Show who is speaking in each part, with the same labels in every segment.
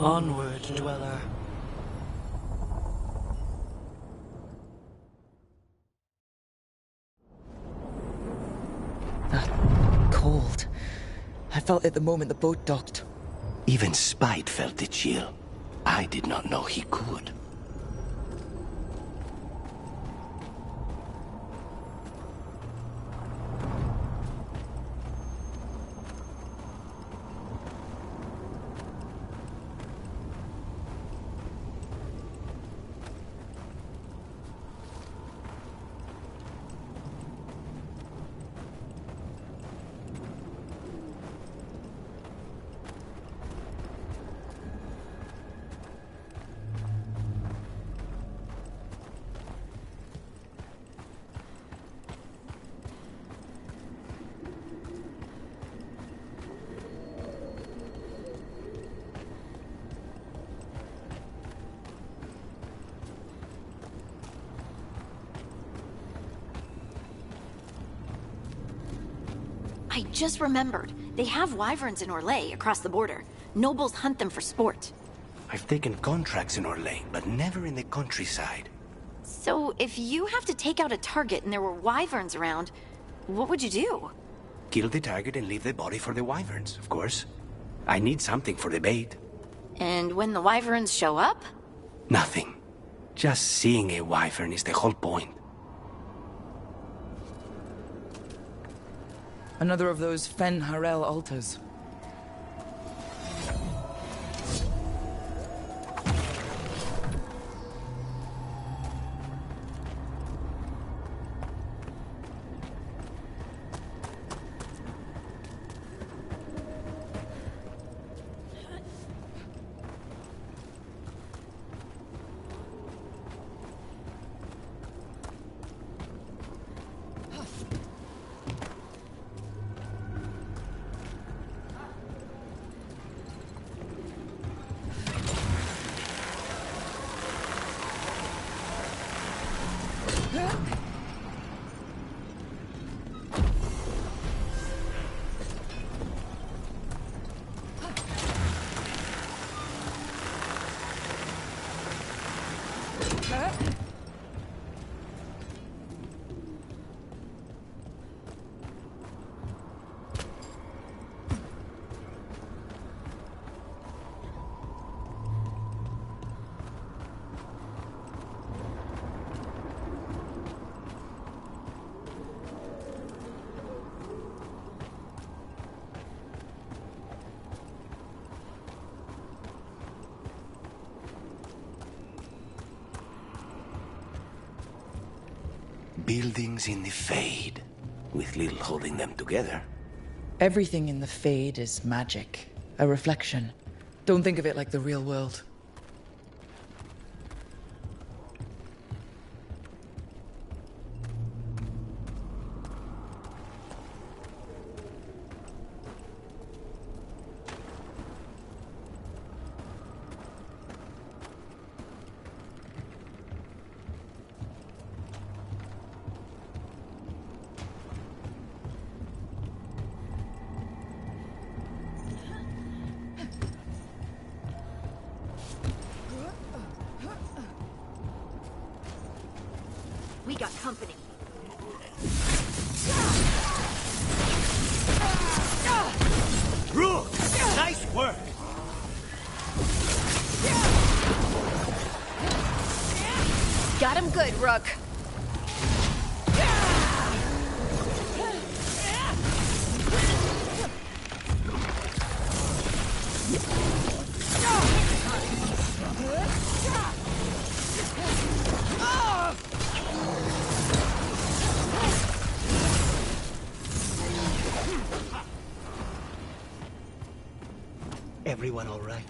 Speaker 1: Onward, dweller.
Speaker 2: That cold. I felt it the moment the boat docked.
Speaker 3: Even Spite felt the chill. I did not know he could.
Speaker 4: I just remembered. They have wyverns in Orlais, across the border. Nobles hunt them for sport.
Speaker 3: I've taken contracts in Orlais, but never in the countryside.
Speaker 4: So, if you have to take out a target and there were wyverns around, what would you do?
Speaker 3: Kill the target and leave the body for the wyverns, of course. I need something for the bait.
Speaker 4: And when the wyverns show up?
Speaker 3: Nothing. Just seeing a wyvern is the whole point.
Speaker 2: Another of those Fen Harel altars.
Speaker 3: Buildings in the Fade, with little holding them together.
Speaker 2: Everything in the Fade is magic, a reflection. Don't think of it like the real world.
Speaker 4: We got company.
Speaker 3: Rook! Nice work!
Speaker 4: Got him good, Rook.
Speaker 3: Everyone all right?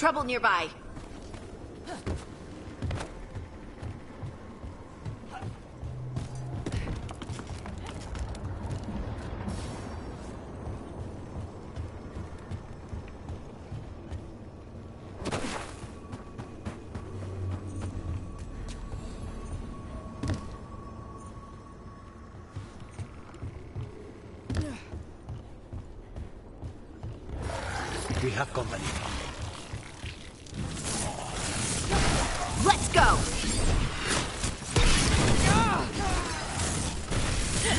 Speaker 4: Trouble nearby.
Speaker 3: We have company.
Speaker 4: Let's go!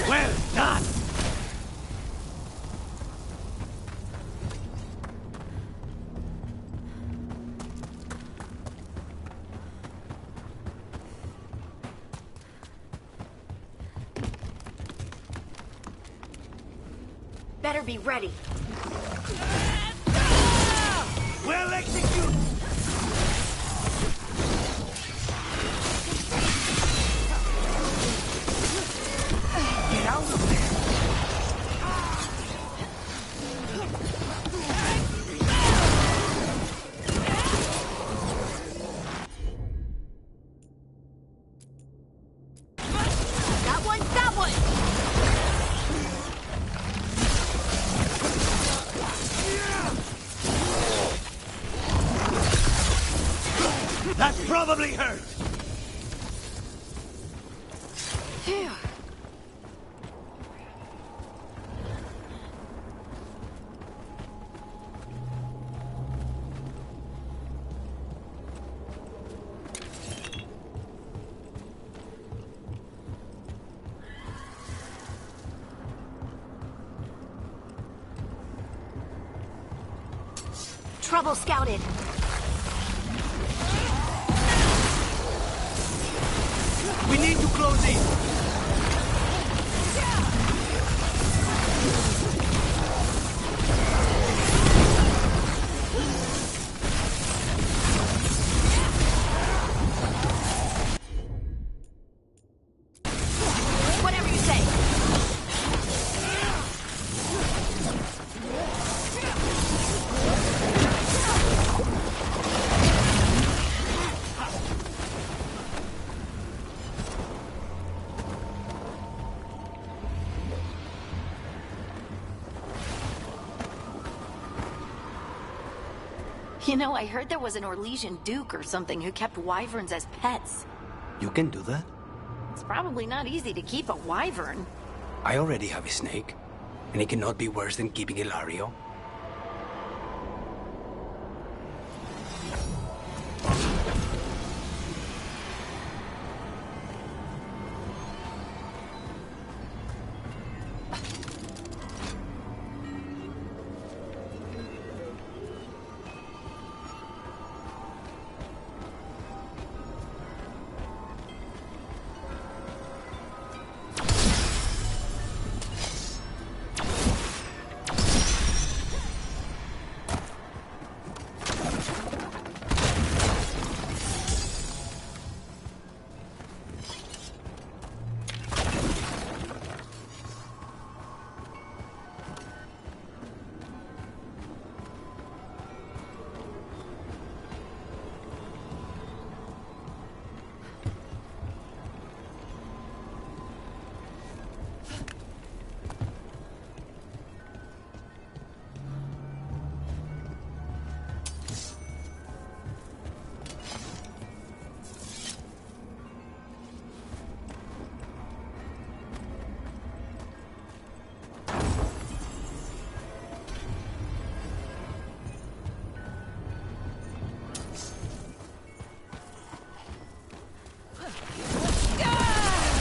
Speaker 3: Well done!
Speaker 4: Better be ready.
Speaker 3: Well executed! Get out of there!
Speaker 4: That one, that one!
Speaker 3: That probably hurt!
Speaker 4: Phew. Trouble scouted.
Speaker 3: We need to close in!
Speaker 4: Whatever you say. You know, I heard there was an Orlesian duke or something who kept wyverns as pets.
Speaker 3: You can do that?
Speaker 4: It's probably not easy to keep a wyvern.
Speaker 3: I already have a snake, and it cannot be worse than keeping a Lario.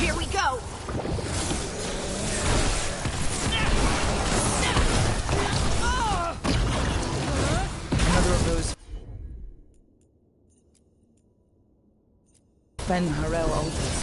Speaker 4: Here we go!
Speaker 2: Another of those Ben Harel altars.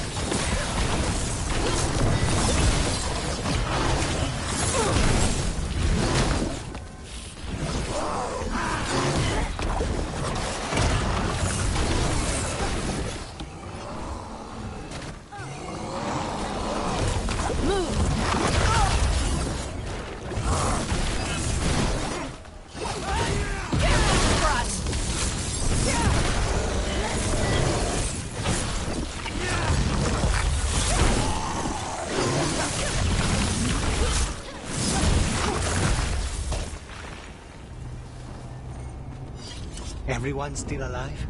Speaker 3: Everyone still alive?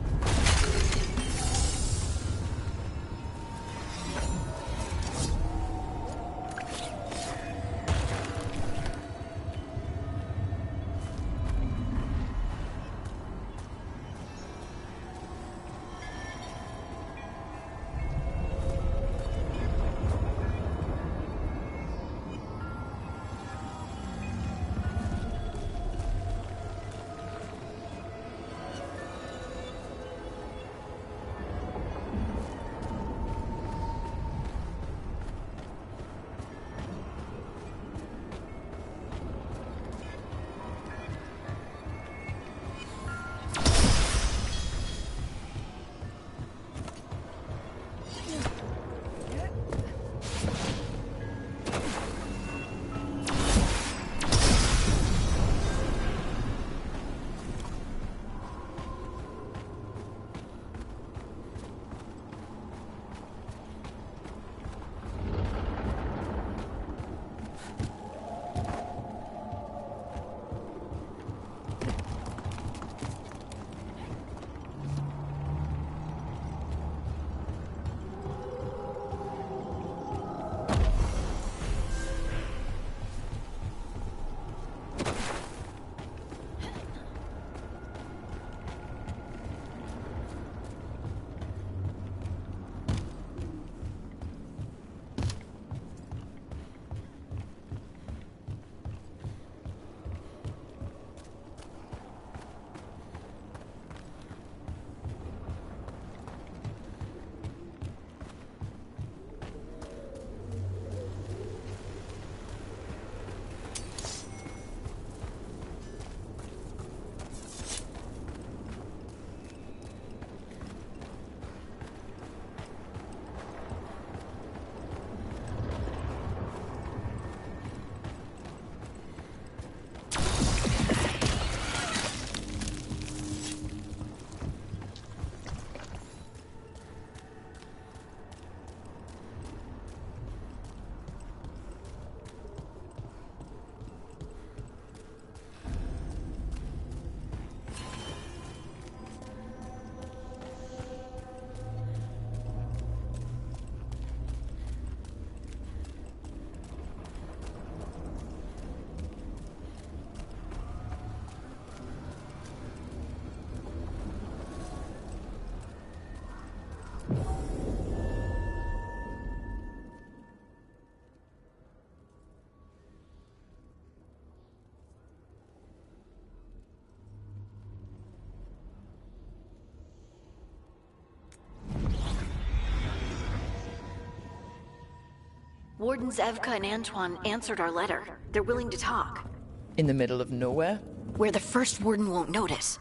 Speaker 4: Wardens Evka and Antoine answered our letter. They're willing to talk.
Speaker 2: In the middle of nowhere?
Speaker 4: Where the first Warden won't notice.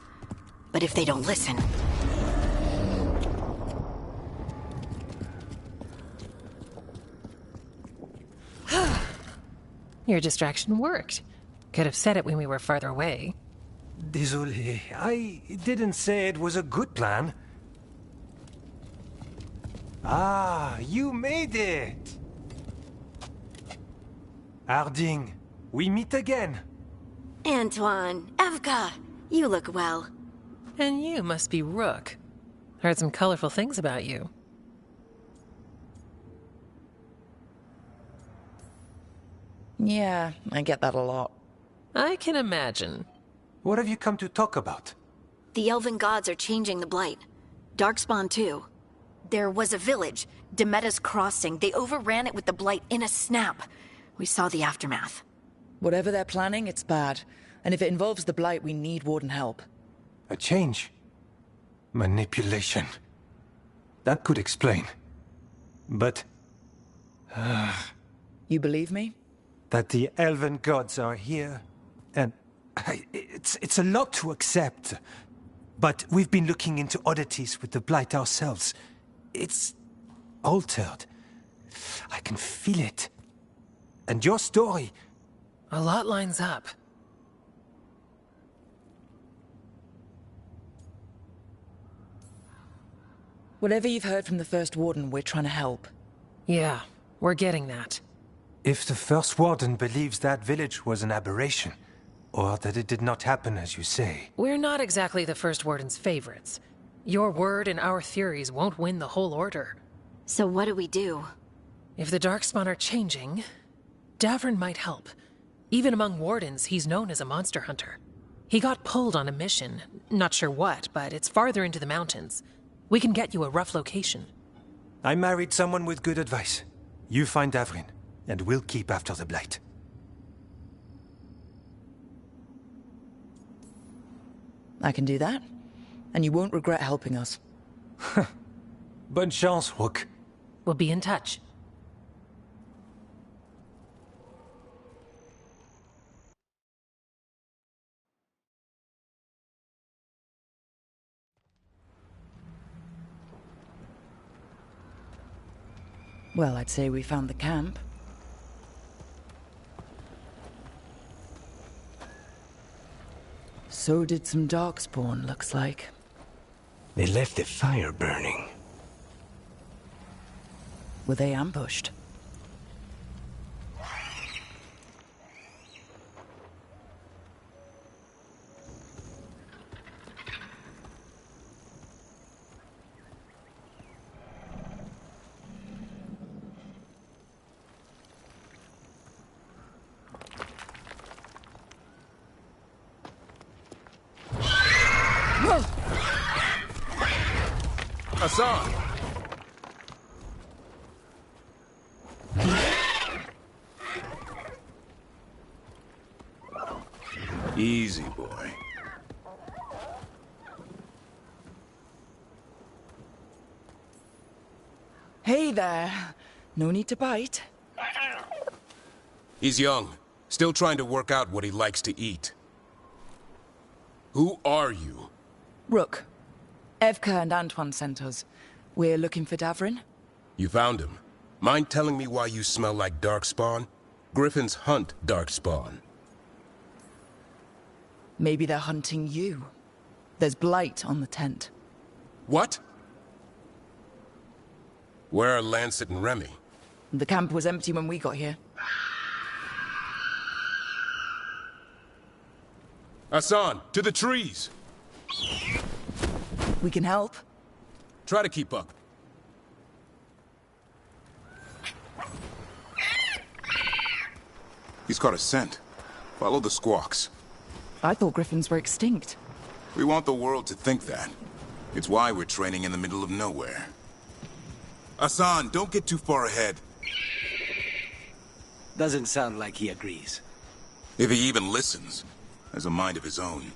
Speaker 4: But if they don't listen...
Speaker 1: Your distraction worked. Could have said it when we were farther away.
Speaker 5: Désolé, I didn't say it was a good plan. Ah, you made it! Harding, we meet again.
Speaker 4: Antoine, Evka, you look well.
Speaker 1: And you must be Rook. Heard some colorful things about you.
Speaker 2: Yeah, I get that a lot.
Speaker 1: I can imagine.
Speaker 5: What have you come to talk about?
Speaker 4: The Elven gods are changing the Blight. Darkspawn too. There was a village, Demeta's Crossing. They overran it with the Blight in a snap. We saw the aftermath.
Speaker 2: Whatever they're planning, it's bad. And if it involves the Blight, we need Warden help.
Speaker 5: A change? Manipulation. That could explain. But...
Speaker 2: You believe me?
Speaker 5: that the elven gods are here, and it's a lot to accept. But we've been looking into oddities with the Blight ourselves. It's altered. I can feel it. And your story...
Speaker 1: A lot lines up.
Speaker 2: Whatever you've heard from the First Warden, we're trying to help.
Speaker 1: Yeah, we're getting that.
Speaker 5: If the First Warden believes that village was an aberration, Or that it did not happen as you say.
Speaker 1: We're not exactly the First Warden's favorites. Your word and our theories won't win the whole order.
Speaker 4: So what do we do?
Speaker 1: If the Darkspawn are changing, Davrin might help. Even among Wardens, he's known as a monster hunter. He got pulled on a mission. Not sure what, but it's farther into the mountains. We can get you a rough location.
Speaker 5: I married someone with good advice. You find Davrin, and we'll keep after the Blight.
Speaker 2: I can do that, and you won't regret helping us.
Speaker 5: Bonne chance, Rook.
Speaker 1: We'll be in touch.
Speaker 2: Well, I'd say we found the camp. So did some Darkspawn, looks like.
Speaker 3: They left the fire burning.
Speaker 2: Were they ambushed?
Speaker 6: Assan! Easy, boy.
Speaker 2: Hey there! No need to bite.
Speaker 6: He's young, still trying to work out what he likes to eat. Who are you?
Speaker 2: Rook. Evka and Antoine sent us. We're looking for Davrin.
Speaker 6: You found him. Mind telling me why you smell like Darkspawn? Griffins hunt Darkspawn.
Speaker 2: Maybe they're hunting you. There's blight on the tent.
Speaker 6: What? Where are Lancet and Remy?
Speaker 2: The camp was empty when we got here.
Speaker 6: Assan, to the trees!
Speaker 2: We can help.
Speaker 6: Try to keep up.
Speaker 7: He's caught a scent. Follow the squawks.
Speaker 2: I thought griffins were extinct.
Speaker 7: We want the world to think that. It's why we're training in the middle of nowhere. Assan, don't get too far ahead.
Speaker 3: Doesn't sound like he agrees.
Speaker 7: If he even listens. Has a mind of his own.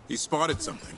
Speaker 7: He spotted something.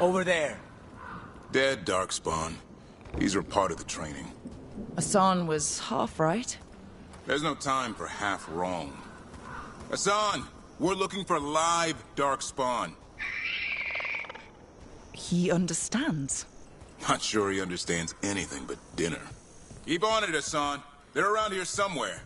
Speaker 3: Over there.
Speaker 7: Dead, Darkspawn. These are part of the training.
Speaker 2: Assan was half right.
Speaker 7: There's no time for half wrong. Assan, we're looking for live Darkspawn.
Speaker 2: He understands.
Speaker 7: Not sure he understands anything but dinner. Keep on it, Assan. They're around here somewhere.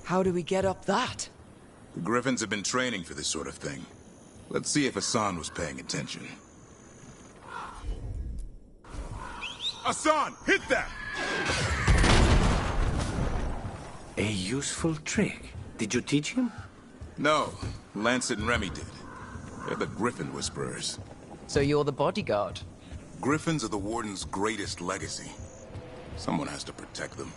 Speaker 2: How do we get up that?
Speaker 7: The Griffins have been training for this sort of thing. Let's see if Assan was paying attention. Assan, hit that!
Speaker 3: A useful trick. Did you teach him?
Speaker 7: No, Lancet and Remy did. They're the Griffin Whisperers.
Speaker 2: So you're the bodyguard?
Speaker 7: Griffins are the Warden's greatest legacy. Someone has to protect them.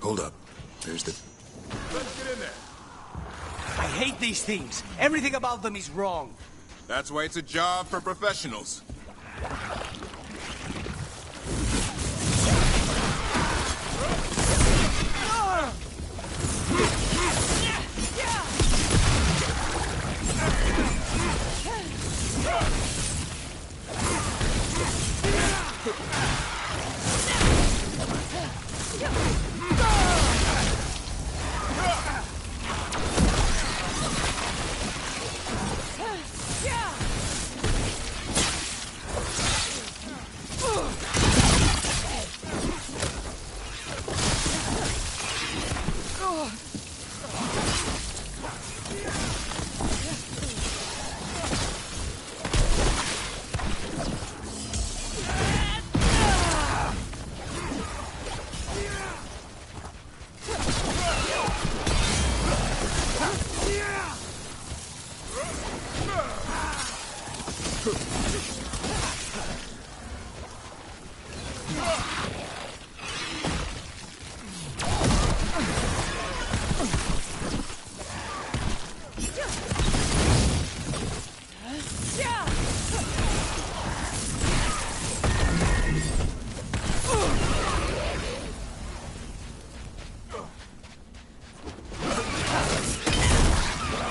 Speaker 7: Hold up. There's the... Let's get in there.
Speaker 3: I hate these things. Everything about them is wrong.
Speaker 7: That's why it's a job for professionals.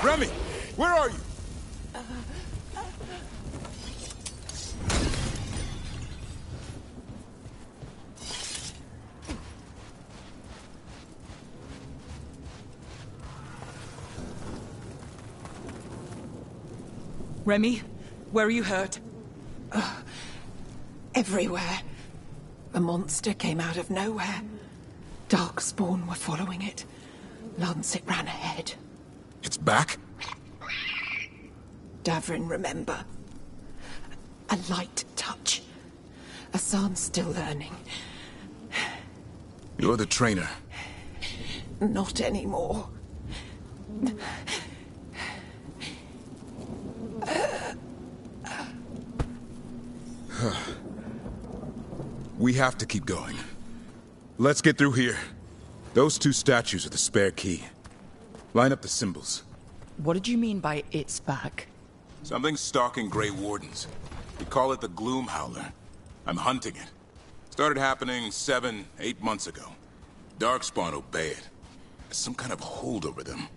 Speaker 7: Remy, where are you?
Speaker 8: Remy, where are you hurt?
Speaker 9: Everywhere. A monster came out of nowhere. Darkspawn were following it. Lancet ran ahead.
Speaker 7: It's back?
Speaker 9: Davrin, remember. A light touch. Assan's still learning.
Speaker 7: You're the trainer.
Speaker 9: Not anymore.
Speaker 7: We have to keep going. Let's get through here. Those two statues are the spare key. Line up the symbols.
Speaker 2: What did you mean by it's back?
Speaker 7: Something's stalking Grey Wardens. We call it the Gloom Howler. I'm hunting it. Started happening 7, 8 months ago. Darkspawn obey it. There's some kind of hold over them.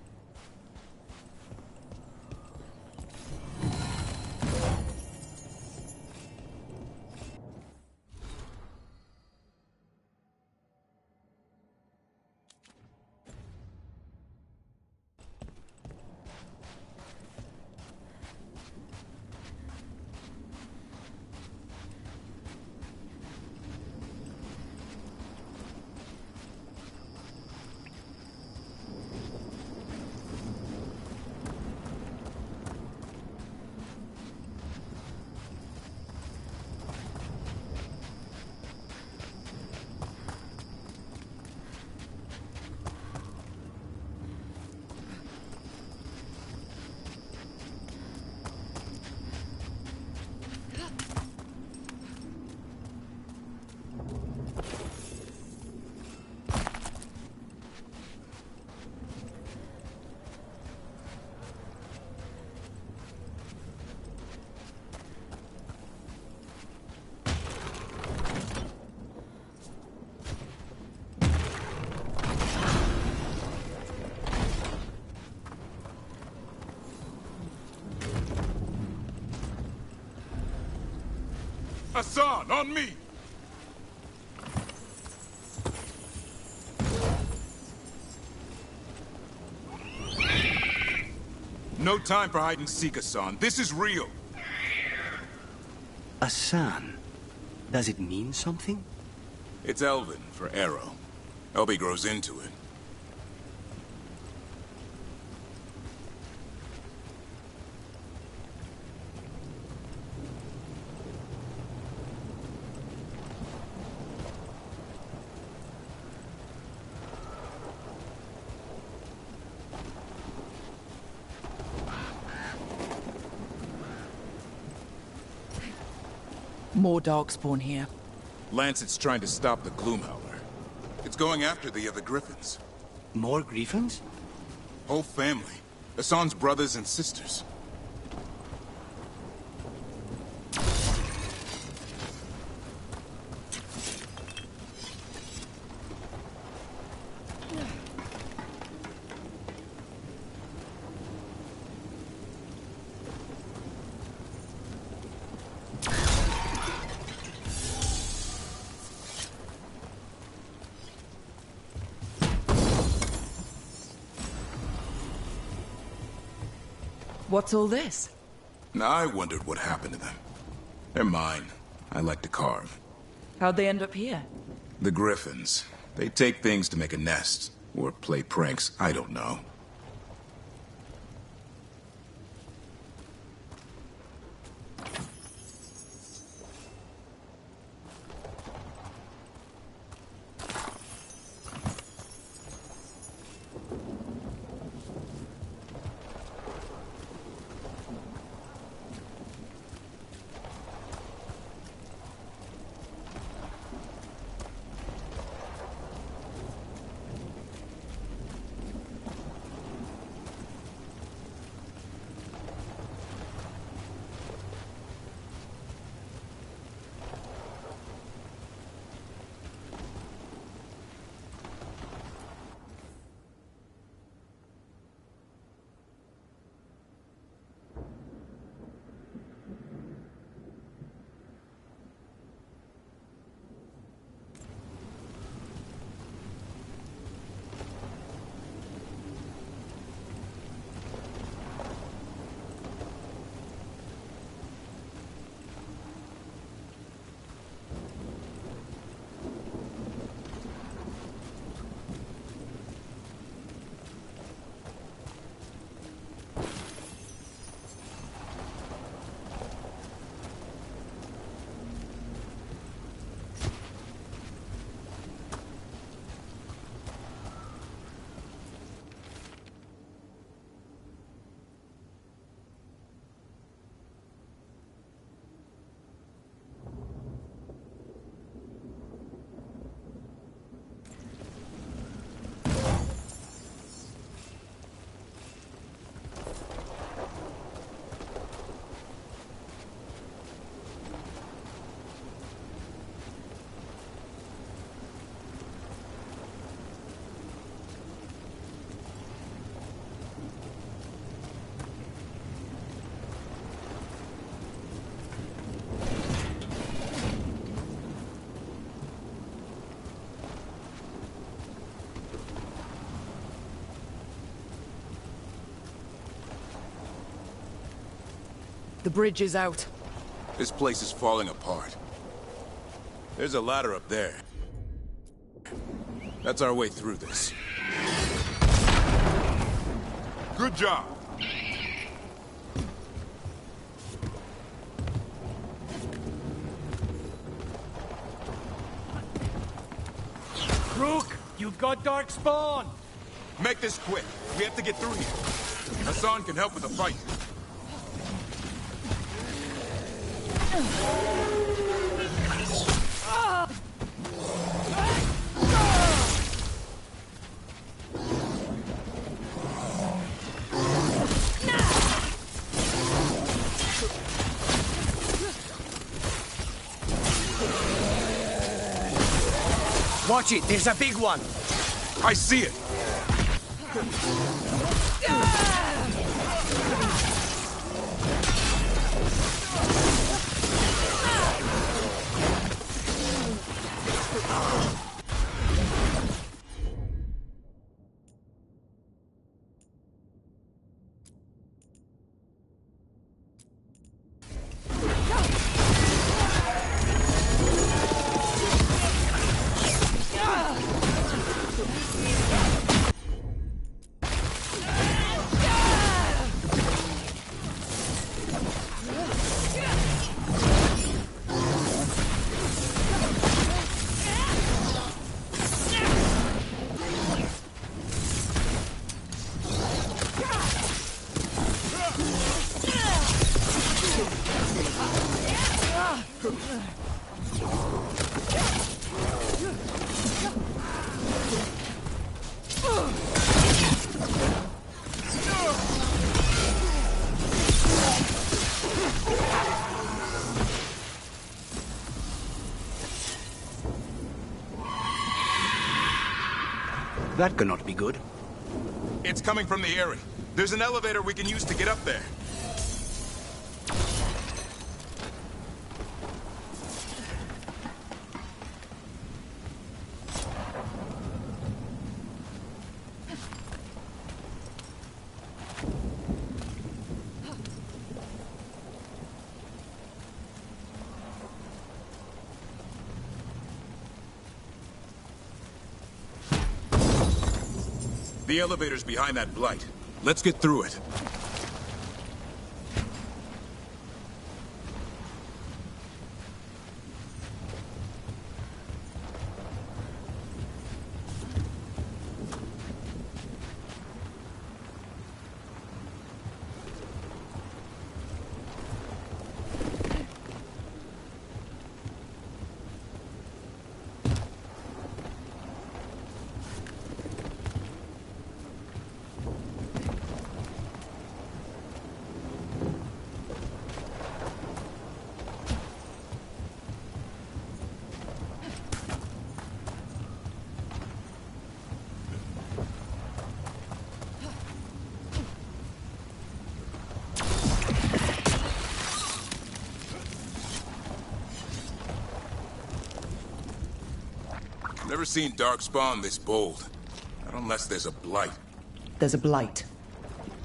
Speaker 7: Assan, on me! No time for hide and seek, Assan. This is real.
Speaker 3: Assan? Does it mean something?
Speaker 7: It's Elven for arrow. Elby grows into it.
Speaker 2: More Darkspawn here.
Speaker 7: Lancet's trying to stop the Gloomhowler. It's going after the other Griffins.
Speaker 3: More Griffins?
Speaker 7: Whole family. Assan's brothers and sisters.
Speaker 2: What's all this?
Speaker 7: I wondered what happened to them. They're mine. I like to carve.
Speaker 2: How'd they end up here?
Speaker 7: The Griffins. They take things to make a nest. Or play pranks, I don't know.
Speaker 2: The bridge is out.
Speaker 7: This place is falling apart. There's a ladder up there. That's our way through this. Good job.
Speaker 5: Rook, you've got Darkspawn!
Speaker 7: Make this quick. We have to get through here. Assan can help with the fight.
Speaker 3: Watch it, there's a big one!
Speaker 7: I see it!
Speaker 3: That cannot be good.
Speaker 7: It's coming from the area. There's an elevator we can use to get up there. The elevator's behind that blight. Let's get through it. Never seen Darkspawn this bold. Not unless there's a blight.
Speaker 2: There's a blight.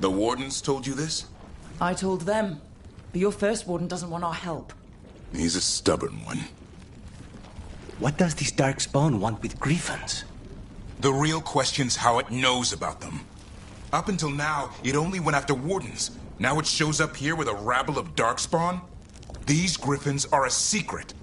Speaker 7: The Wardens told you this?
Speaker 2: I told them. But your first Warden doesn't want our help.
Speaker 7: He's a stubborn one.
Speaker 3: What does this Darkspawn want with Griffins?
Speaker 7: The real question's how it knows about them. Up until now, it only went after Wardens. Now it shows up here with a rabble of Darkspawn? These Griffins are a secret.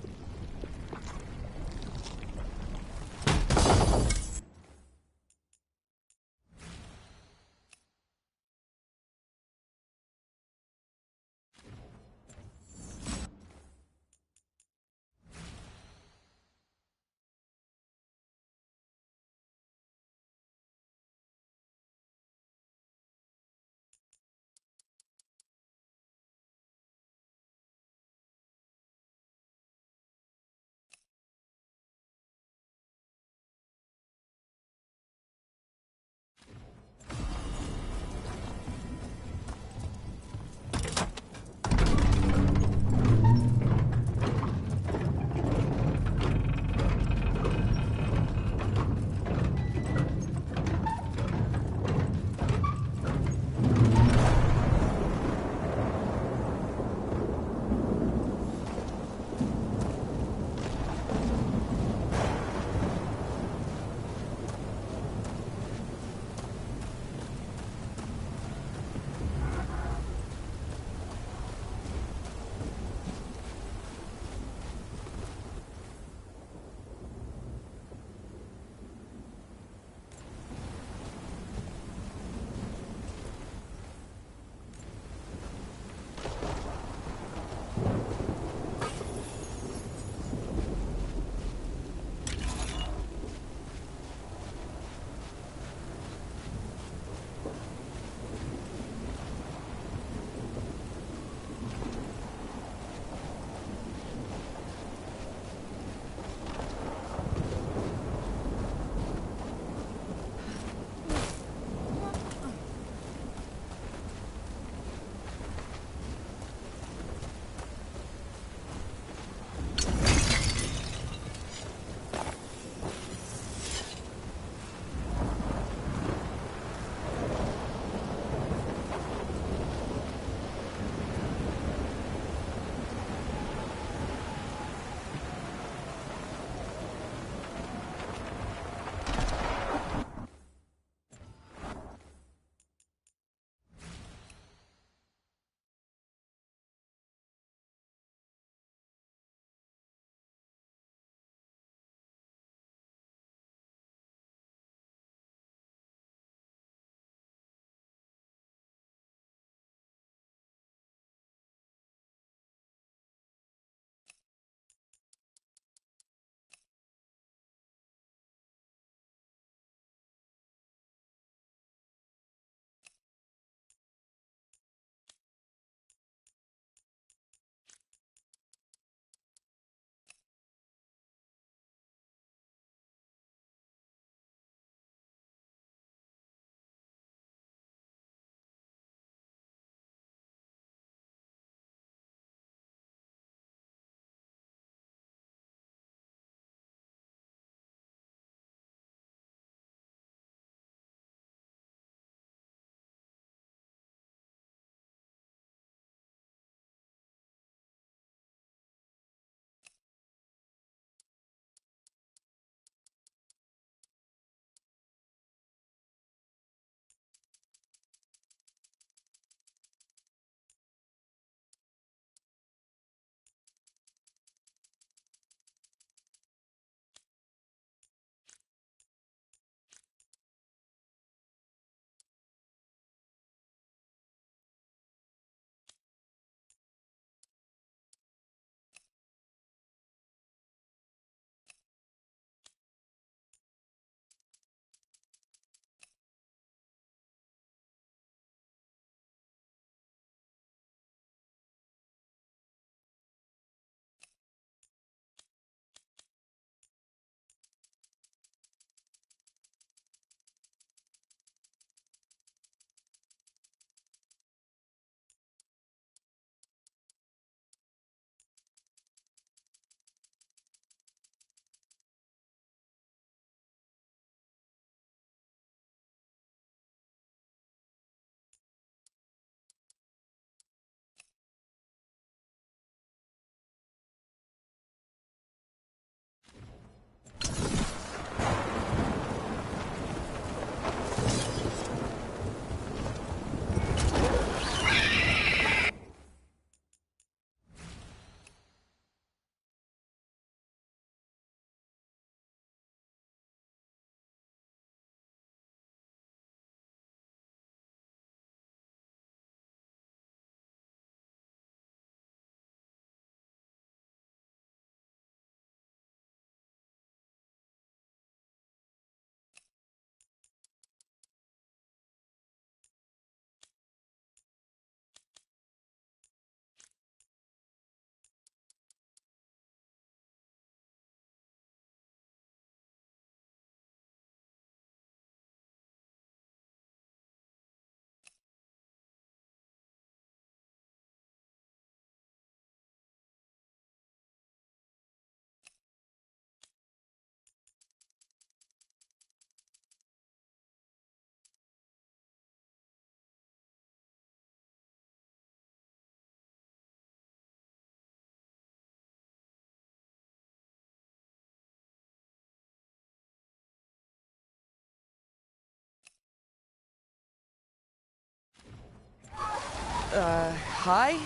Speaker 2: Hi?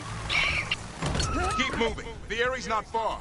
Speaker 7: Keep moving. The area's not far.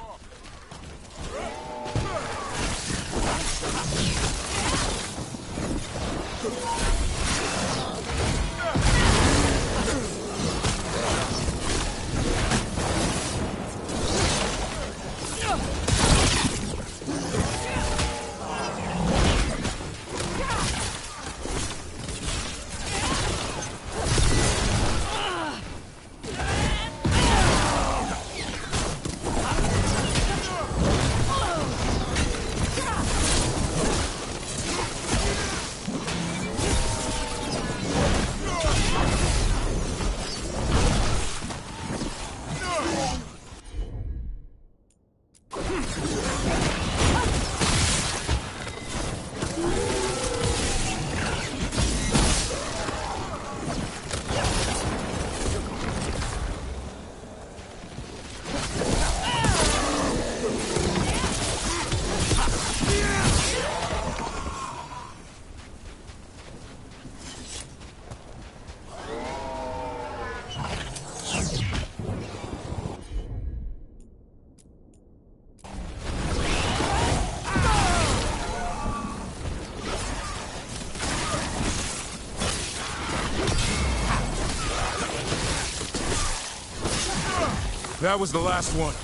Speaker 7: That was the last one.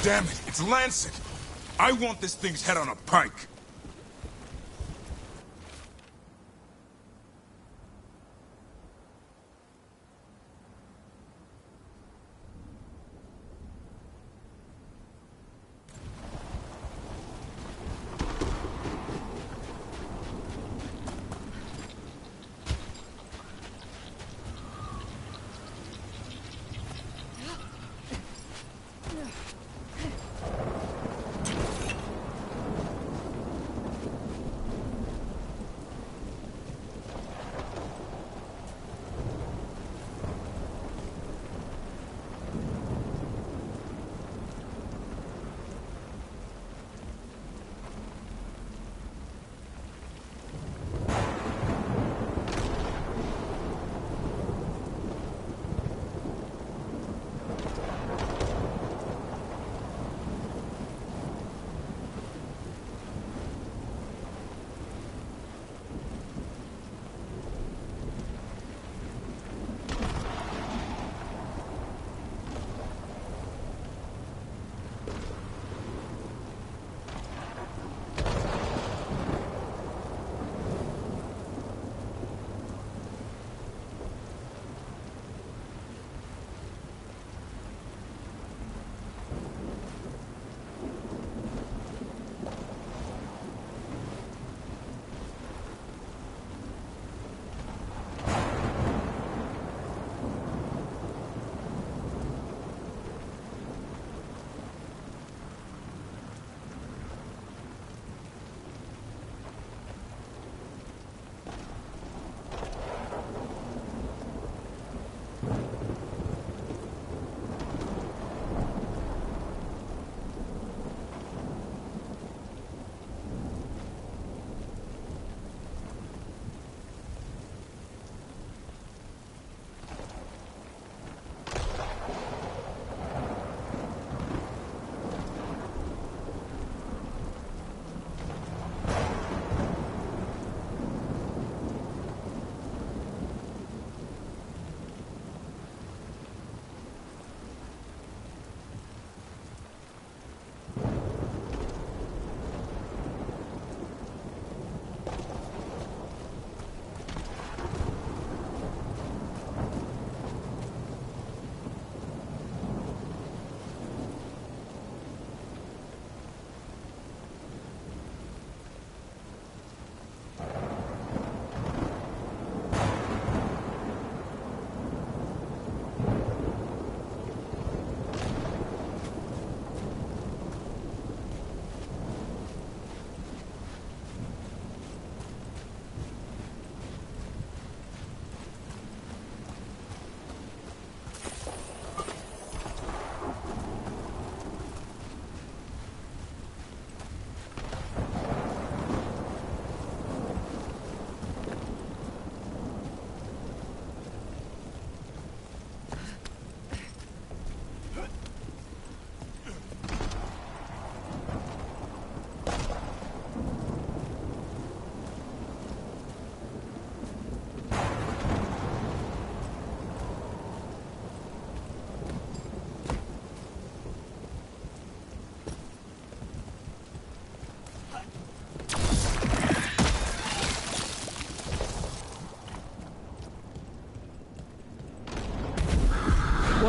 Speaker 7: Damn it, it's Lancet! I want this thing's head on a pike!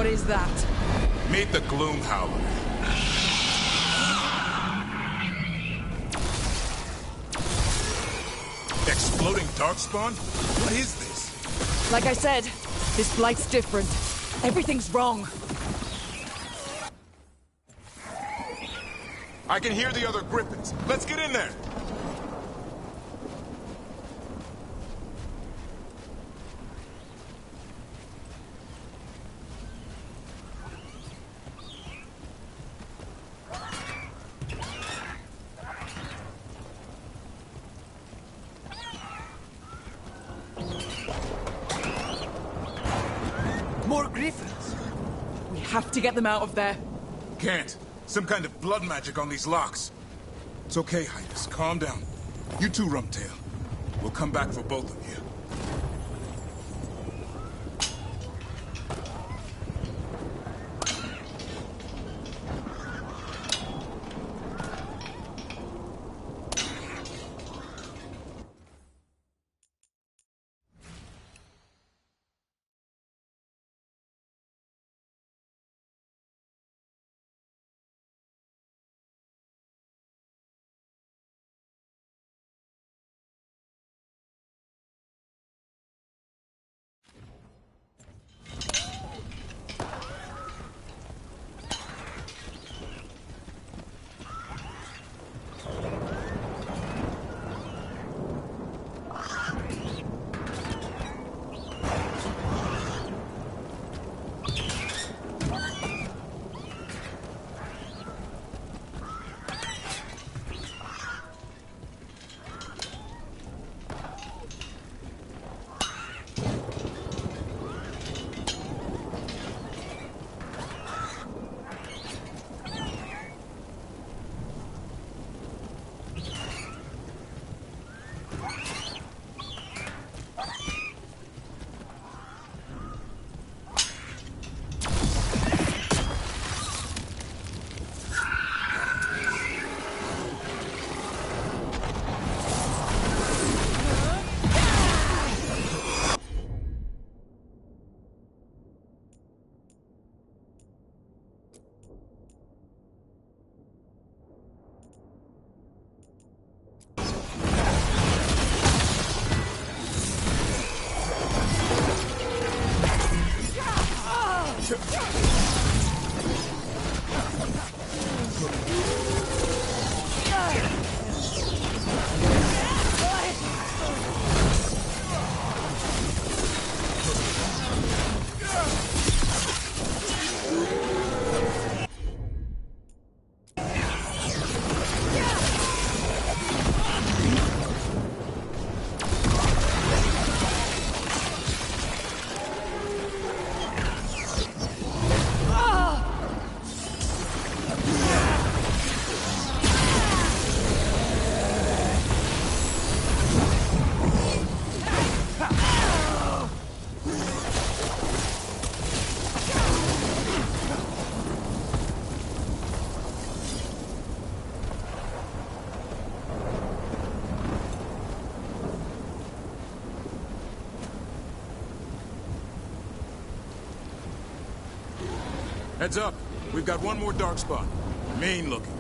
Speaker 2: What is that?
Speaker 7: Meet the Gloom Howler. Exploding Darkspawn? What is this?
Speaker 2: Like I said, this blight's different. Everything's wrong.
Speaker 7: I can hear the other Griffins. Let's get in there!
Speaker 2: More griffins! We have to get them out of there.
Speaker 7: Can't. Some kind of blood magic on these locks. It's okay, Highness. Calm down. You too, Rumtail. We'll come back for both of you. Heads up. We've got one more dark spot. Main looking.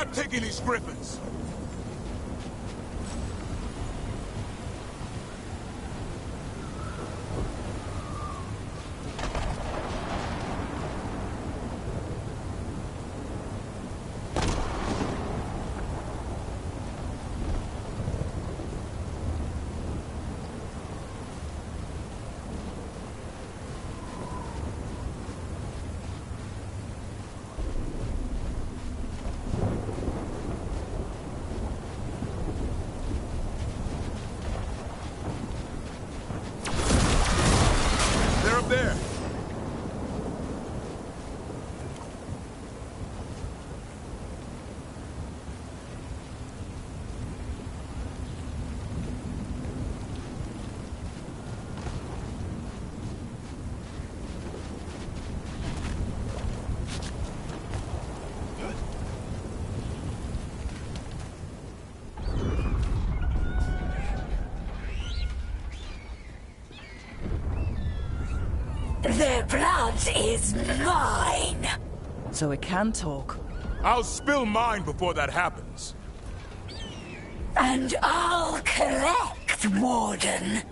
Speaker 7: not taking these griffins! There!
Speaker 10: Their blood is mine!
Speaker 2: So it can talk.
Speaker 7: I'll spill mine before that happens.
Speaker 10: And I'll collect, Warden.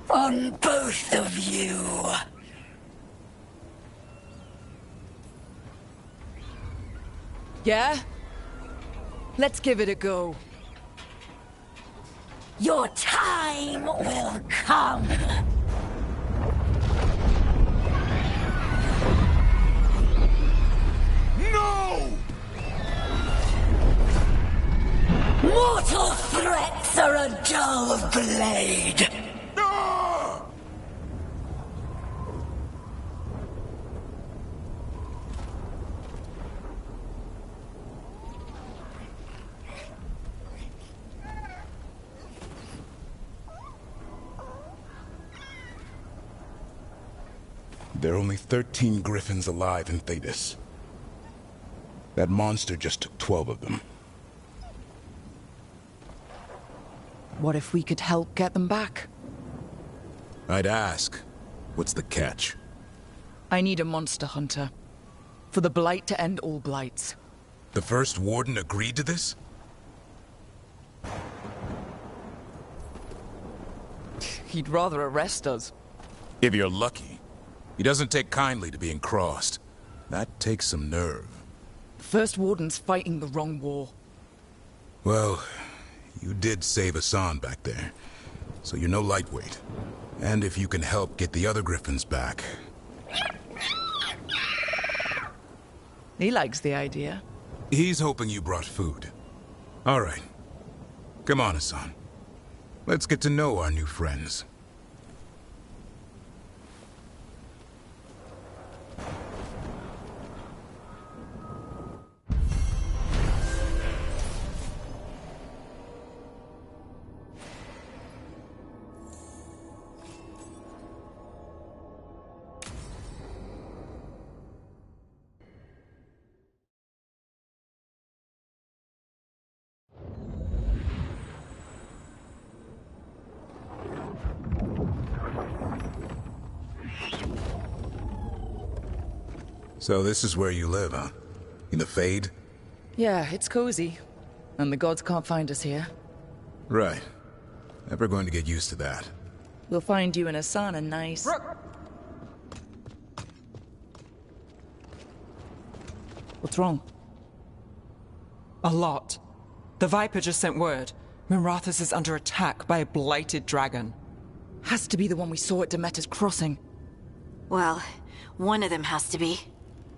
Speaker 10: On both of you.
Speaker 2: Yeah? Let's give it a go.
Speaker 10: Your time will come.
Speaker 7: No!
Speaker 10: Mortal threats are a dull blade.
Speaker 7: Ah! There are only 13 griffins alive in Thetis. That monster just took 12 of them.
Speaker 2: What if we could help get them back?
Speaker 7: I'd ask, what's the catch?
Speaker 2: I need a monster hunter. For the Blight to end all blights.
Speaker 7: The first Warden agreed to this?
Speaker 2: He'd rather arrest us.
Speaker 7: If you're lucky. He doesn't take kindly to being crossed. That takes some nerve.
Speaker 2: First Warden's fighting the wrong war.
Speaker 7: Well, you did save Assan back there, so you're no lightweight. And if you can help get the other griffins back...
Speaker 2: He likes the idea.
Speaker 7: He's hoping you brought food. All right. Come on, Assan. Let's get to know our new friends. So this is where you live, huh? In the Fade?
Speaker 2: Yeah, it's cozy. And the gods can't find us here.
Speaker 7: Right. Never going to get used to that.
Speaker 2: We'll find you and Assan a nice... What's wrong?
Speaker 8: A lot. The Viper just sent word. Mirathus is under attack by a blighted dragon.
Speaker 2: Has to be the one we saw at Demeter's crossing.
Speaker 4: Well, one of them has to be.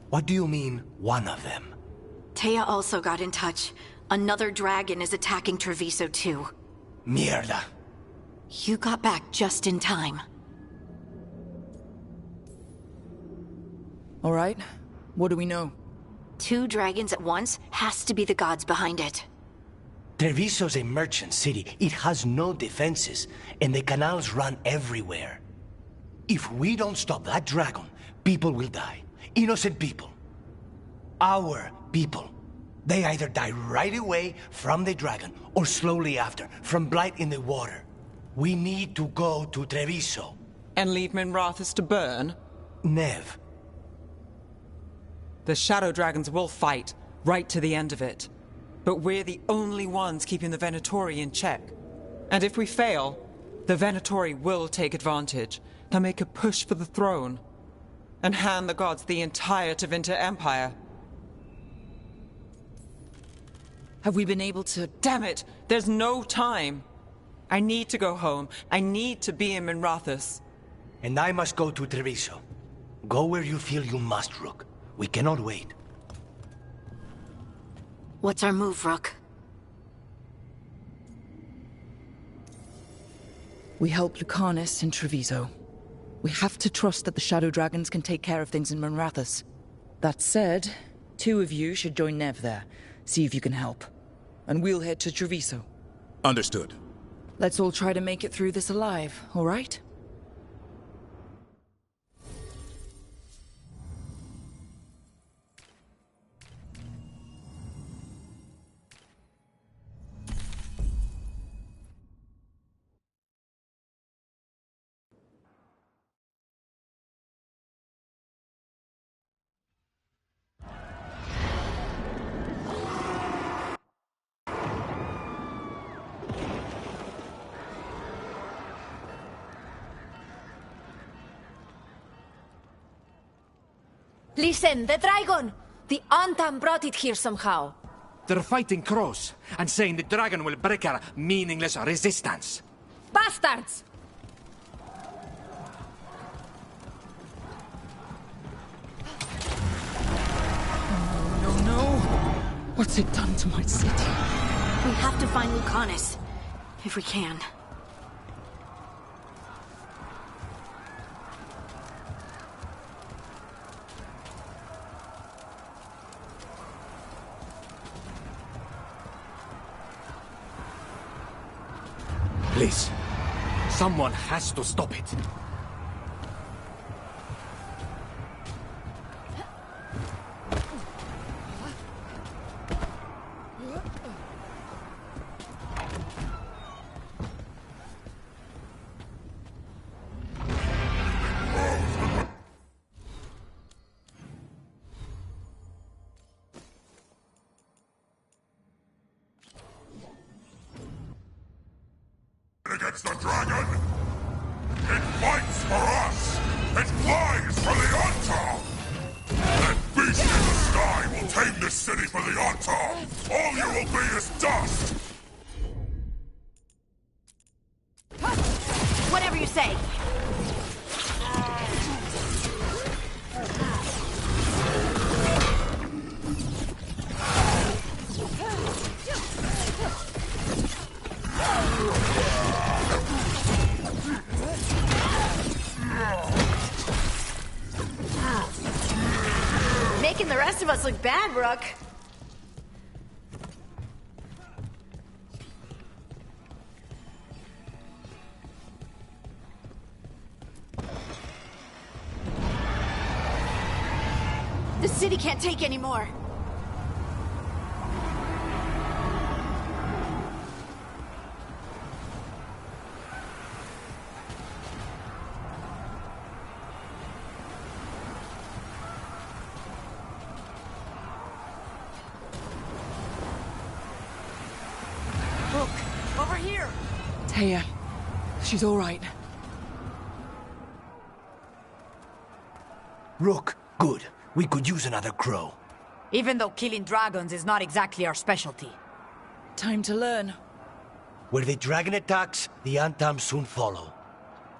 Speaker 3: What do you mean, one of them?
Speaker 4: Taya also got in touch. Another dragon is attacking Treviso too.
Speaker 3: Mierda.
Speaker 4: You got back just in time.
Speaker 2: All right. What do we know?
Speaker 4: 2 dragons at once has to be the gods behind it.
Speaker 3: Treviso's a merchant city. It has no defenses, and the canals run everywhere. If we don't stop that dragon, people will die. Innocent people. Our people. They either die right away from the dragon, or slowly after, from blight in the water. We need to go to Treviso.
Speaker 8: And leave Mirathus to burn?
Speaker 3: Nev.
Speaker 8: The Shadow Dragons will fight, right to the end of it. but we're the only ones keeping the Venatori in check. And if we fail, the Venatori will take advantage. They'll make a push for the throne and hand the gods the entire Tevinter Empire.
Speaker 2: Have we been able to...
Speaker 8: Damn it! There's no time! I need to go home. I need to be in Minrathous.
Speaker 3: And I must go to Treviso. Go where you feel you must, Rook. We cannot wait.
Speaker 4: What's our move, Rook?
Speaker 2: We help Lucanis in Treviso. We have to trust that the Shadow Dragons can take care of things in Minrathous. That said, 2 of you should join Nev there. See if you can help. And we'll head to Treviso.
Speaker 7: Understood.
Speaker 2: Let's all try to make it through this alive, all right?
Speaker 11: Listen, the dragon! The Antam brought it here somehow.
Speaker 12: They're fighting crows and saying the dragon will break our meaningless resistance.
Speaker 11: Bastards!
Speaker 2: No. What's it done to my city?
Speaker 4: We have to find Lucanis. If we can.
Speaker 12: Please. Someone has to stop it.
Speaker 13: Against the dragon! It fights for us! It flies for the Antam! That beast in the sky will tame this city for the Antam! All you will be is dust!
Speaker 4: Whatever you say! Making the rest of us look bad, Rook. The city can't take any more.
Speaker 2: Taya, she's all right.
Speaker 3: Rook, good. We could use another crow.
Speaker 14: Even though killing dragons is not exactly our specialty.
Speaker 2: Time to learn.
Speaker 3: Where the dragon attacks, the Antam soon follow.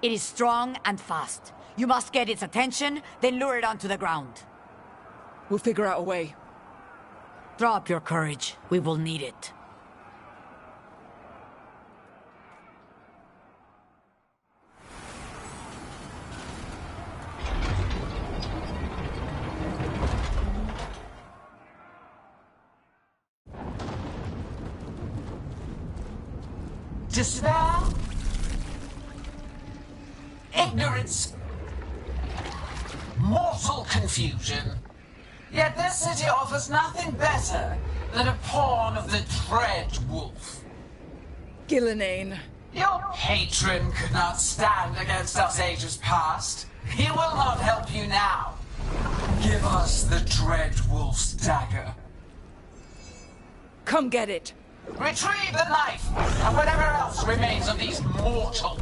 Speaker 14: It is strong and fast. You must get its attention, then lure it onto the ground.
Speaker 2: We'll figure out a way.
Speaker 14: Draw up your courage. We will need it.
Speaker 10: Despair, ignorance, mortal confusion. Yet this city offers nothing better than a pawn of the Dread Wolf.
Speaker 2: Gillenane.
Speaker 10: Your patron could not stand against us ages past. He will not help you now. Give us the Dread Wolf's dagger.
Speaker 2: Come get it!
Speaker 10: Retrieve the knife, and whatever else remains of these mortals.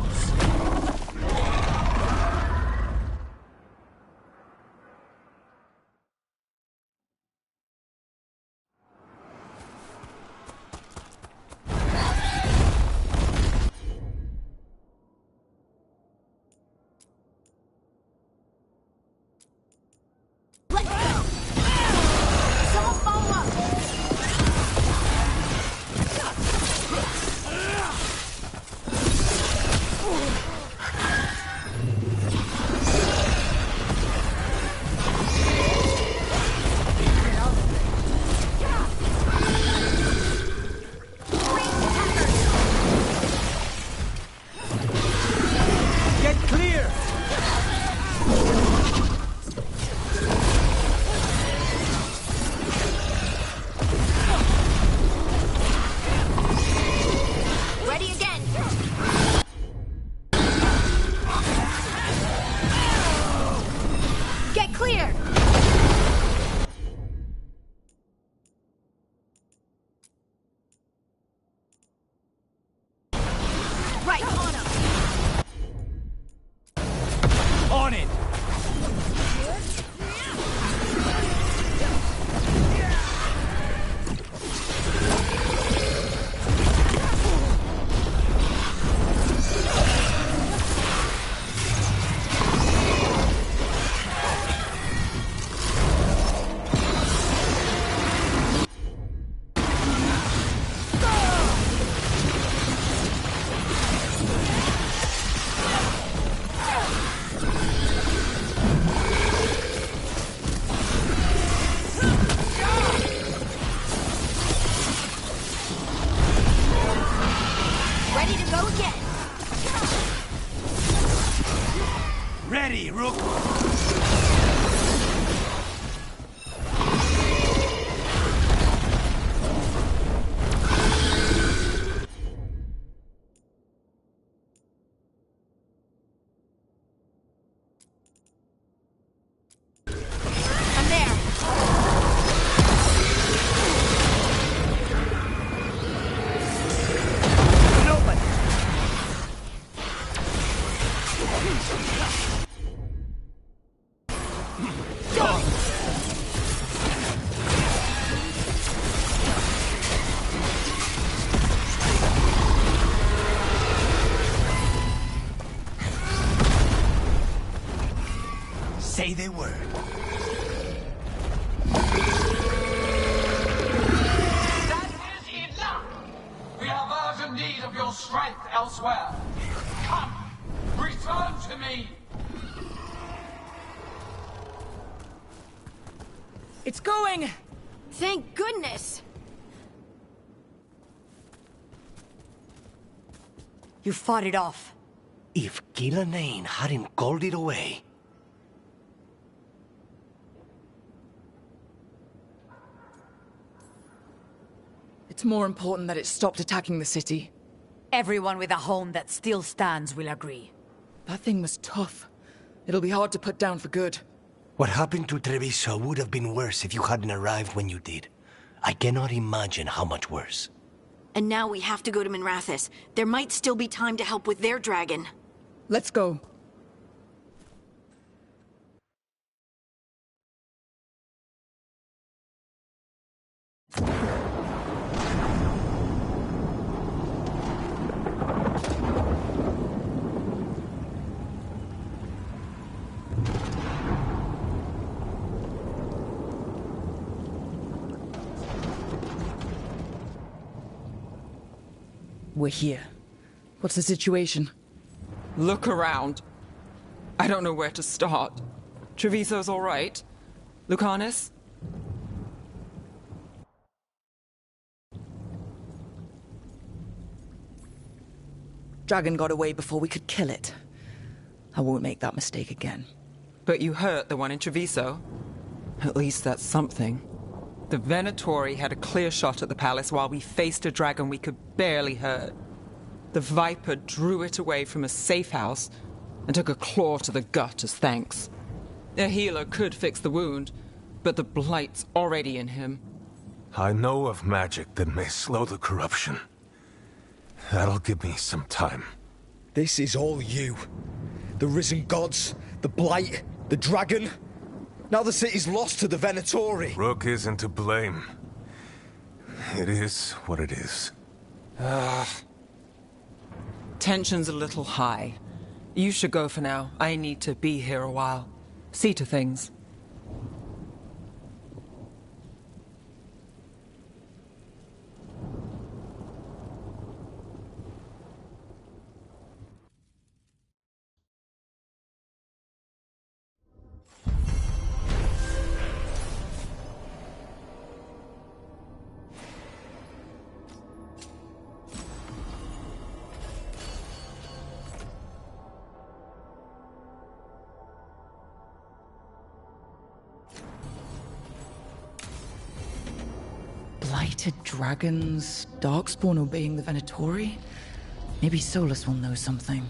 Speaker 3: Say the word.
Speaker 10: That is enough! We have urgent need of your strength elsewhere. Come, return to me!
Speaker 2: It's going!
Speaker 4: Thank goodness!
Speaker 14: You fought it off.
Speaker 3: If Gillanane hadn't called it away...
Speaker 2: It's more important that it stopped attacking the city.
Speaker 14: Everyone with a home that still stands will agree.
Speaker 2: That thing was tough. It'll be hard to put down for good.
Speaker 3: What happened to Treviso would have been worse if you hadn't arrived when you did. I cannot imagine how much worse.
Speaker 4: And now we have to go to Minrathous. There might still be time to help with their dragon.
Speaker 2: Let's go. We're here. What's the situation?
Speaker 8: Look around. I don't know where to start. Treviso's all right. Lucanis?
Speaker 2: Dragon got away before we could kill it. I won't make that mistake again.
Speaker 8: But you hurt the one in Treviso. At least that's something. The Venatori had a clear shot at the palace while we faced a dragon we could barely hurt. The Viper drew it away from a safe house and took a claw to the gut as thanks. A healer could fix the wound, but the Blight's already in him.
Speaker 15: I know of magic that may slow the corruption. That'll give me some time.
Speaker 16: This is all you. The risen gods, the blight, the dragon. Now the city's lost to the Venatori.
Speaker 15: Rook isn't to blame. It is what it is.
Speaker 8: Tension's a little high. You should go for now. I need to be here a while. See to things.
Speaker 2: Blighted dragons, Darkspawn obeying the Venatori? Maybe Solus will know something.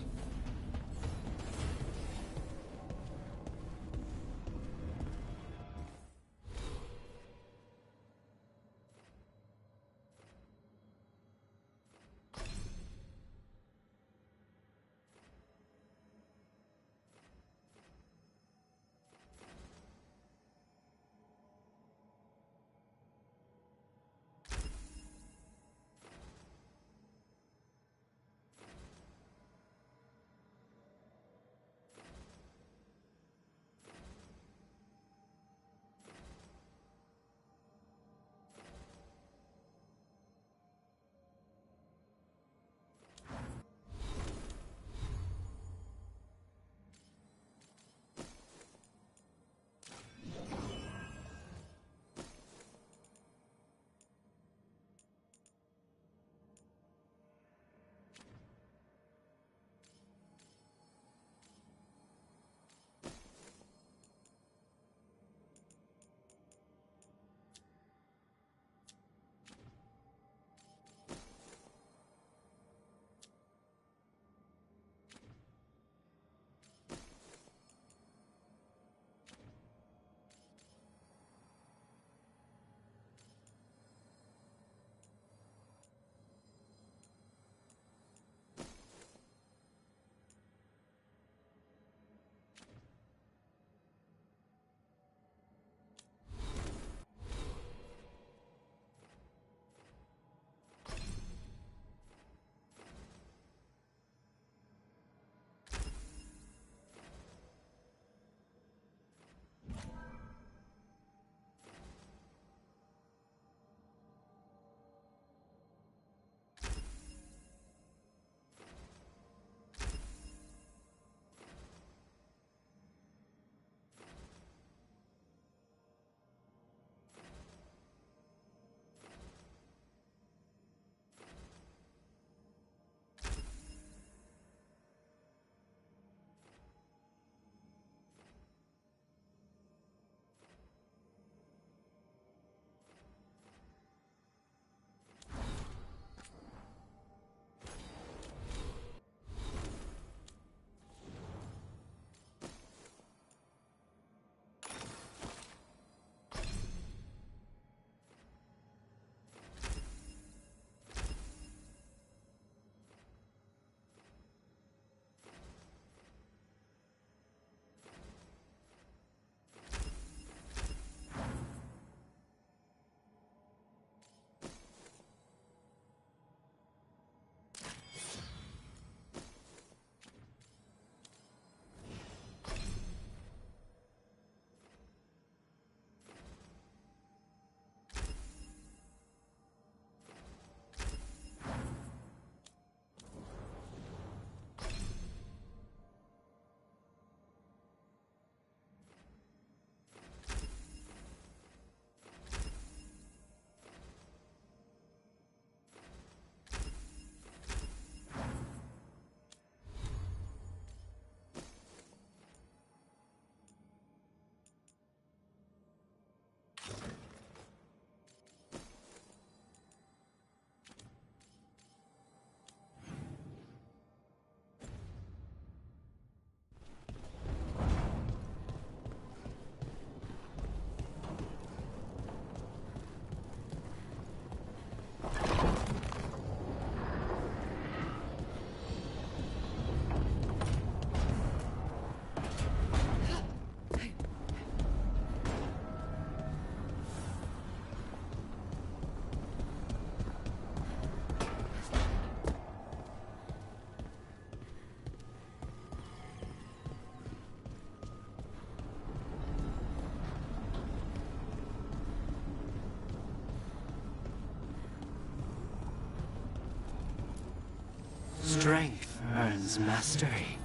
Speaker 17: Strength earns mastery.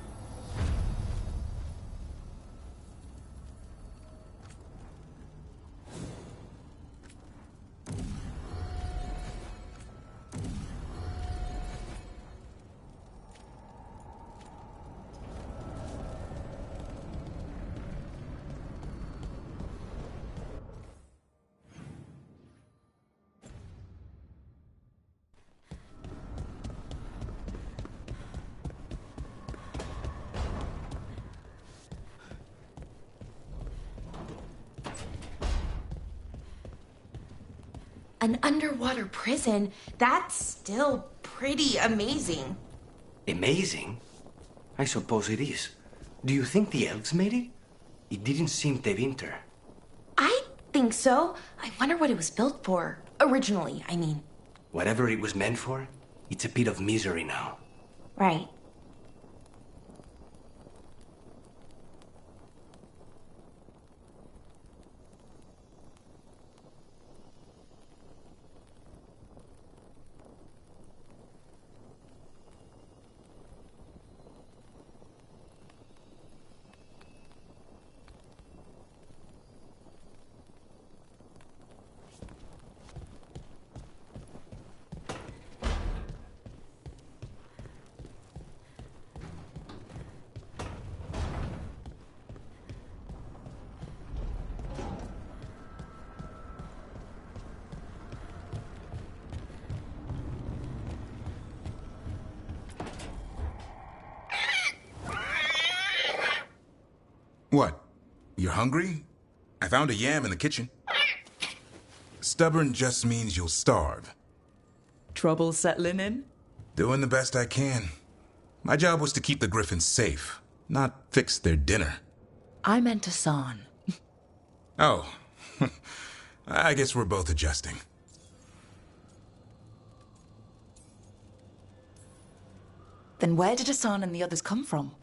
Speaker 18: An underwater prison? That's still pretty amazing.
Speaker 3: Amazing? I suppose it is. Do you think the elves made it? It didn't seem Tevinter.
Speaker 18: I think so. I wonder what it was built for. Originally, I mean.
Speaker 3: Whatever it was meant for, it's a pit of misery now.
Speaker 18: Right.
Speaker 7: What? You're hungry? I found a yam in the kitchen. Stubborn just means you'll starve.
Speaker 2: Trouble settling in?
Speaker 7: Doing the best I can. My job was to keep the Griffins safe, not fix their dinner.
Speaker 2: I meant Assan.
Speaker 7: Oh. I guess we're both adjusting.
Speaker 2: Then where did Assan and the others come from?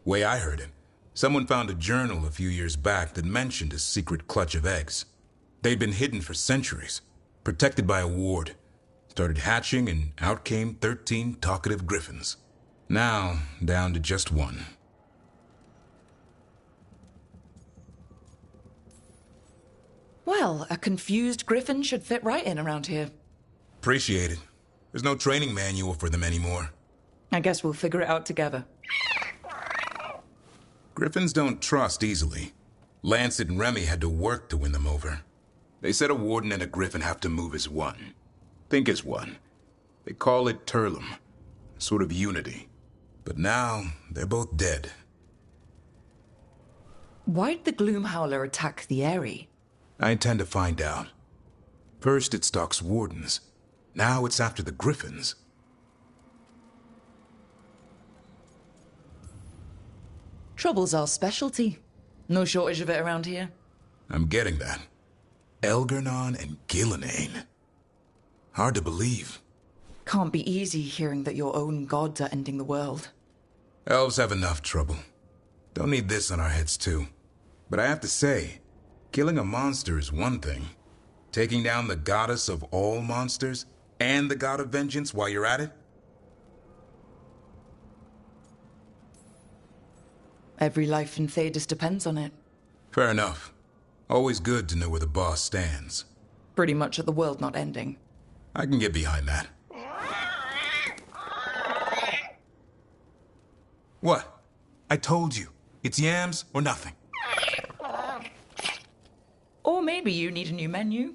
Speaker 7: Way I heard it, someone found a journal a few years back that mentioned a secret clutch of eggs. They'd been hidden for centuries, protected by a ward. Started hatching and out came 13 talkative griffins. Now, down to just one.
Speaker 2: Well, a confused griffin should fit right in around here.
Speaker 7: Appreciate it. There's no training manual for them anymore.
Speaker 2: I guess we'll figure it out together.
Speaker 7: Griffins don't trust easily. Lancet and Remy had to work to win them over. They said a warden and a griffin have to move as one. Think as one. They call it Turlum. Sort of unity. But now, they're both dead.
Speaker 2: Why'd the Gloom Howler attack the Eyrie?
Speaker 7: I intend to find out. First it stalks wardens. Now it's after the griffins.
Speaker 2: Trouble's our specialty. No shortage of it around here.
Speaker 7: I'm getting that. Elgernon and Gillenane. Hard to believe.
Speaker 2: Can't be easy hearing that your own gods are ending the world.
Speaker 7: Elves have enough trouble. Don't need this on our heads too. But I have to say, killing a monster is one thing. Taking down the goddess of all monsters and the god of vengeance while you're at it?
Speaker 2: Every life in Thedas depends on it.
Speaker 7: Fair enough. Always good to know where the boss stands.
Speaker 2: Pretty much at the world not ending.
Speaker 7: I can get behind that. What? I told you. It's yams or nothing.
Speaker 2: Or maybe you need a new menu.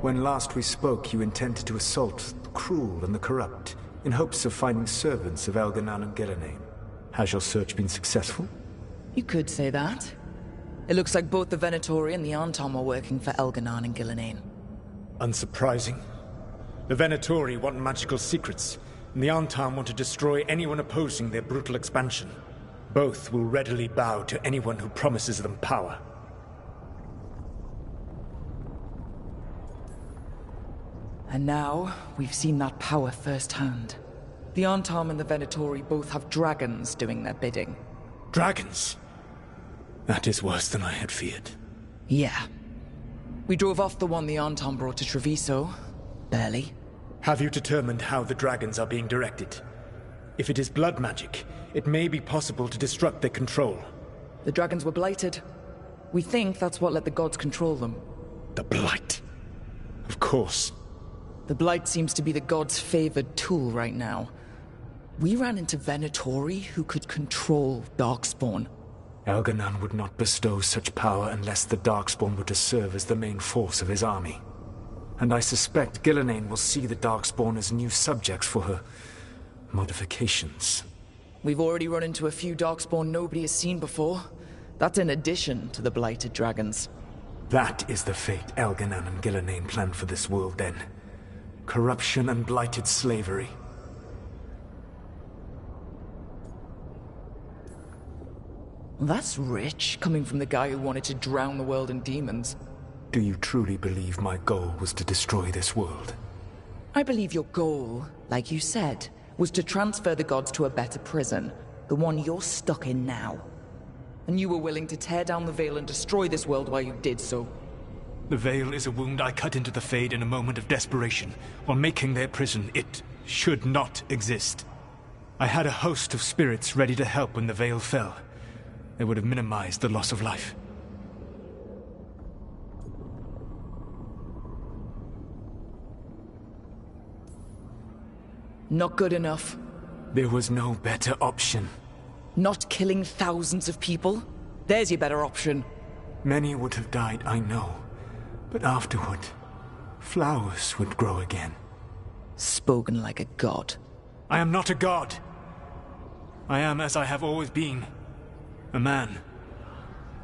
Speaker 19: When last we spoke, you intended to assault the cruel and the corrupt, in hopes of finding servants of Elganan and Gillenane. Has your search been successful?
Speaker 2: You could say that. It looks like both the Venatori and the Anton are working for Elganan and Gillenane.
Speaker 16: Unsurprising. The Venatori want magical secrets, and the Anton want to destroy anyone opposing their brutal expansion. Both will readily bow to anyone who promises them power.
Speaker 2: And now, we've seen that power firsthand. The Anton and the Venatori both have dragons doing their bidding.
Speaker 16: Dragons? That is worse than I had feared.
Speaker 2: Yeah. We drove off the one the Anton brought to Treviso. Barely.
Speaker 16: Have you determined how the dragons are being directed? If it is blood magic, it may be possible to disrupt their control.
Speaker 2: The dragons were blighted. We think that's what let the gods control them.
Speaker 16: The Blight. Of course.
Speaker 2: The Blight seems to be the gods' favored tool right now. We ran into Venatori who could control Darkspawn.
Speaker 19: Elganan would not bestow such power unless the Darkspawn were to serve as the main force of his army. And I suspect Gillenane will see the Darkspawn as new subjects for her modifications.
Speaker 2: We've already run into a few Darkspawn nobody has seen before. That's in addition to the blighted dragons.
Speaker 19: That is the fate Elganan and Gillenane planned for this world then. Corruption and blighted slavery.
Speaker 2: That's rich, coming from the guy who wanted to drown the world in demons.
Speaker 19: Do you truly believe my goal was to destroy this world?
Speaker 2: I believe your goal, like you said, was to transfer the gods to a better prison, the one you're stuck in now. And you were willing to tear down the veil and destroy this world while you did so.
Speaker 19: The veil is a wound I cut into the Fade in a moment of desperation, while making their prison. It should not exist. I had a host of spirits ready to help when the veil fell. They would have minimized the loss of life.
Speaker 2: Not good enough.
Speaker 19: There was no better option.
Speaker 2: Not killing thousands of people? There's your better option.
Speaker 19: Many would have died, I know. But afterward, flowers would grow again.
Speaker 2: Spoken like a god.
Speaker 19: I am not a god. I am as I have always been. A man.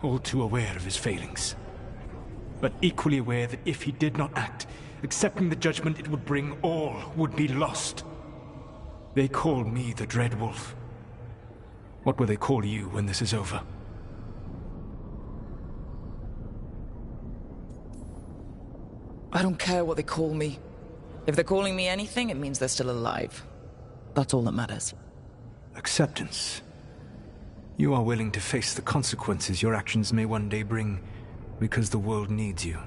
Speaker 19: All too aware of his failings. But equally aware that if he did not act, accepting the judgment it would bring, all would be lost. They call me the Dread Wolf. What will they call you when this is over?
Speaker 2: I don't care what they call me. If they're calling me anything, it means they're still alive. That's all that matters.
Speaker 19: Acceptance. You are willing to face the consequences your actions may one day bring, because the world needs you.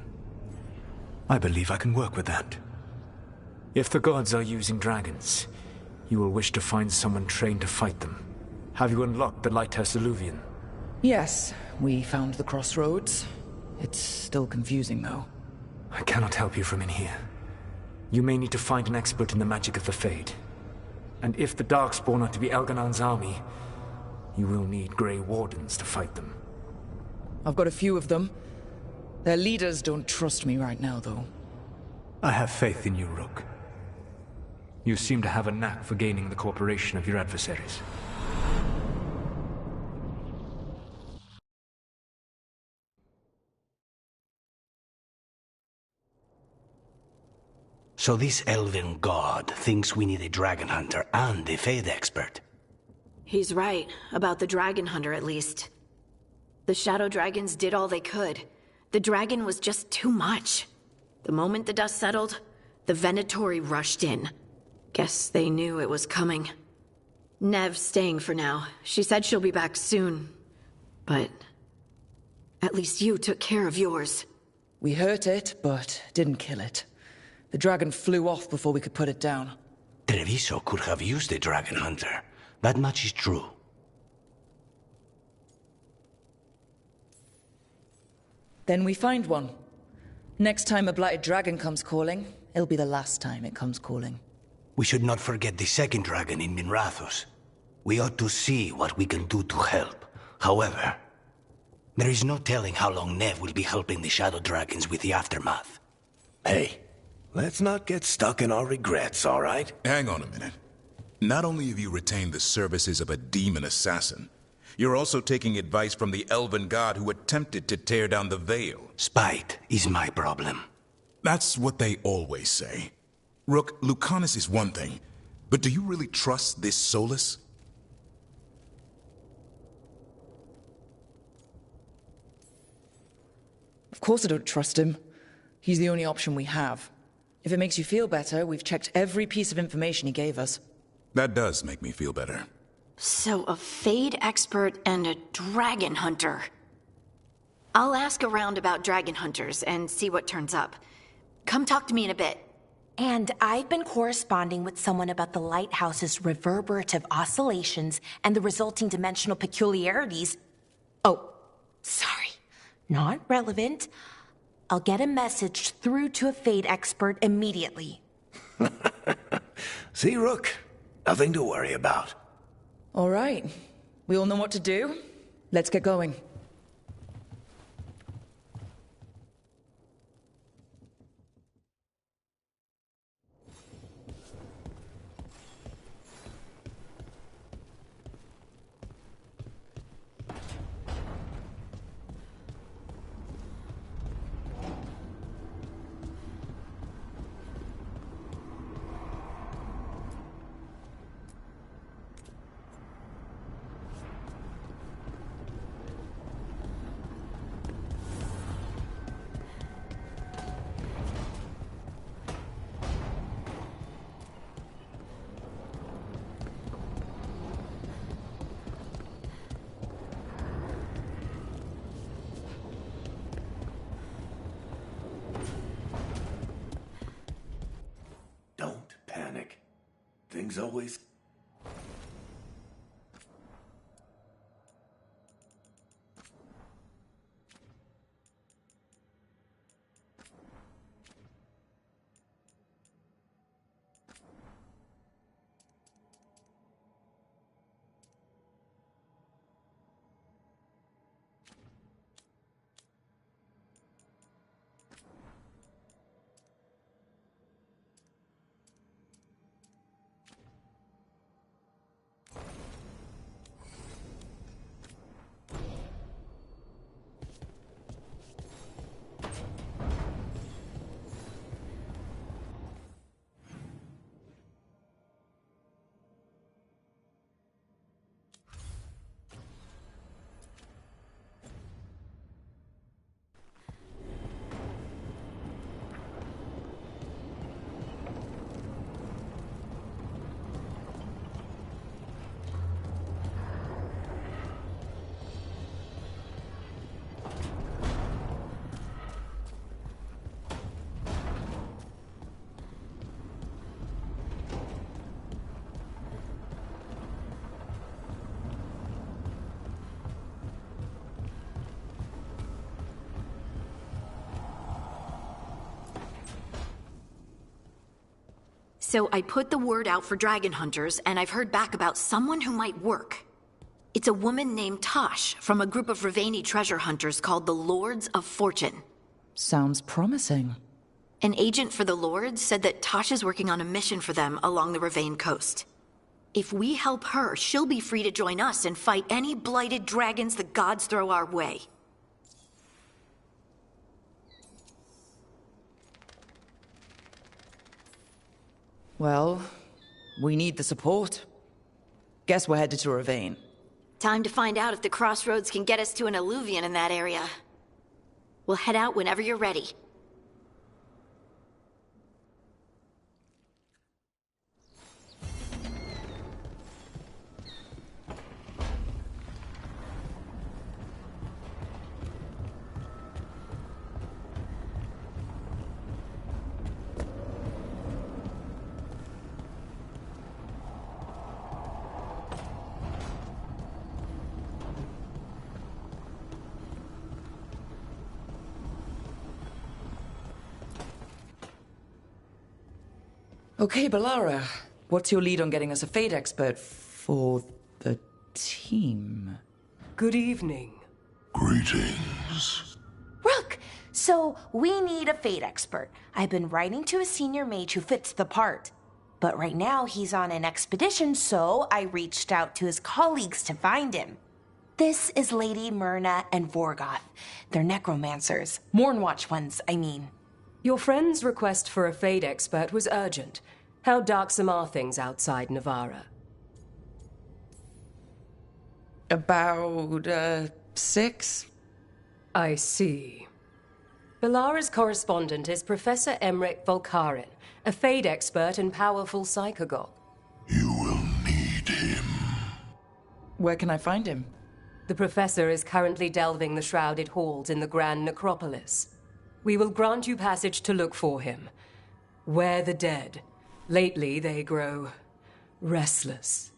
Speaker 19: I believe I can work with that. If the gods are using dragons, you will wish to find someone trained to fight them. Have you unlocked the Lighthouse Illuvian?
Speaker 2: Yes, we found the crossroads. It's still confusing, though.
Speaker 19: I cannot help you from in here. You may need to find an expert in the magic of the Fade. And if the Darkspawn are to be Elganan's army, you will need Grey Wardens to fight them.
Speaker 2: I've got a few of them. Their leaders don't trust me right now, though.
Speaker 19: I have faith in you, Rook. You seem to have a knack for gaining the cooperation of your adversaries.
Speaker 3: So this elven god thinks we need a dragon hunter and a Fade expert.
Speaker 4: He's right, about the dragon hunter at least. The shadow dragons did all they could. The dragon was just too much. The moment the dust settled, the Venatori rushed in. Guess they knew it was coming. Nev's staying for now. She said she'll be back soon. But at least you took care of yours.
Speaker 2: We hurt it, but didn't kill it. The dragon flew off before we could put it down.
Speaker 3: Treviso could have used a dragon hunter. That much is true.
Speaker 2: Then we find one. Next time a blighted dragon comes calling, it'll be the last time it comes calling.
Speaker 3: We should not forget the second dragon in Minrathos. We ought to see what we can do to help. However, there is no telling how long Nev will be helping the shadow dragons with the aftermath. Hey, Let's not get stuck in our regrets, all right?
Speaker 7: Hang on a minute. Not only have you retained the services of a demon assassin, you're also taking advice from the elven god who attempted to tear down the veil.
Speaker 3: Spite is my problem.
Speaker 7: That's what they always say. Rook, Lucanis is one thing, but do you really trust this Solus?
Speaker 2: Of course I don't trust him. He's the only option we have. If it makes you feel better, we've checked every piece of information he gave us.
Speaker 7: That does make me feel better.
Speaker 4: So a Fade expert and a dragon hunter. I'll ask around about dragon hunters and see what turns up. Come talk to me in a bit.
Speaker 18: And I've been corresponding with someone about the lighthouse's reverberative oscillations and the resulting dimensional peculiarities. Oh, sorry. Not relevant. I'll get a message through to a Fade expert immediately.
Speaker 3: See, Rook? Nothing to worry about.
Speaker 2: All right. We all know what to do. Let's get going.
Speaker 3: Things always...
Speaker 4: So I put the word out for dragon hunters, and I've heard back about someone who might work. It's a woman named Tosh from a group of Ravani treasure hunters called the Lords of Fortune.
Speaker 2: Sounds promising.
Speaker 4: An agent for the Lords said that Tosh is working on a mission for them along the Ravane coast. If we help her, she'll be free to join us and fight any blighted dragons the gods throw our way.
Speaker 2: Well, we need the support. Guess we're headed to Ravane.
Speaker 4: Time to find out if the crossroads can get us to an alluvion in that area. We'll head out whenever you're ready.
Speaker 2: Okay, Balara. What's your lead on getting us a Fade expert for the team?
Speaker 20: Good evening.
Speaker 13: Greetings.
Speaker 18: Rook, So we need a fate expert. I've been writing to a senior mage who fits the part. But right now he's on an expedition, so I reached out to his colleagues to find him. This is Lady Myrna and Vorgoth. They're necromancers. Mournwatch ones, I mean.
Speaker 20: Your friend's request for a fate expert was urgent. How darksome are things outside Navarra?
Speaker 2: About, 6?
Speaker 20: I see. Belara's correspondent is Professor Emmrich Volkarin, a fate expert and powerful psychogog.
Speaker 13: You will need him.
Speaker 2: Where can I find him?
Speaker 20: The professor is currently delving the shrouded halls in the Grand Necropolis. We will grant you passage to look for him. Where the dead. Lately they grow restless.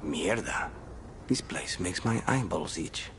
Speaker 3: Mierda. This place makes my eyeballs itch.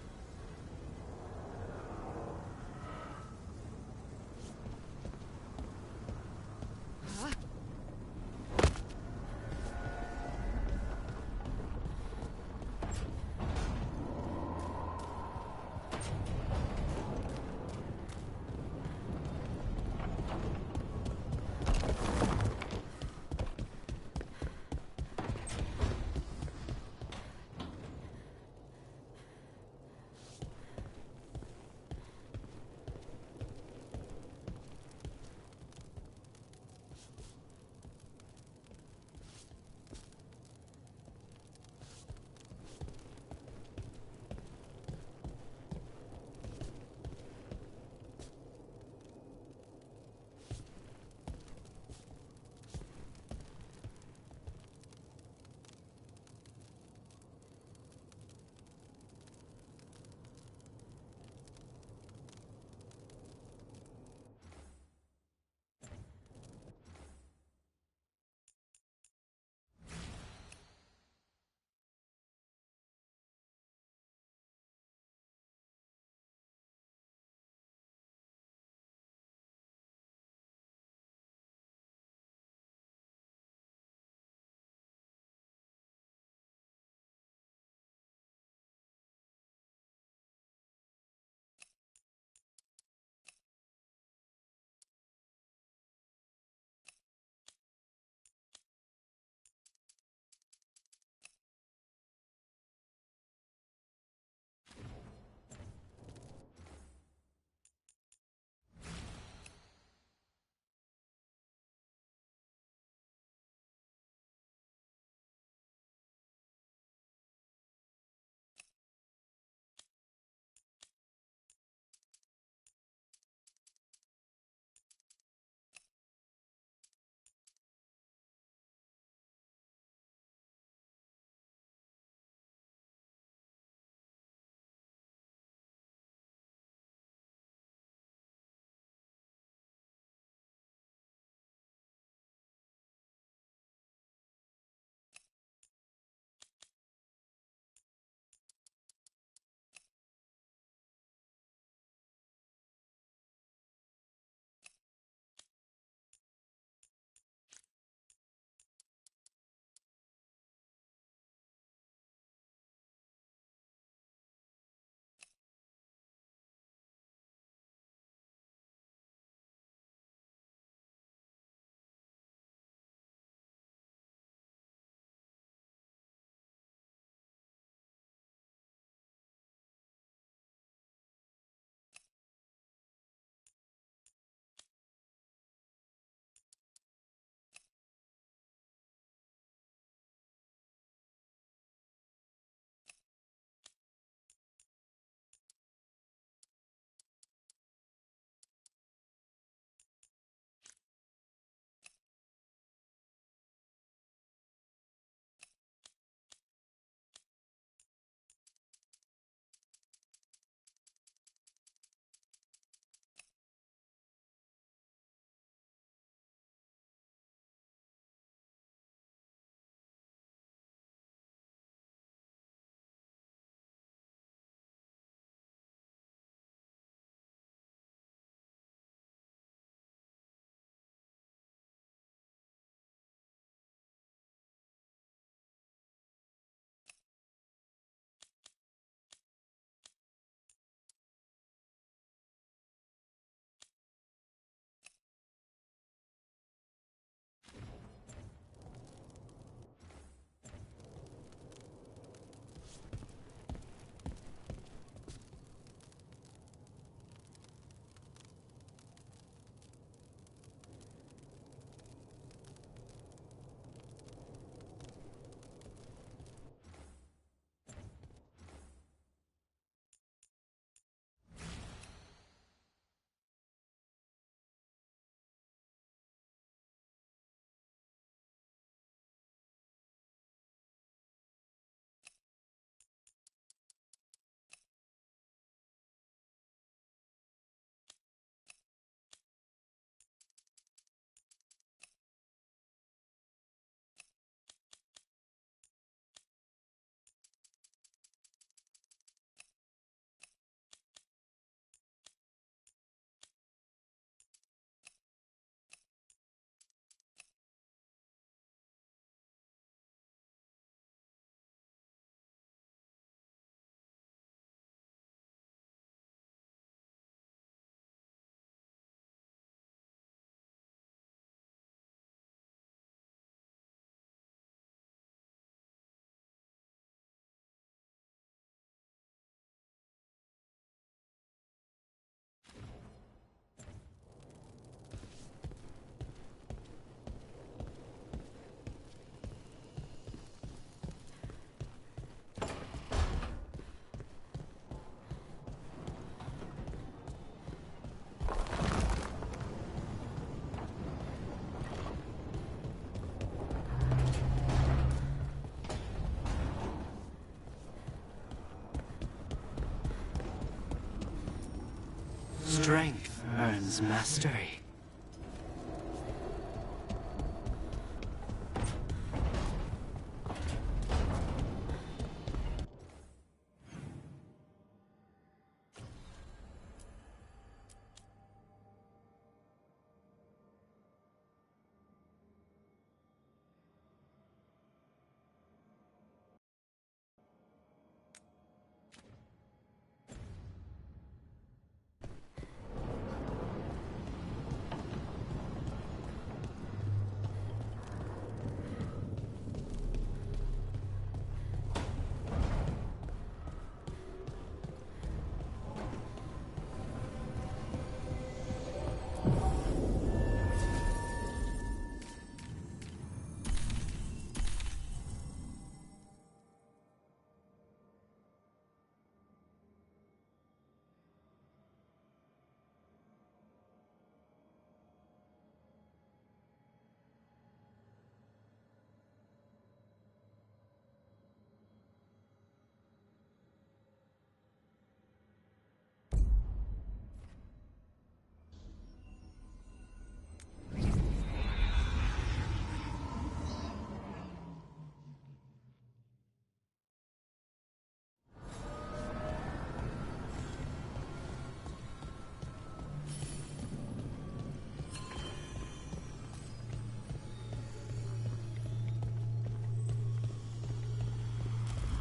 Speaker 17: strength earns mastery.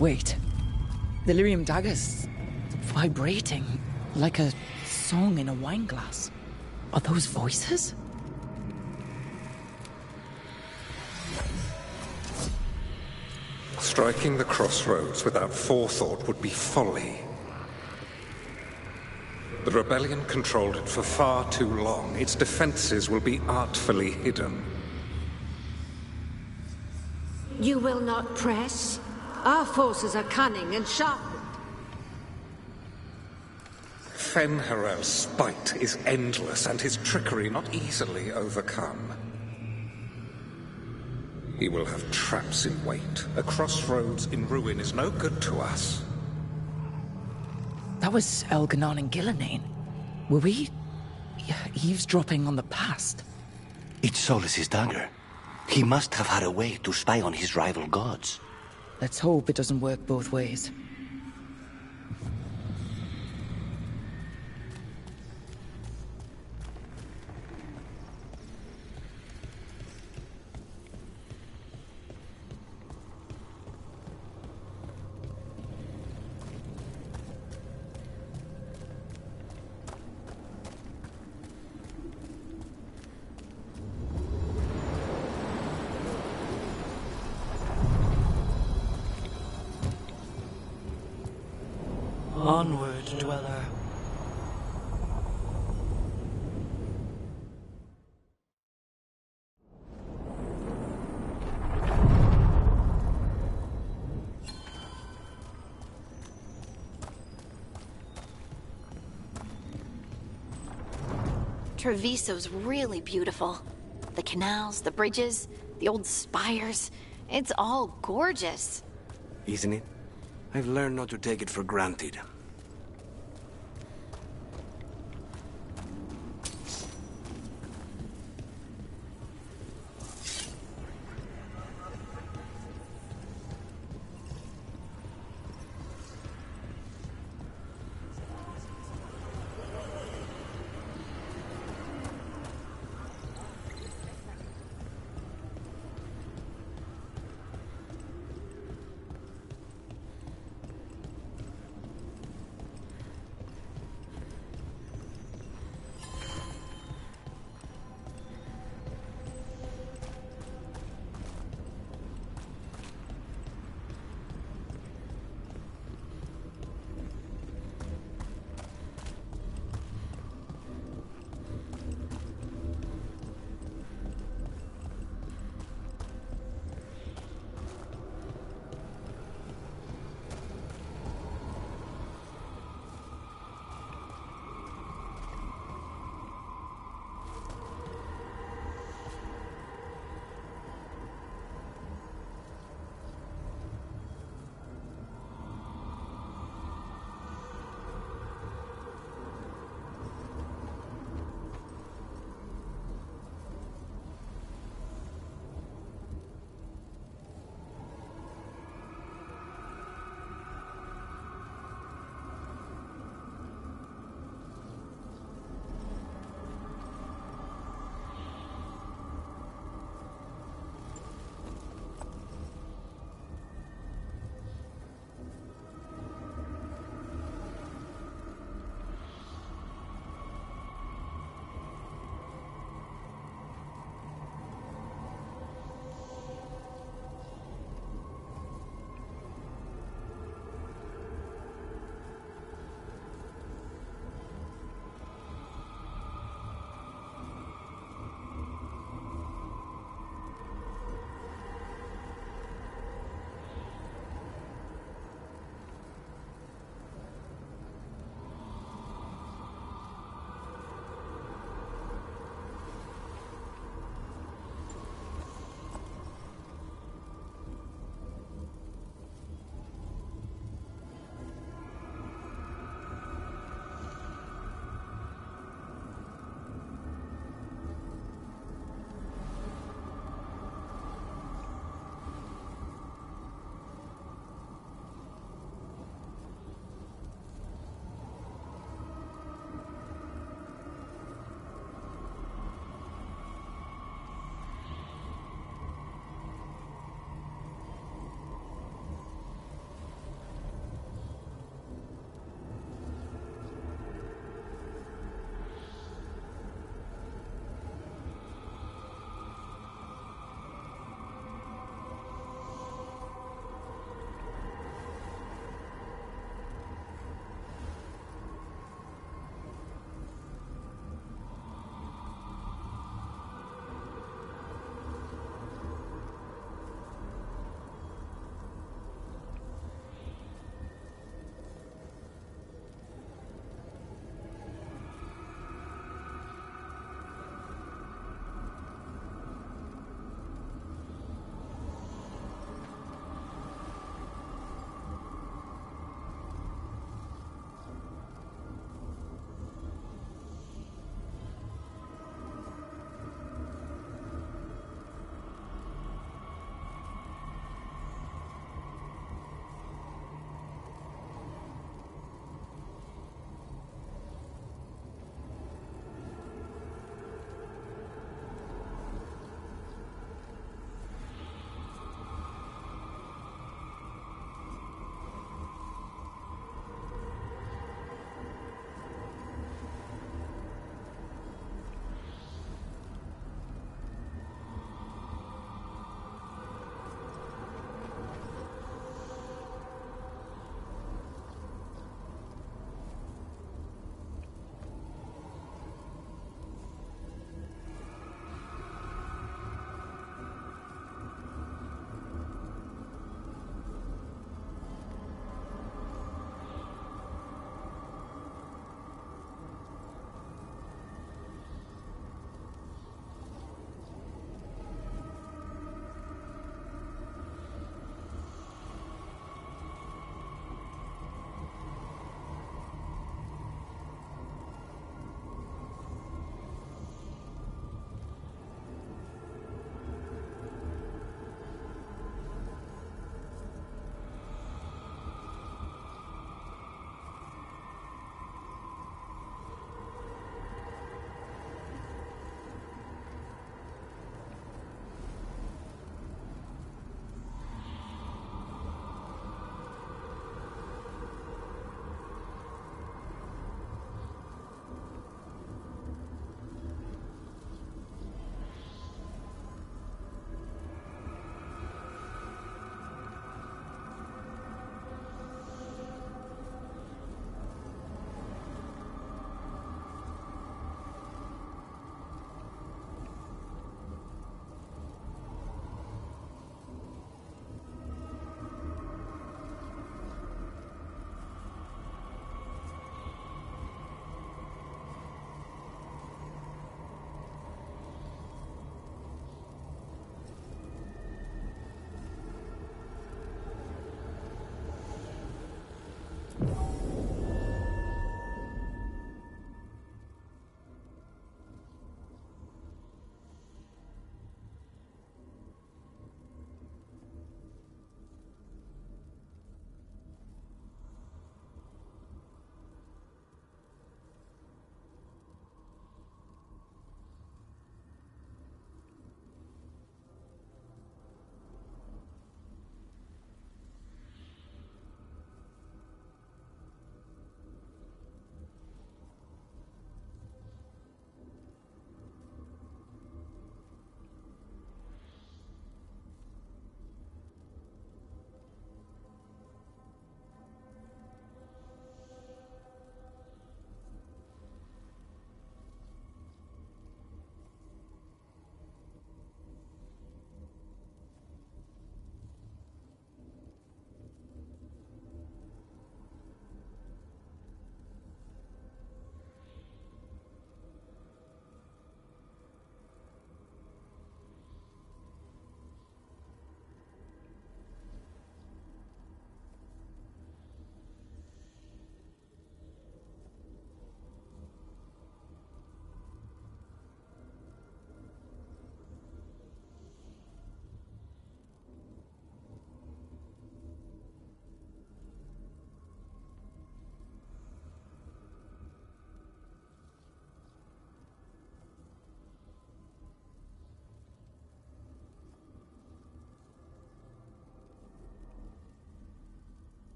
Speaker 2: Wait. The lyrium dagger's vibrating like a song in a wine glass. Are those voices?
Speaker 21: Striking the crossroads without forethought would be folly. The rebellion controlled it for far too long. Its defenses will be artfully hidden.
Speaker 22: You will not press? Our forces are cunning and sharpened.
Speaker 21: Fen'Harel's spite is endless, and his trickery not easily overcome. He will have traps in wait. A crossroads in ruin is no good to us.
Speaker 2: That was Elganon and Gillenane. Were we eavesdropping on the past?
Speaker 3: It's Solus's dagger. He must have had a way to spy on his rival gods.
Speaker 2: Let's hope it doesn't work both ways.
Speaker 17: Onward, dweller.
Speaker 4: Treviso's really beautiful. The canals, the bridges, the old spires. It's all gorgeous.
Speaker 12: Isn't it? I've learned not to take it for granted.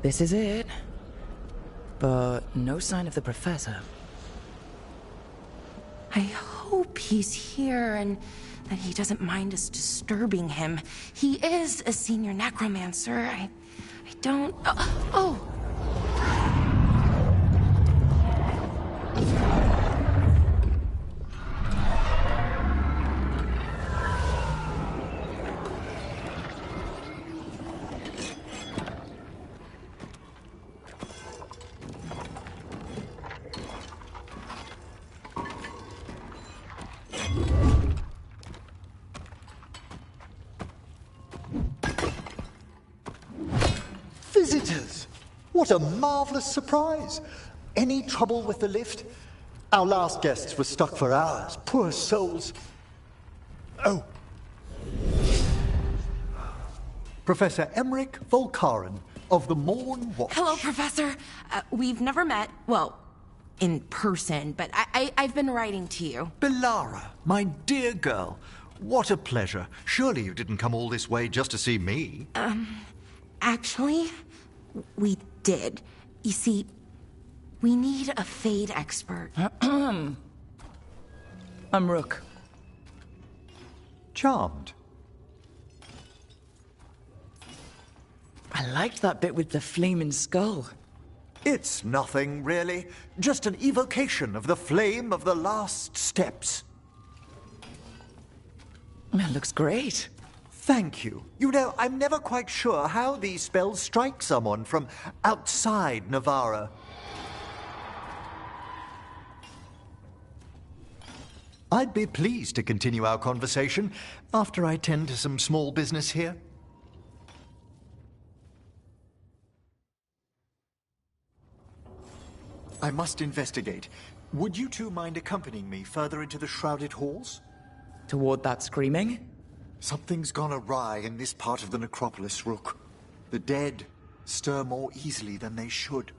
Speaker 2: This is it. But no sign of the professor.
Speaker 18: I hope he's here and that he doesn't mind us disturbing him. He is a senior necromancer. I don't... Oh!
Speaker 1: Visitors! What a marvelous surprise! Any trouble with the lift? Our last guests were stuck for hours. Poor souls. Oh. Professor Emmrich Volkaren of the Mourn Watch.
Speaker 18: Hello, Professor. We've never met, well, in person, but I've been writing to you.
Speaker 1: Belara, my dear girl. What a pleasure. Surely you didn't come all this way just to see me.
Speaker 18: Actually, we did. You see, we need a Fade expert.
Speaker 2: I'm Rook.
Speaker 1: Charmed.
Speaker 2: I liked that bit with the flaming skull.
Speaker 1: It's nothing, really. Just an evocation of the flame of the last steps.
Speaker 2: That looks great.
Speaker 1: Thank you. You know, I'm never quite sure how these spells strike someone from outside Navarra. I'd be pleased to continue our conversation after I tend to some small business here. I must investigate. Would you two mind accompanying me further into the shrouded halls?
Speaker 2: Toward that screaming?
Speaker 1: Something's gone awry in this part of the necropolis, Rook. The dead stir more easily than they should.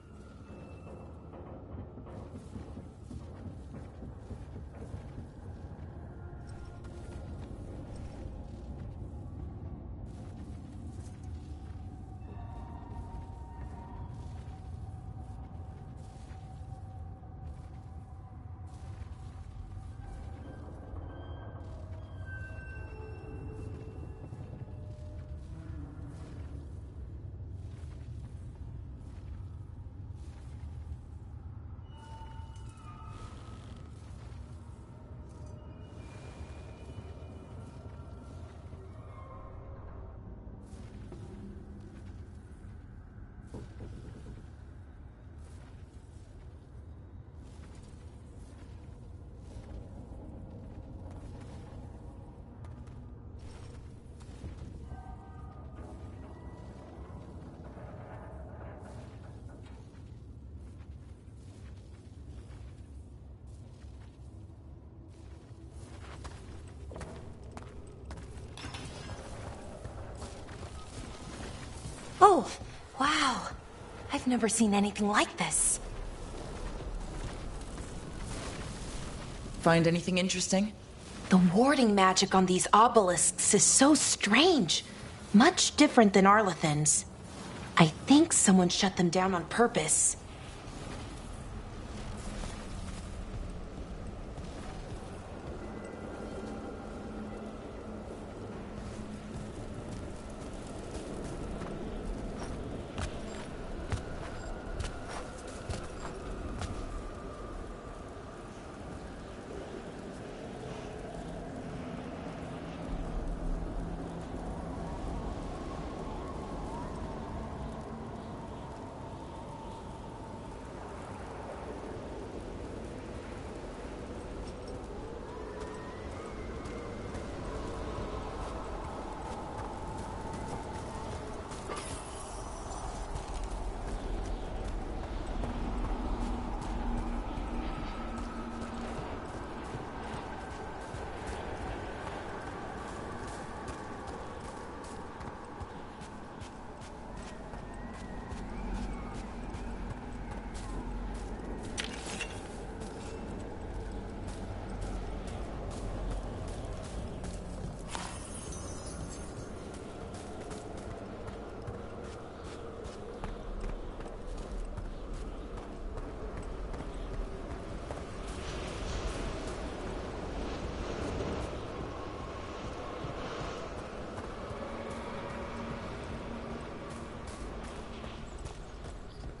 Speaker 18: Oh, wow. I've never seen anything like this.
Speaker 2: Find anything interesting?
Speaker 18: The warding magic on these obelisks is so strange. Much different than Arlethan's. I think someone shut them down on purpose.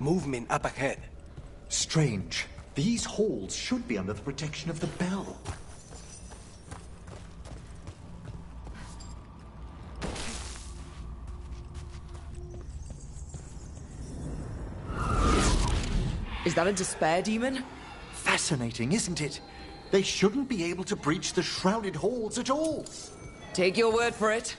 Speaker 3: Movement up ahead.
Speaker 1: Strange. These halls should be under the protection of the bell.
Speaker 2: Is that a despair demon?
Speaker 1: Fascinating, isn't it? They shouldn't be able to breach the shrouded halls at all.
Speaker 2: Take your word for it.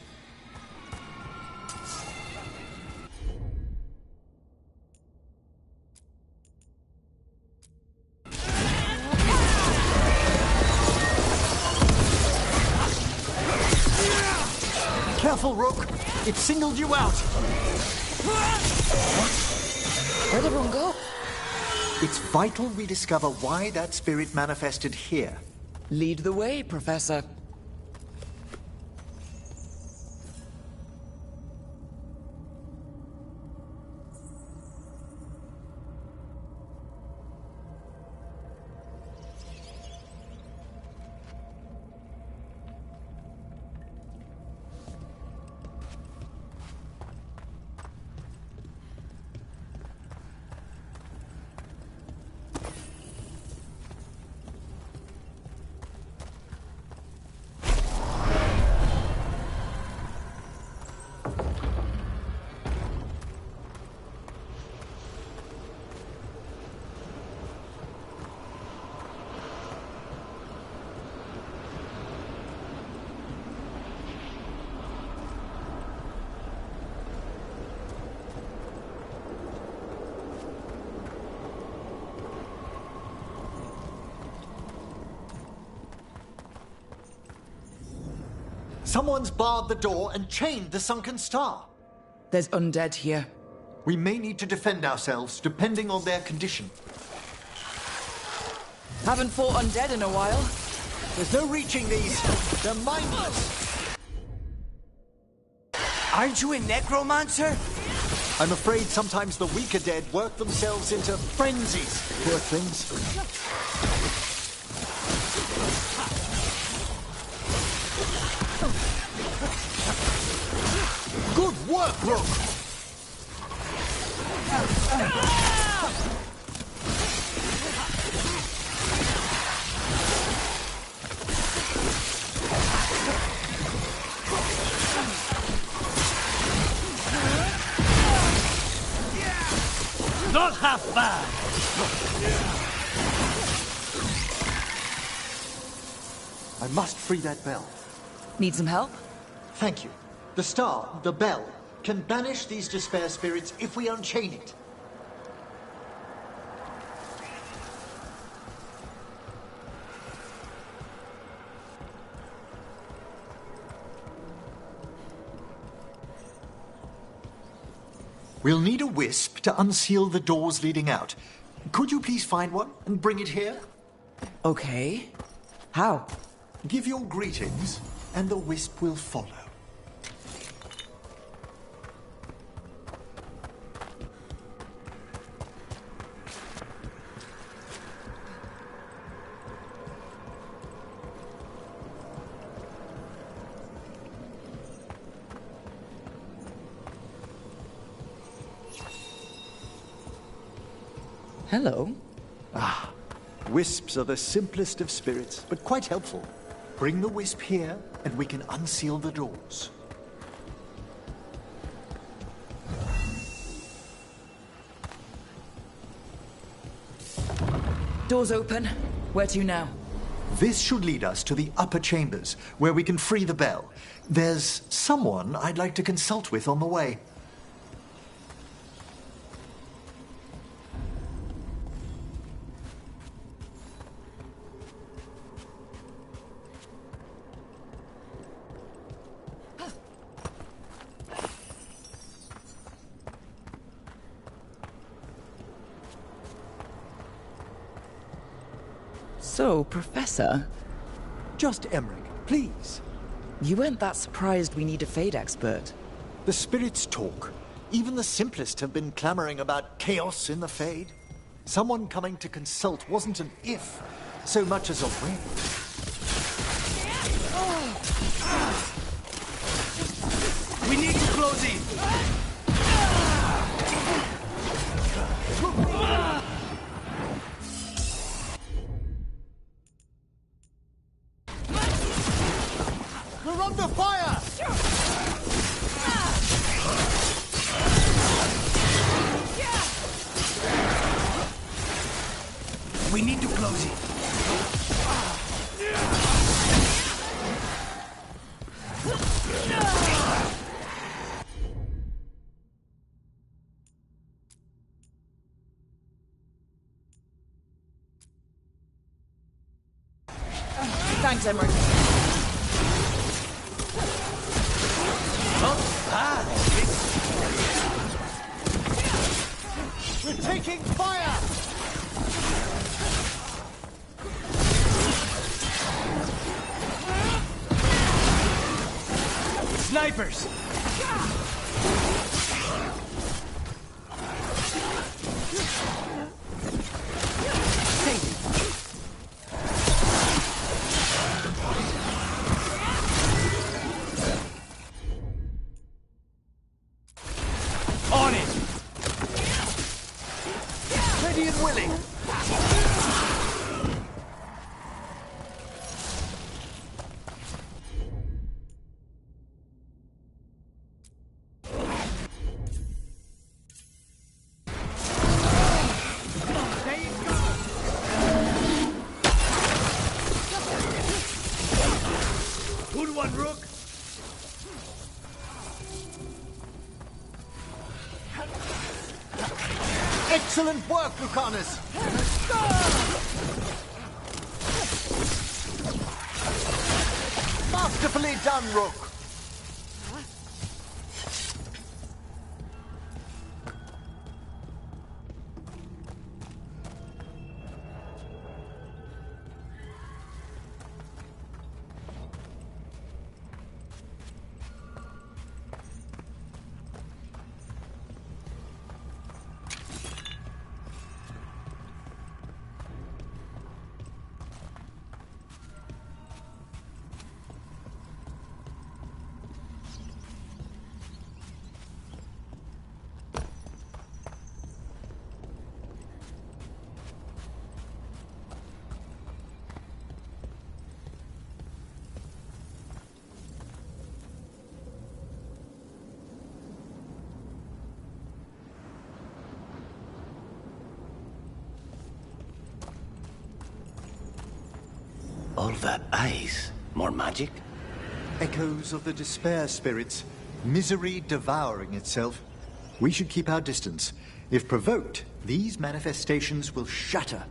Speaker 1: Careful, Rook! It singled you out!
Speaker 2: Where'd everyone go?
Speaker 1: It's vital we discover why that spirit manifested here.
Speaker 2: Lead the way, Professor.
Speaker 1: Someone's barred the door and chained the sunken star.
Speaker 2: There's undead here.
Speaker 1: We may need to defend ourselves, depending on their condition.
Speaker 2: Haven't fought undead in a while.
Speaker 1: There's no reaching these. They're mindless.
Speaker 3: Aren't you a necromancer?
Speaker 1: I'm afraid sometimes the weaker dead work themselves into frenzies. Poor things. Good work, Rook!
Speaker 3: Not half bad!
Speaker 1: I must free that bell.
Speaker 2: Need some help?
Speaker 1: Thank you. The star, the bell, can banish these despair spirits if we unchain it. We'll need a wisp to unseal the doors leading out. Could you please find one and bring it here?
Speaker 2: Okay. How?
Speaker 1: Give your greetings, and the wisp will follow.
Speaker 2: Hello.
Speaker 1: Ah, wisps are the simplest of spirits, but quite helpful. Bring the wisp here, and we can unseal the doors.
Speaker 2: Doors open. Where to now?
Speaker 1: This should lead us to the upper chambers, where we can free the bell. There's someone I'd like to consult with on the way.
Speaker 2: So, Professor?
Speaker 1: Just Emmrich, please.
Speaker 2: You weren't that surprised we need a Fade expert.
Speaker 1: The spirits talk. Even the simplest have been clamoring about chaos in the Fade. Someone coming to consult wasn't an if, so much as a when.
Speaker 3: We need to close in!
Speaker 1: Under fire!
Speaker 3: We need to close it.
Speaker 2: Thanks, Emmrich.
Speaker 3: Not bad.
Speaker 1: We're taking fire!
Speaker 3: Snipers!
Speaker 1: On it! Ready and willing!
Speaker 3: Good one, Rook.
Speaker 1: Excellent work, Lucanis! Masterfully done, Rook!
Speaker 3: All that ice. More magic?
Speaker 1: Echoes of the despair spirits, misery devouring itself. We should keep our distance. If provoked, these manifestations will shatter.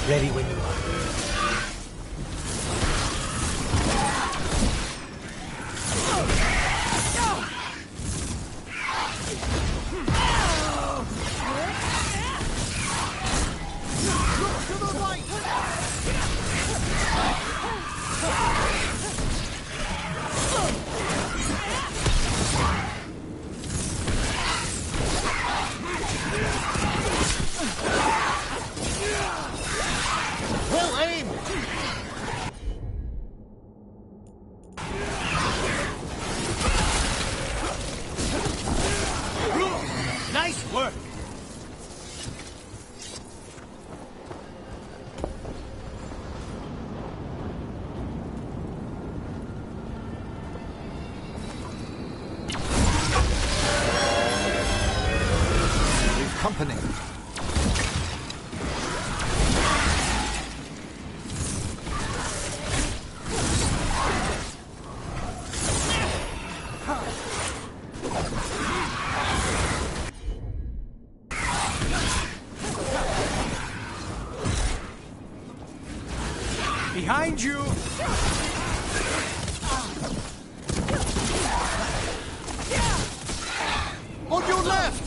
Speaker 3: Ready when you are. Nice work!
Speaker 1: We've company.
Speaker 12: Behind you! On your left!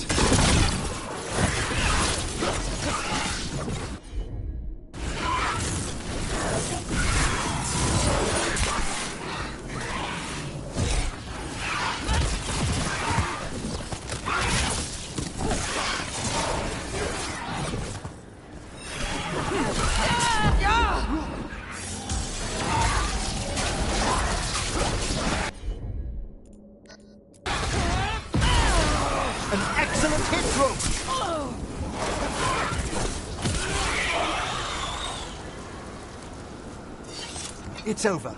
Speaker 1: It's over.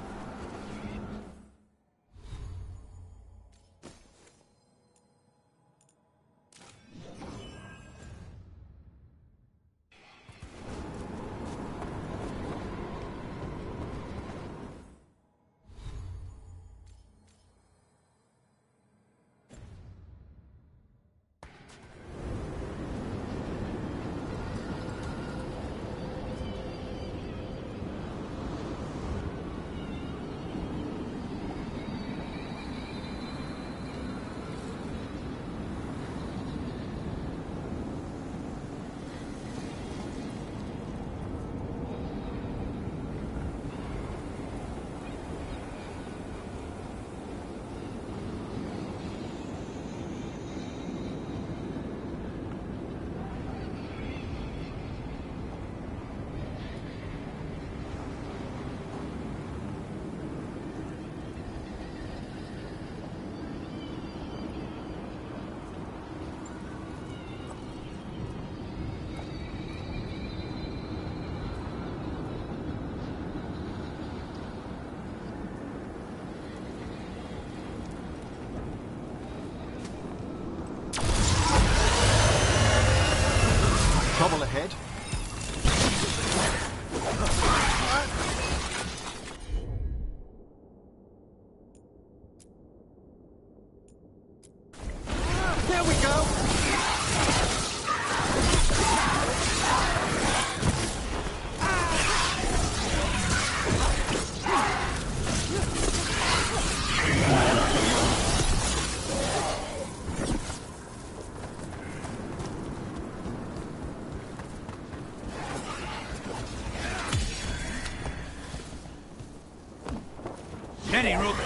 Speaker 1: Trouble ahead. There we go.
Speaker 12: Ready, Rook.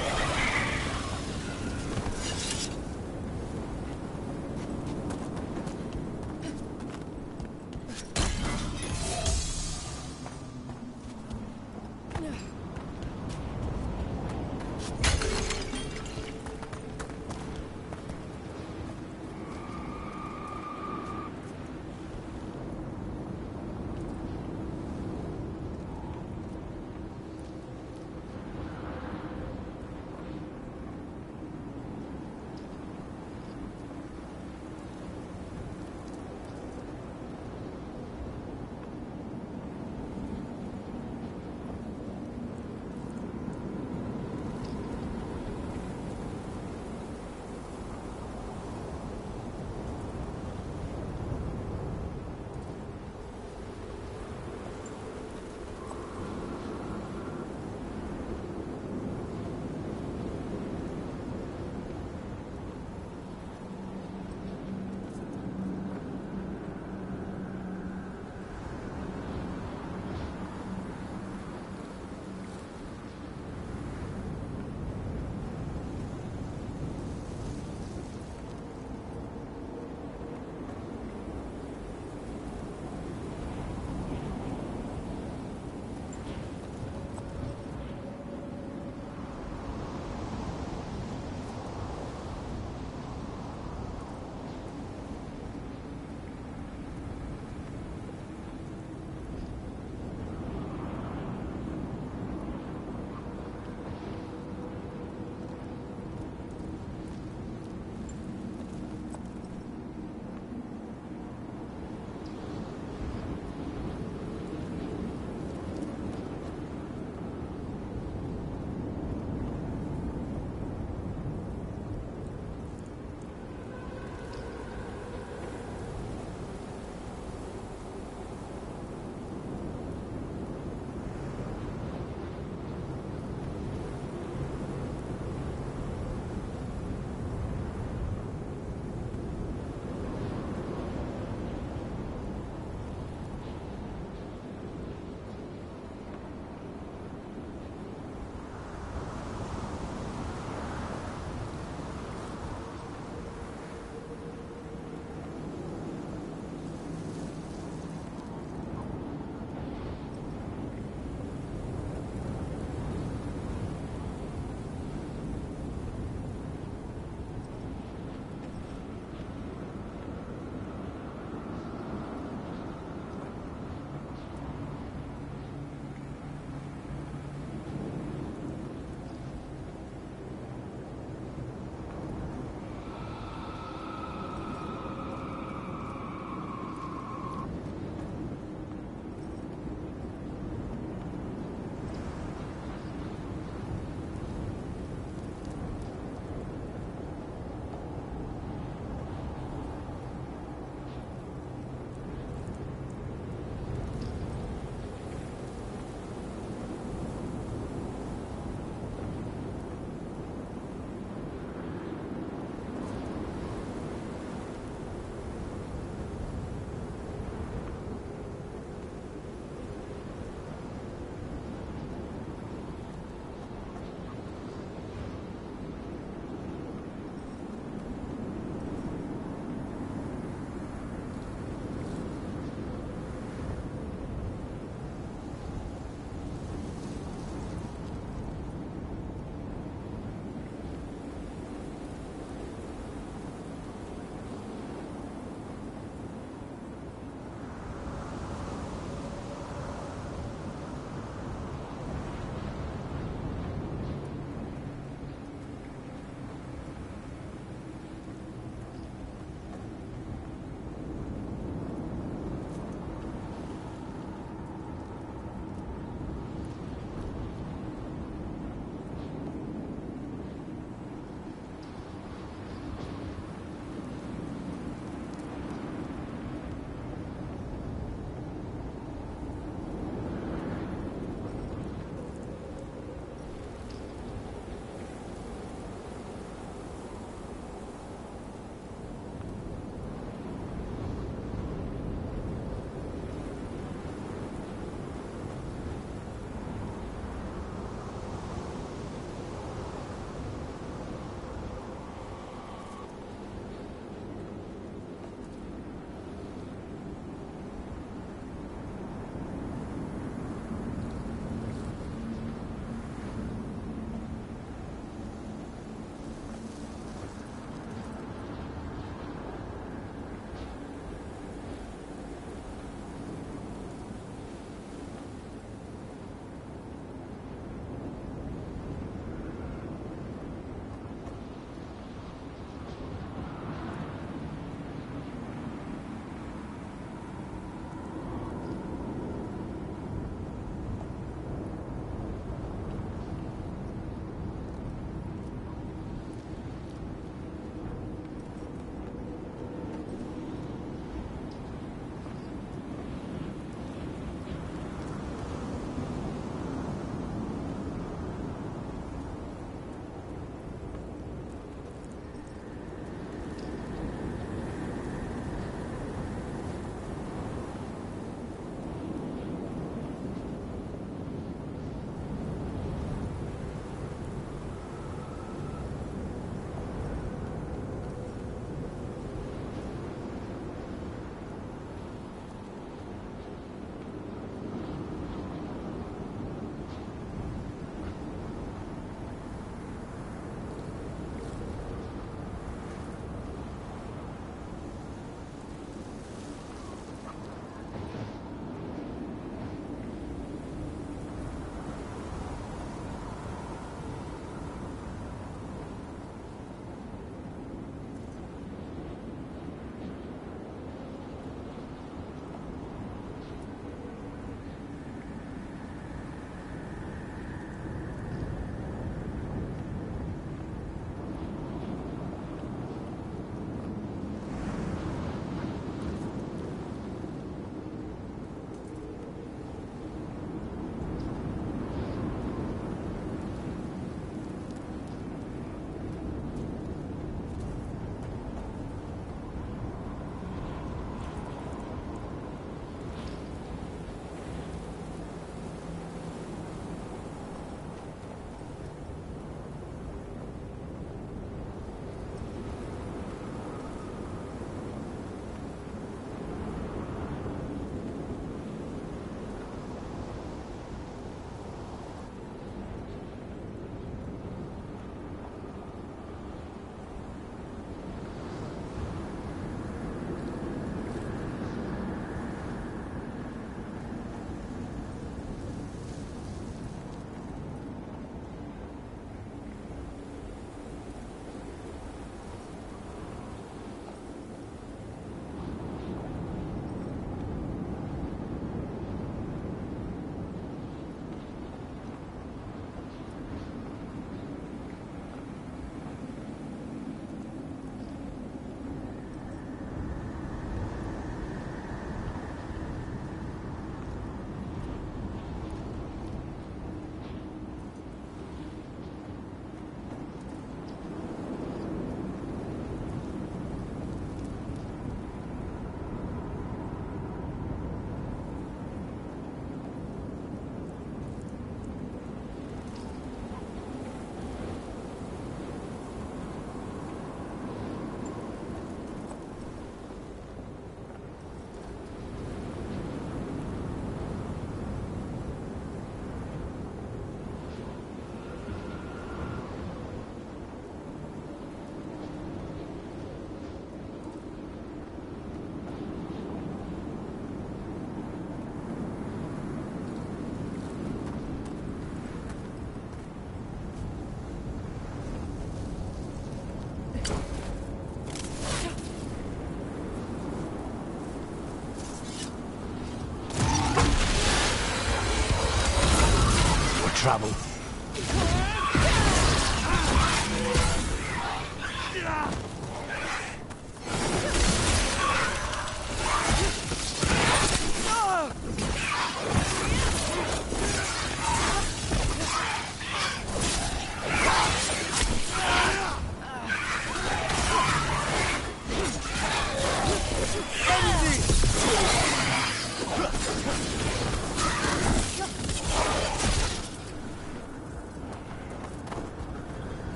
Speaker 3: trouble.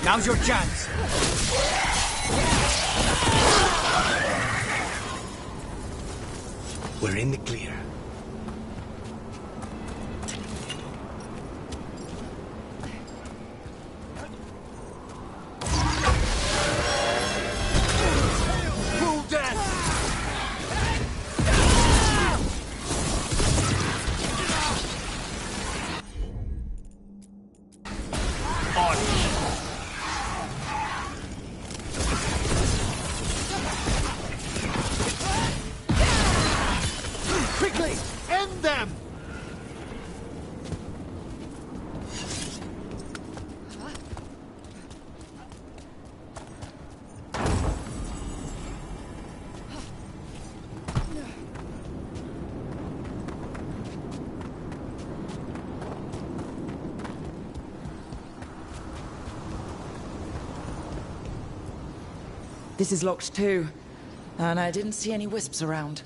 Speaker 12: Now's your chance.
Speaker 3: We're in the clear.
Speaker 2: This is locked too, and I didn't see any wisps around.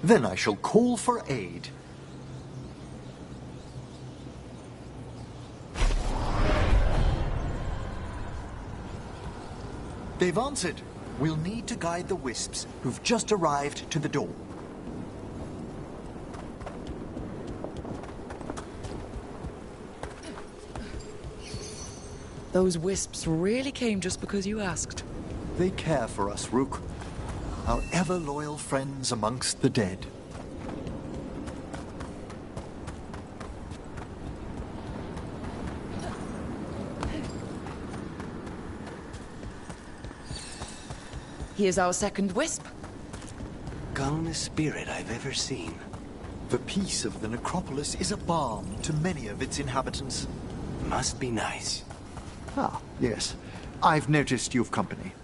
Speaker 1: Then I shall call for aid. They've answered. We'll need to guide the wisps who've just arrived to the door.
Speaker 2: Those wisps really came just because you asked.
Speaker 1: They care for us, Rook. Our ever-loyal friends amongst the dead.
Speaker 2: Here's our second wisp.
Speaker 3: Calmest spirit I've ever seen.
Speaker 1: The peace of the necropolis is a balm to many of its inhabitants.
Speaker 3: Must be nice.
Speaker 1: Ah, yes. I've noticed you've company.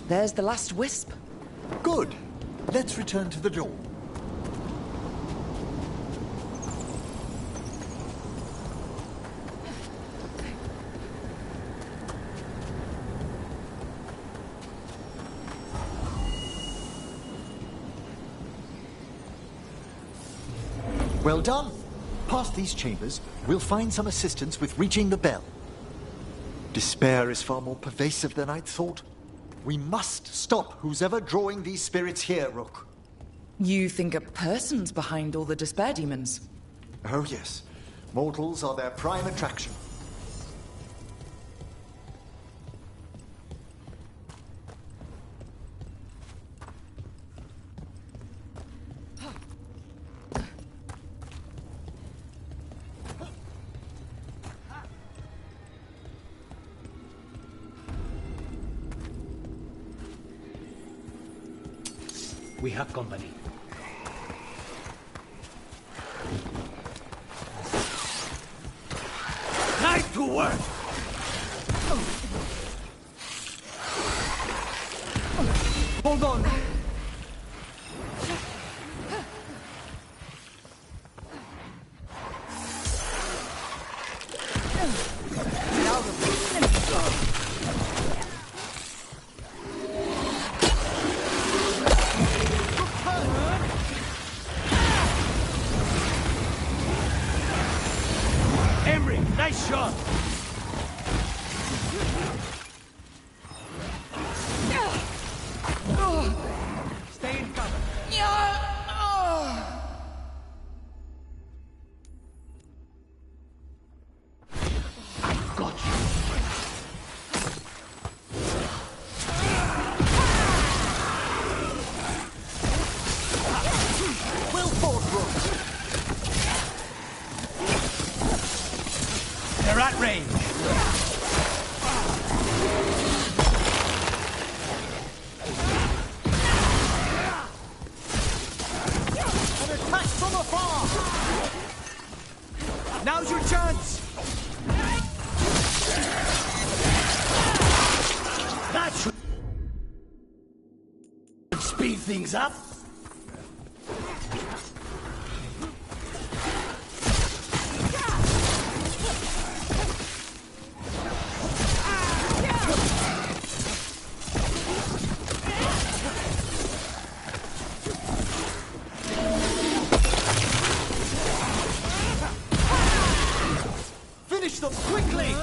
Speaker 2: There's the last wisp.
Speaker 1: Good. Let's return to the door. Well done. Past these chambers, we'll find some assistance with reaching the bell. Despair is far more pervasive than I'd thought. We must stop who's ever drawing these spirits here, Rook.
Speaker 2: You think a person's behind all the despair demons?
Speaker 1: Oh, yes. Mortals are their prime attraction.
Speaker 3: We have company.
Speaker 12: Time to work! Hold on! Emmrich, nice shot!
Speaker 3: chance! That should speed things up.
Speaker 1: Finish them quickly!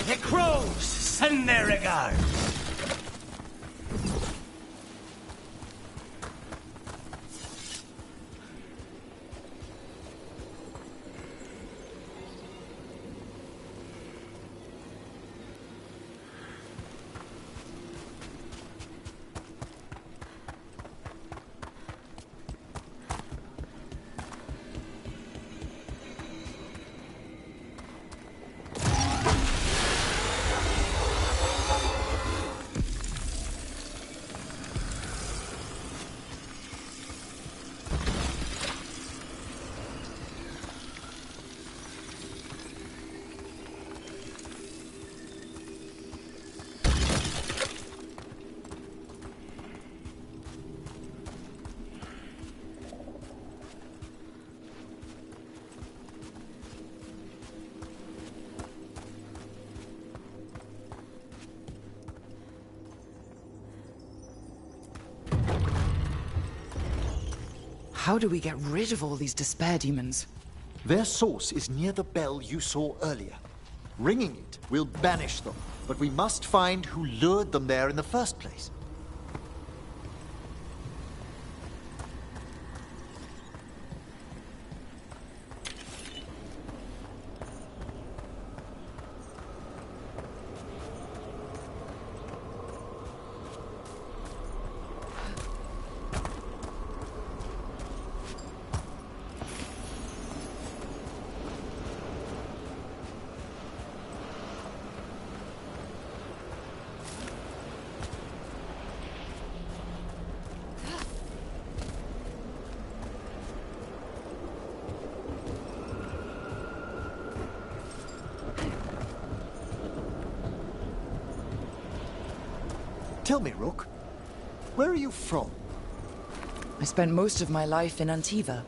Speaker 3: The crows send their regards.
Speaker 2: How do we get rid of all these despair demons?
Speaker 1: Their source is near the bell you saw earlier. Ringing it will banish them, but we must find who lured them there in the first place. Tell me, Rook, where are you from?
Speaker 2: I spent most of my life in Antiva.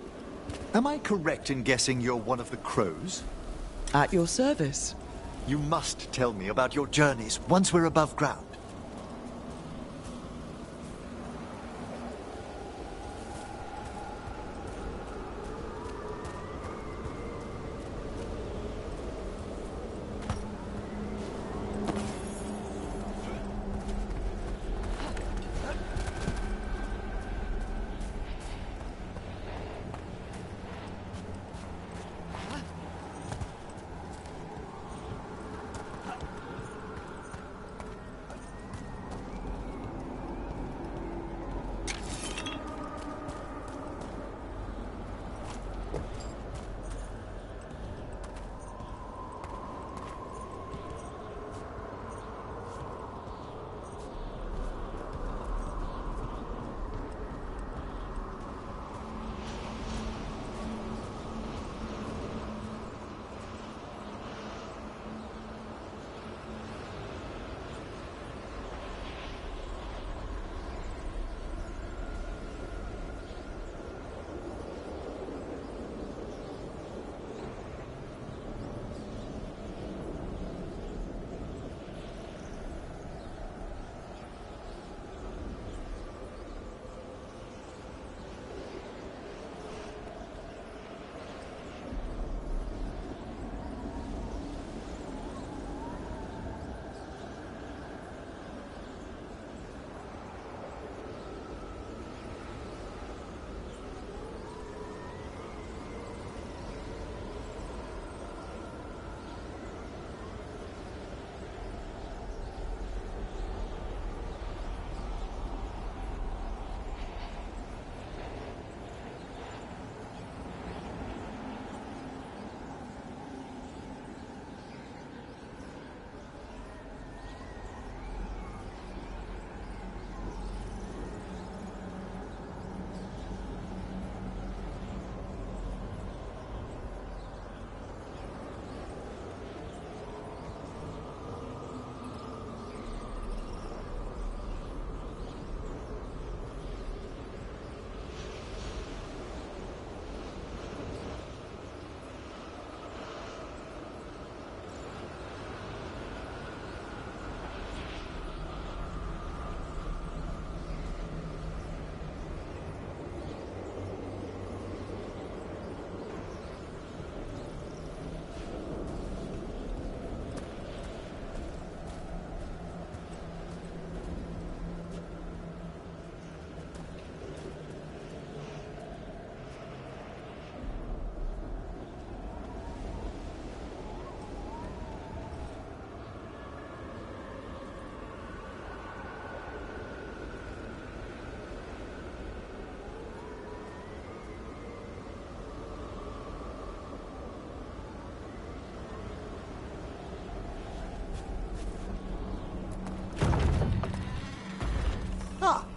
Speaker 1: Am I correct in guessing you're one of the crows?
Speaker 2: At your service.
Speaker 1: You must tell me about your journeys once we're above ground.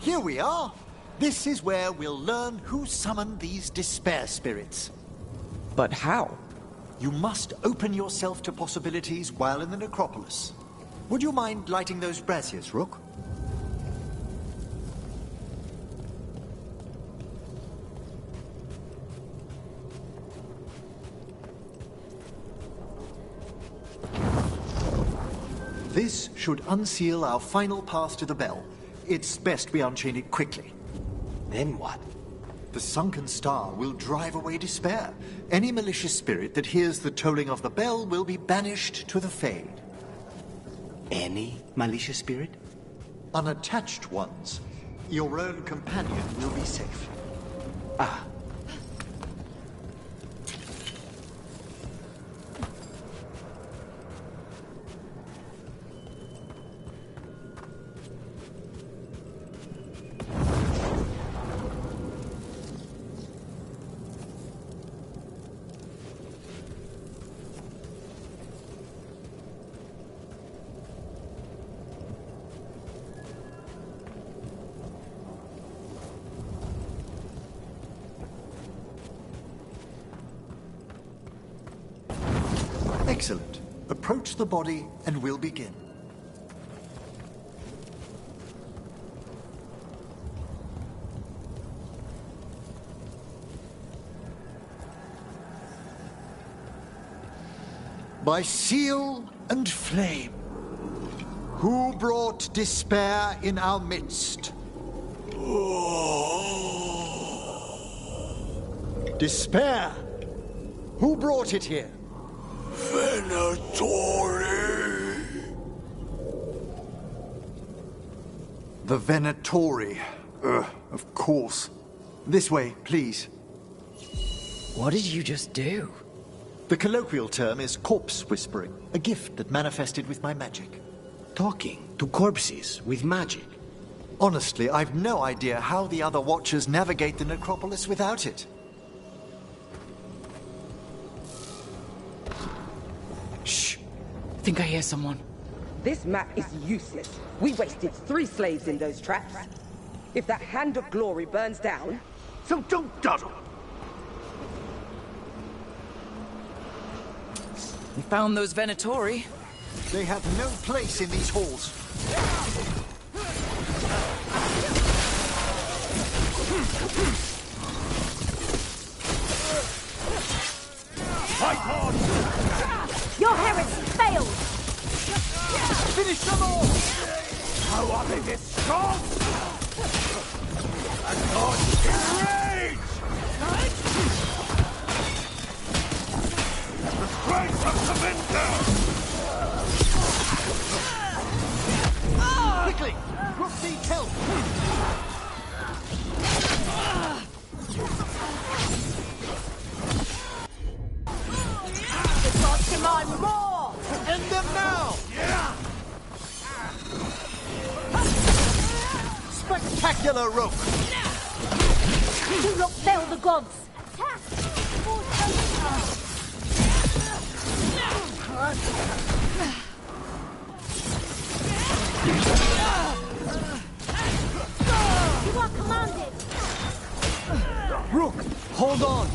Speaker 1: Here we are. This is where we'll learn who summoned these despair spirits.
Speaker 2: But how?
Speaker 1: You must open yourself to possibilities while in the necropolis. Would you mind lighting those braziers, Rook? This should unseal our final path to the bell. It's best we unchain it quickly.
Speaker 3: Then what?
Speaker 1: The sunken star will drive away despair. Any malicious spirit that hears the tolling of the bell will be banished to the Fade.
Speaker 3: Any malicious spirit?
Speaker 1: Unattached ones. Your own companion will be safe.
Speaker 3: Ah.
Speaker 1: Excellent. Approach the body and we'll begin. By seal and flame, who brought despair in our midst? Despair? Who brought it here?
Speaker 13: Venatori!
Speaker 1: The Venatori. Of course. This way, please.
Speaker 2: What did you just do?
Speaker 1: The colloquial term is corpse whispering, a gift that manifested with my magic.
Speaker 3: Talking to corpses with magic?
Speaker 1: Honestly, I've no idea how the other Watchers navigate the necropolis without it.
Speaker 2: Shh! I think I hear someone.
Speaker 6: This map is useless. We wasted 3 slaves in those traps. If that Hand of Glory burns down...
Speaker 12: So don't dawdle!
Speaker 2: We found those Venatori.
Speaker 1: They have no place in these halls.
Speaker 12: Fight on!
Speaker 11: Your heresy failed!
Speaker 1: Finish them all!
Speaker 12: How are they this strong? And God enrage! The strength of Savinda!
Speaker 1: Quickly! Rook needs help!
Speaker 11: The gods demand more!
Speaker 1: End them now!
Speaker 12: Yeah!
Speaker 1: Spectacular, Rook!
Speaker 11: Do not fail the gods! Attack! You are commanded!
Speaker 1: Rook, hold on!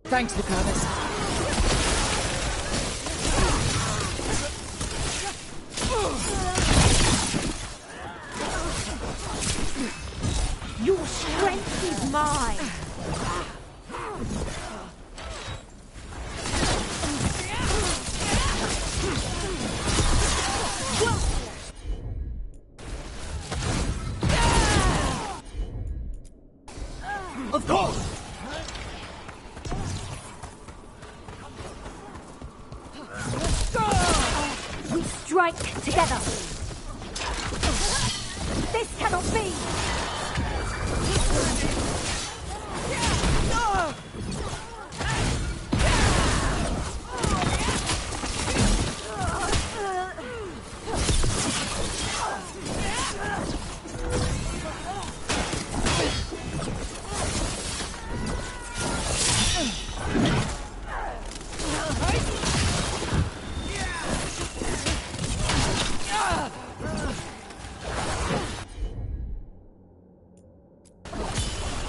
Speaker 2: Thanks, Lucanis.
Speaker 11: Your strength is mine!
Speaker 1: Of course!
Speaker 11: We strike together! This cannot be!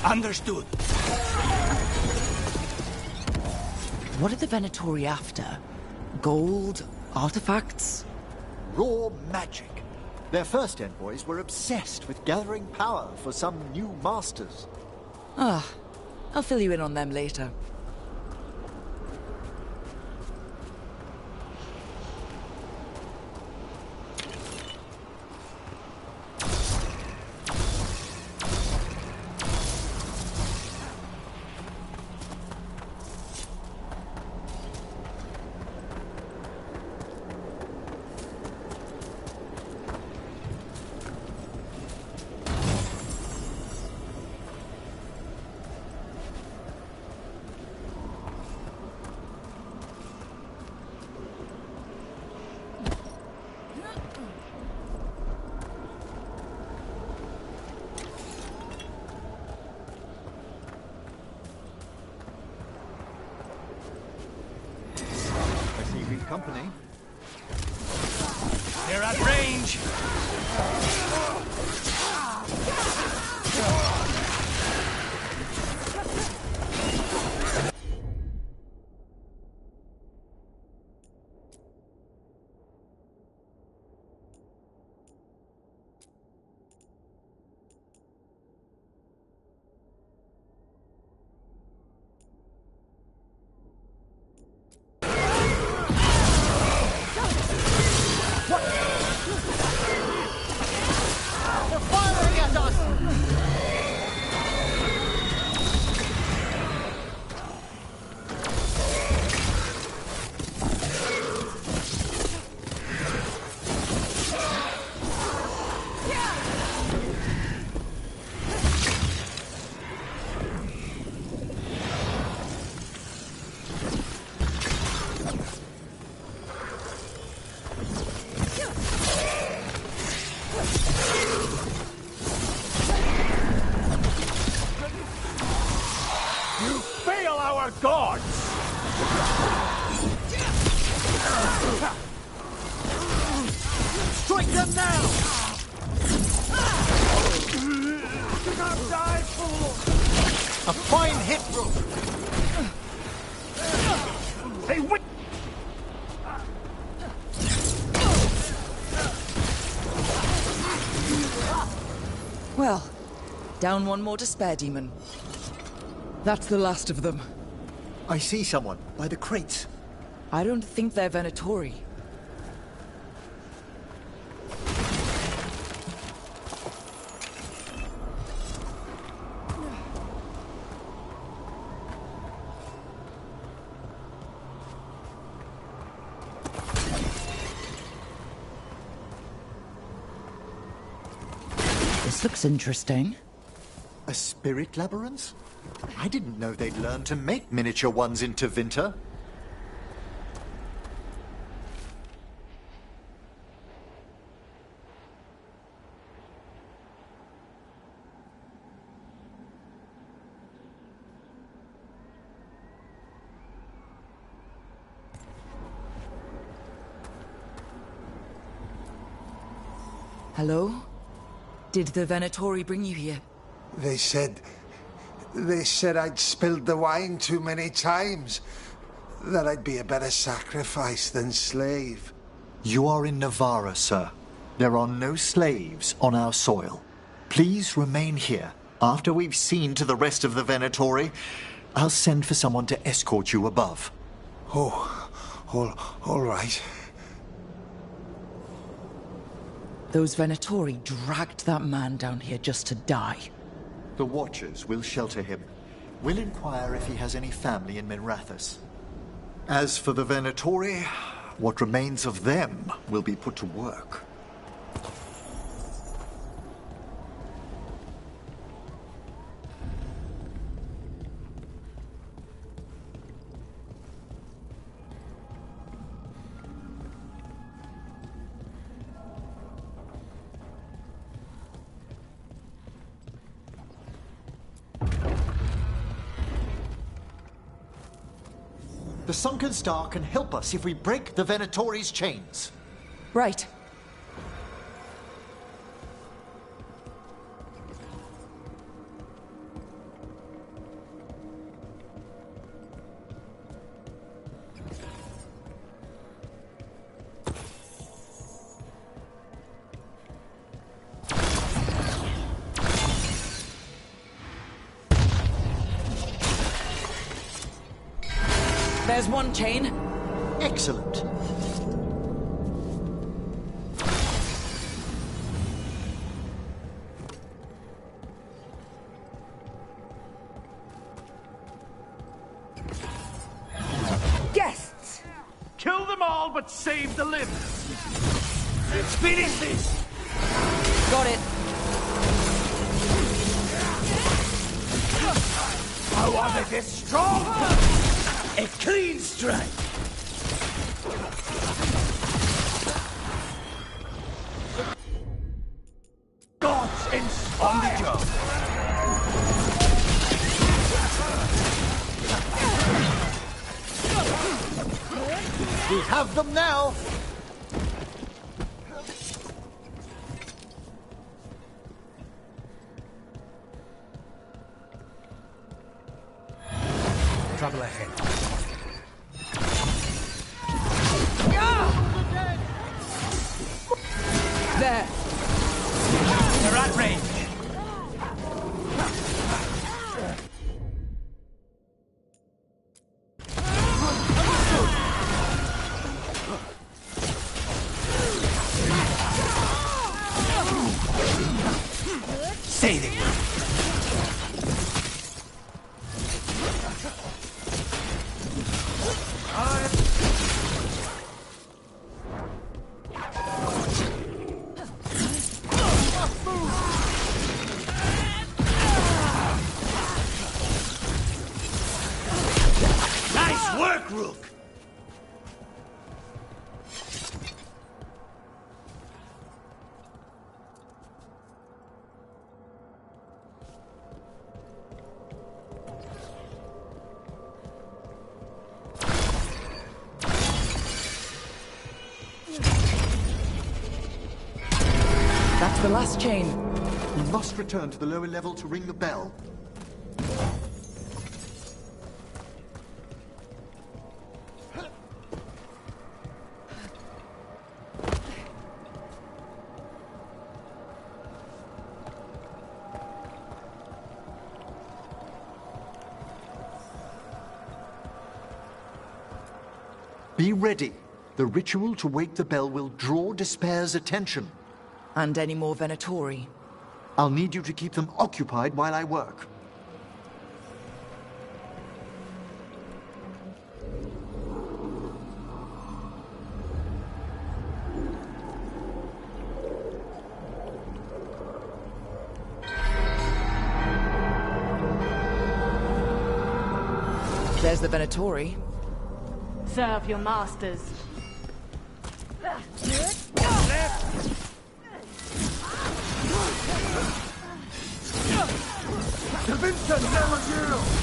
Speaker 3: Understood.
Speaker 2: What are the Venatori after? Gold? Artifacts?
Speaker 1: Raw magic. Their first envoys were obsessed with gathering power for some new masters.
Speaker 2: Ah, I'll fill you in on them later.
Speaker 1: Company.
Speaker 3: They're at range!
Speaker 1: Strike them now! A fine hit, Rook!
Speaker 3: Hey, wait!
Speaker 2: Well, down one more to spare, Demon. That's the last of them.
Speaker 1: I see someone by the crates.
Speaker 2: I don't think they're Venatori. This looks interesting.
Speaker 1: A spirit labyrinth? I didn't know they'd learned to make miniature ones into Vinter.
Speaker 2: Hello? Did the Venatori bring you here?
Speaker 5: They said I'd spilled the wine too many times. That I'd be a better sacrifice than slave.
Speaker 1: You are in Navarra, sir. There are no slaves on our soil. Please remain here. After we've seen to the rest of the Venatori, I'll send for someone to escort you above.
Speaker 5: Oh, all right.
Speaker 2: Those Venatori dragged that man down here just to die.
Speaker 1: The Watchers will shelter him. We'll inquire if he has any family in Minrathous. As for the Venatori, what remains of them will be put to work. The Sunken Star can help us if we break the Venatori's chains.
Speaker 2: Right. There's one chain.
Speaker 1: Excellent.
Speaker 6: Guests!
Speaker 12: Kill them all, but save the limbs.
Speaker 3: Let's finish this!
Speaker 2: Got it.
Speaker 3: How are they this strong? A clean strike! Gods inspire! On the job!
Speaker 1: We have them now!
Speaker 3: Trouble ahead.
Speaker 2: There.
Speaker 3: They're at range. Say they will. Nice work, Rook!
Speaker 2: That's the last chain.
Speaker 1: We must return to the lower level to ring the bell. Be ready. The ritual to wake the bell will draw Despair's attention.
Speaker 2: And any more Venatori.
Speaker 1: I'll need you to keep them occupied while I work.
Speaker 2: There's the Venatori.
Speaker 11: Serve your masters.
Speaker 3: Convince them they were you!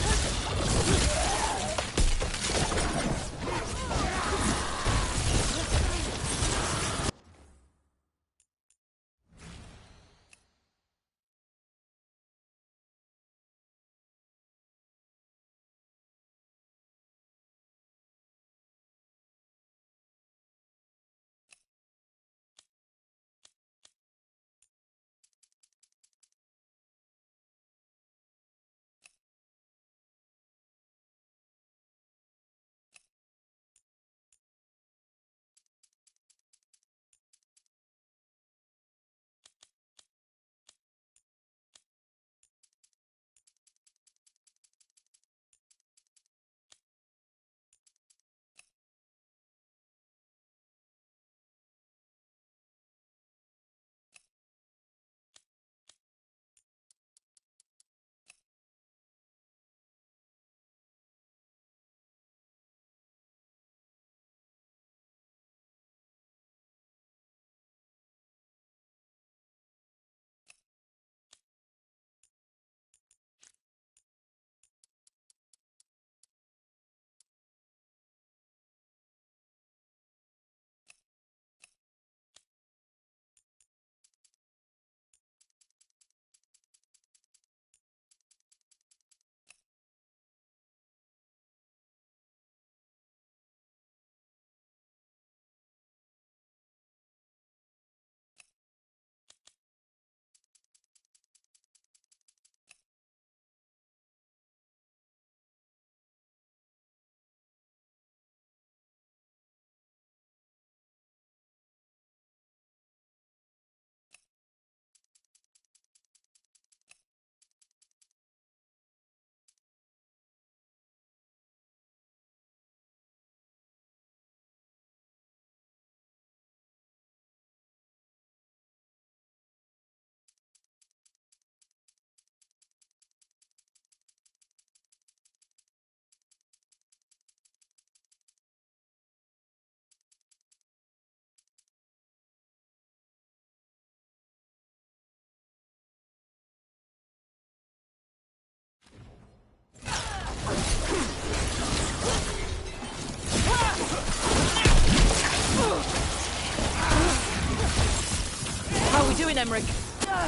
Speaker 2: doing, Emmrich?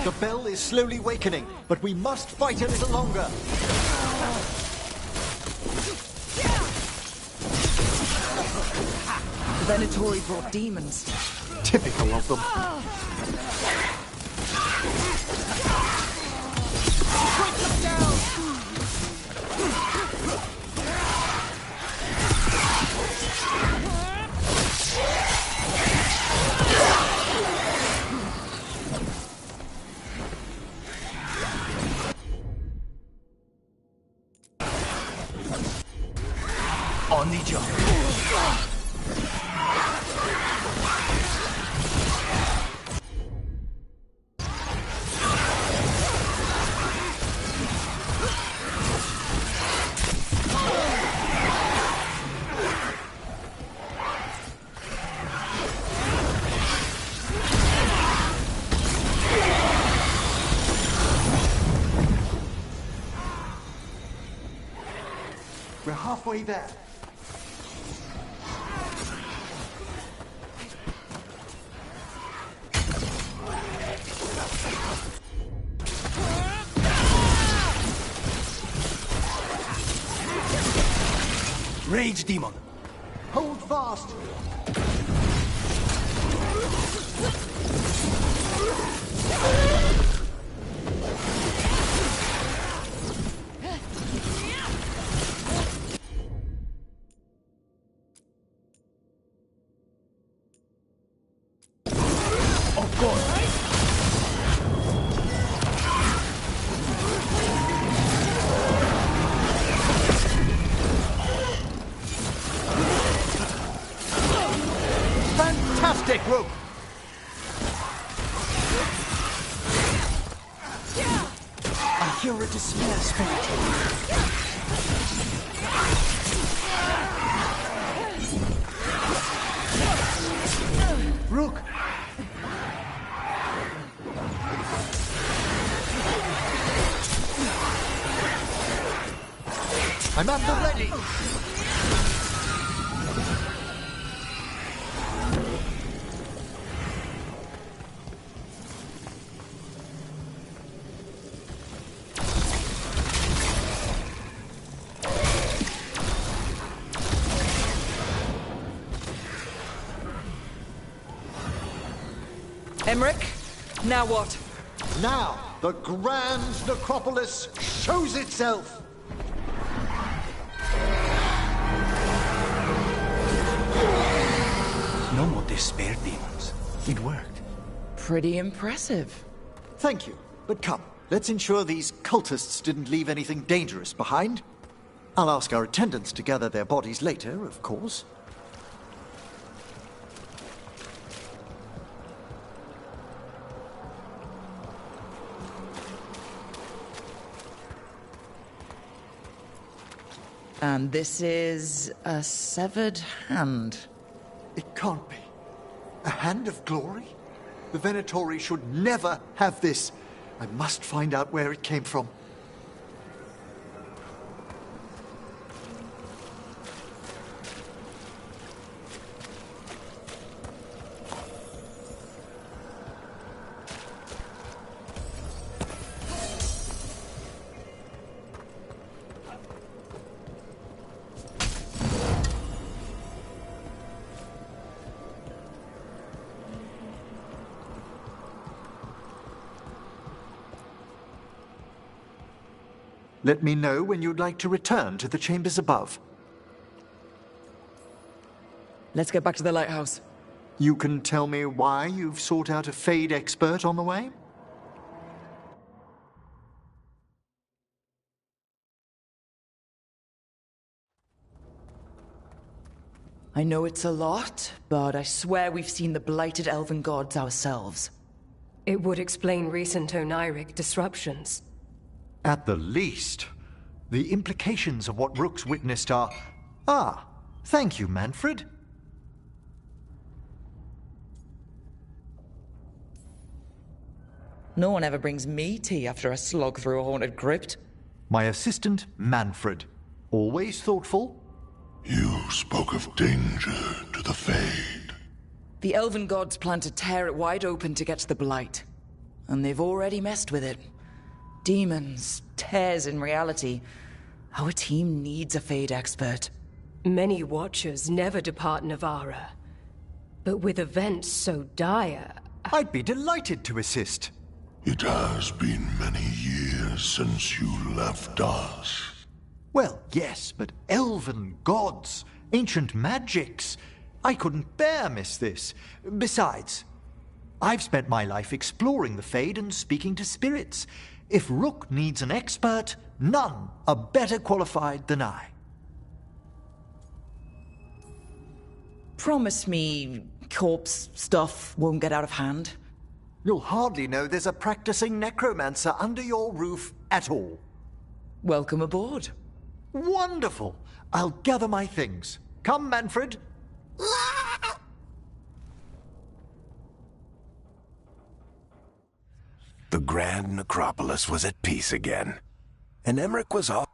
Speaker 1: The bell is slowly wakening, but we must fight a little longer.
Speaker 2: The Venatori brought demons.
Speaker 1: Typical of them.
Speaker 3: On the job.
Speaker 1: We're halfway there.
Speaker 3: Rage demon.
Speaker 1: Hold fast.
Speaker 3: Of course.
Speaker 1: Fantastic, Rook! I hear a despair spirit. Rook! I'm at the ready!
Speaker 2: Emmrich, now what?
Speaker 1: Now, the grand necropolis shows itself!
Speaker 3: No more despair demons. It worked.
Speaker 2: Pretty impressive.
Speaker 1: Thank you, but come, let's ensure these cultists didn't leave anything dangerous behind. I'll ask our attendants to gather their bodies later, of course.
Speaker 2: And this is a severed hand.
Speaker 1: It can't be. A hand of glory? The Venatori should never have this. I must find out where it came from. Let me know when you'd like to return to the chambers above.
Speaker 2: Let's get back to the lighthouse.
Speaker 1: You can tell me why you've sought out a Fade expert on the way?
Speaker 2: I know it's a lot, but I swear we've seen the blighted elven gods ourselves.
Speaker 20: It would explain recent oniric disruptions.
Speaker 1: At the least. The implications of what Rook's witnessed are... Ah, thank you, Manfred.
Speaker 2: No one ever brings me tea after a slog through a haunted crypt.
Speaker 1: My assistant, Manfred. Always thoughtful.
Speaker 13: You spoke of danger to the Fade.
Speaker 2: The elven gods plan to tear it wide open to get to the blight. and they've already messed with it. Demons, tears in reality. Our team needs a Fade expert.
Speaker 20: Many Watchers never depart Navarra. But with events so dire...
Speaker 1: I'd be delighted to assist.
Speaker 13: It has been many years since you left us.
Speaker 1: Well, yes, but elven gods, ancient magics. I couldn't bear miss this. Besides, I've spent my life exploring the Fade and speaking to spirits. If Rook needs an expert, none are better qualified than I.
Speaker 2: Promise me corpse stuff won't get out of hand.
Speaker 1: You'll hardly know there's a practicing necromancer under your roof at all.
Speaker 2: Welcome aboard.
Speaker 1: Wonderful! I'll gather my things. Come, Manfred.
Speaker 15: The Grand Necropolis was at peace again, and Emmrich was off.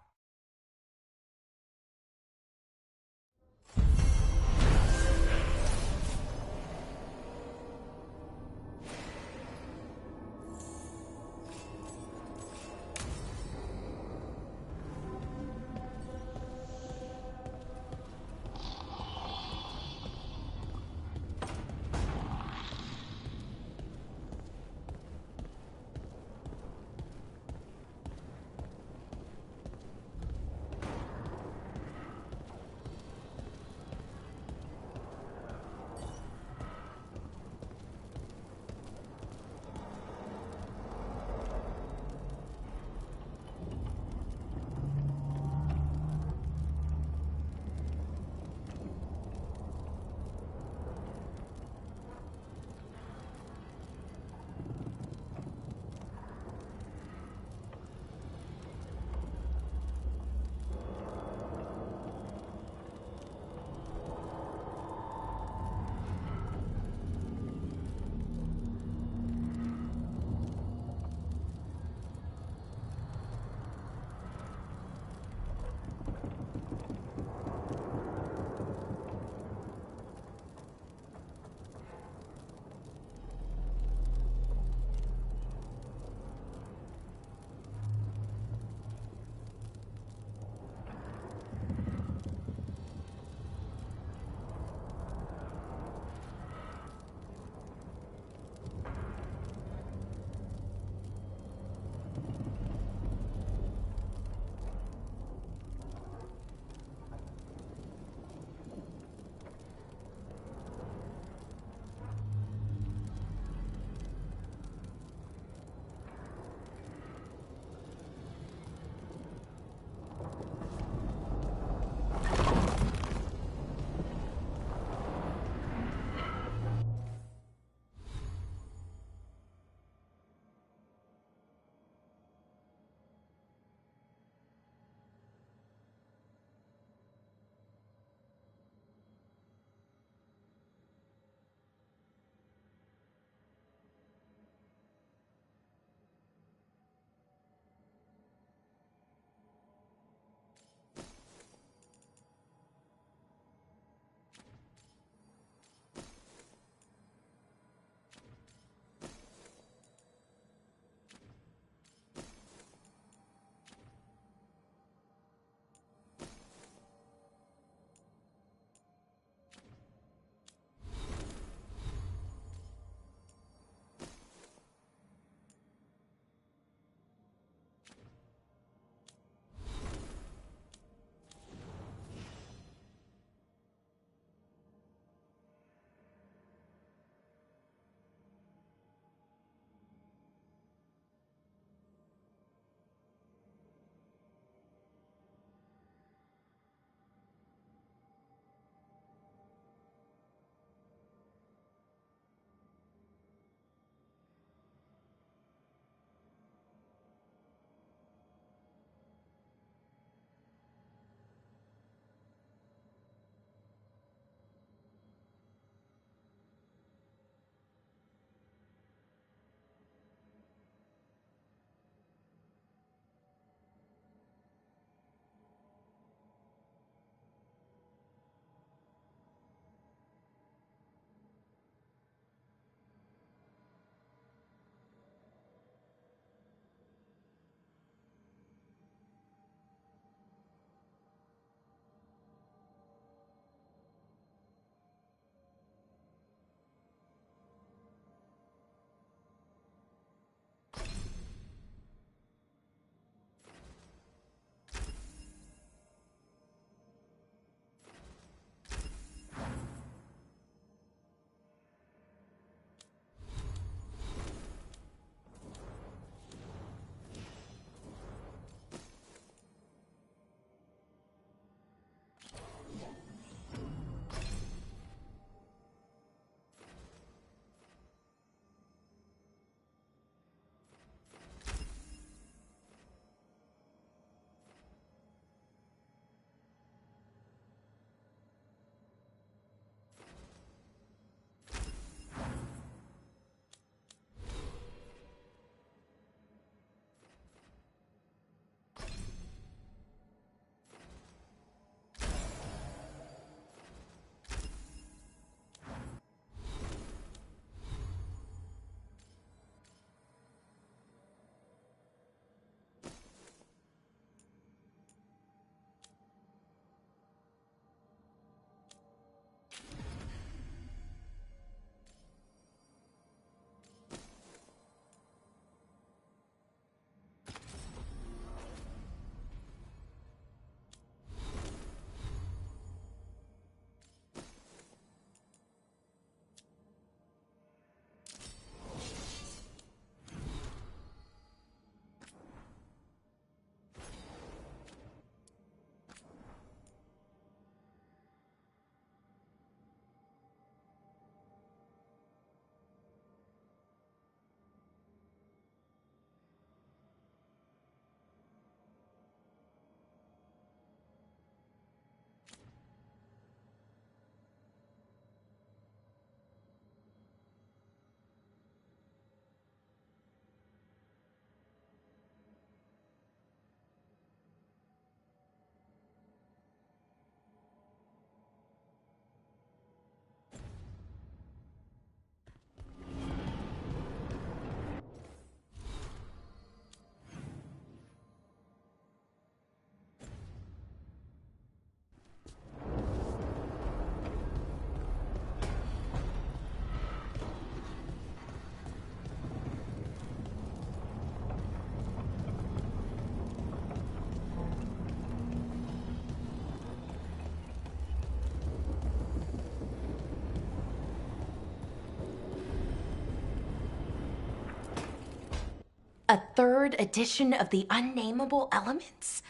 Speaker 18: A 3rd edition of the Unnameable Elements?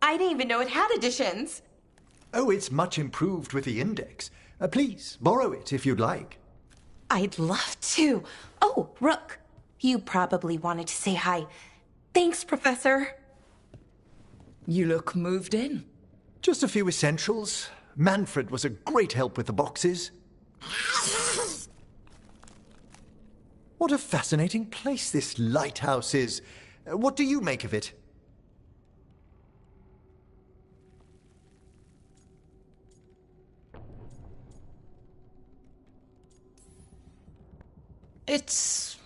Speaker 18: I didn't even know it had editions.
Speaker 1: Oh, it's much improved with the index. Please, borrow it if you'd like.
Speaker 18: I'd love to. Oh, Rook, you probably wanted to say hi. Thanks, Professor.
Speaker 2: You look moved in.
Speaker 1: Just a few essentials. Manfred was a great help with the boxes. What a fascinating place this lighthouse is. What do you make of it?
Speaker 2: It's,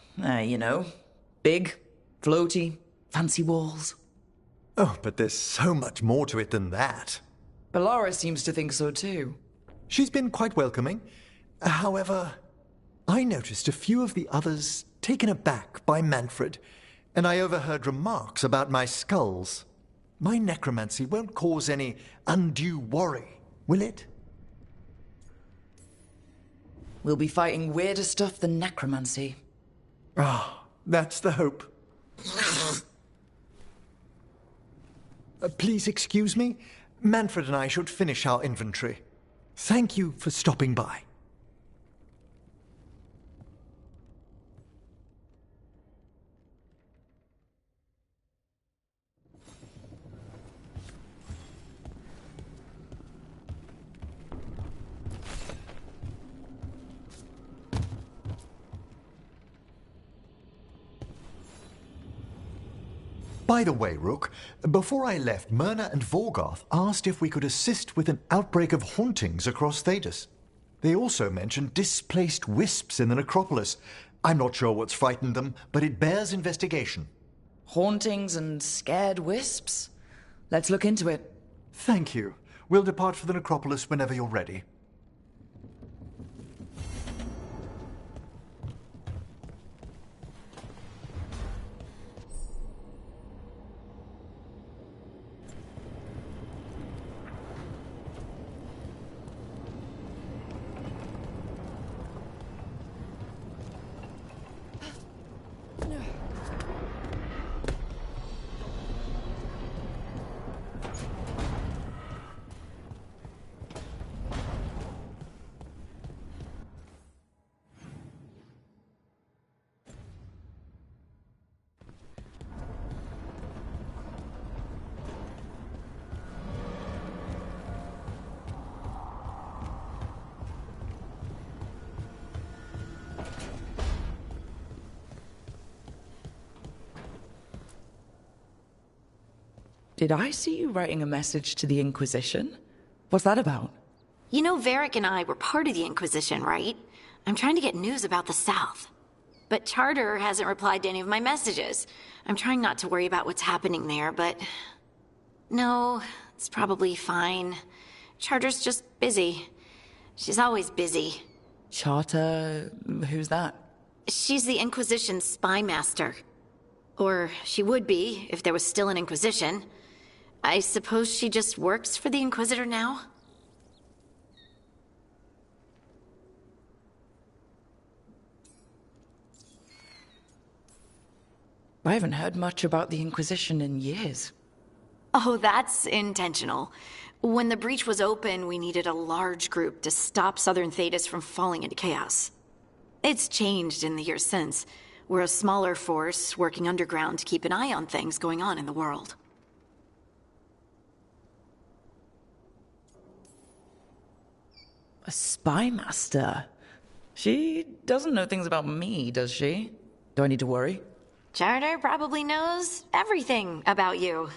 Speaker 2: big, floaty, fancy walls.
Speaker 1: Oh, but there's so much more to it than that.
Speaker 2: Bellara seems to think so too.
Speaker 1: She's been quite welcoming. However, I noticed a few of the others taken aback by Manfred, and I overheard remarks about my skulls. My necromancy won't cause any undue worry, will it?
Speaker 2: We'll be fighting weirder stuff than necromancy.
Speaker 1: Ah, that's the hope. Please excuse me. Manfred and I should finish our inventory. Thank you for stopping by. By the way, Rook, before I left, Myrna and Vorgoth asked if we could assist with an outbreak of hauntings across Thedas. They also mentioned displaced wisps in the necropolis. I'm not sure what's frightened them, but it bears investigation.
Speaker 2: Hauntings and scared wisps? Let's look into it.
Speaker 1: Thank you. We'll depart for the necropolis whenever you're ready.
Speaker 2: Did I see you writing a message to the Inquisition? What's that about?
Speaker 4: You know, Varric and I were part of the Inquisition, right? I'm trying to get news about the South. But Charter hasn't replied to any of my messages. I'm trying not to worry about what's happening there, but... No, it's probably fine. Charter's just busy. She's always busy.
Speaker 2: Charter... who's that?
Speaker 4: She's the Inquisition's spy master. Or she would be, if there was still an Inquisition. I suppose she just works for the Inquisitor now?
Speaker 2: I haven't heard much about the Inquisition in years.
Speaker 4: Oh, that's intentional. When the breach was open, we needed a large group to stop Southern Thedas from falling into chaos. It's changed in the years since. We're a smaller force working underground to keep an eye on things going on in the world.
Speaker 2: A spy master? She doesn't know things about me, does she? Do I need to worry?
Speaker 4: Charter probably knows everything about you.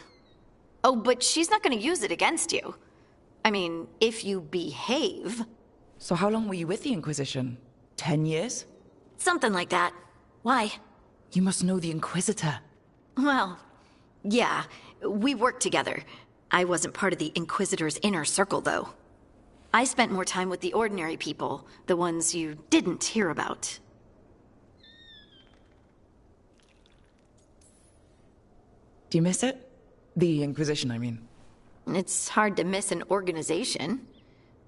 Speaker 4: Oh, but she's not going to use it against you. I mean, if you behave.
Speaker 2: So how long were you with the Inquisition? 10 years?
Speaker 4: Something like that. Why?
Speaker 2: You must know the Inquisitor.
Speaker 4: Well, yeah, we worked together. I wasn't part of the Inquisitor's inner circle, though. I spent more time with the ordinary people, the ones you didn't hear about.
Speaker 2: Do you miss it? The Inquisition, I mean.
Speaker 4: It's hard to miss an organization.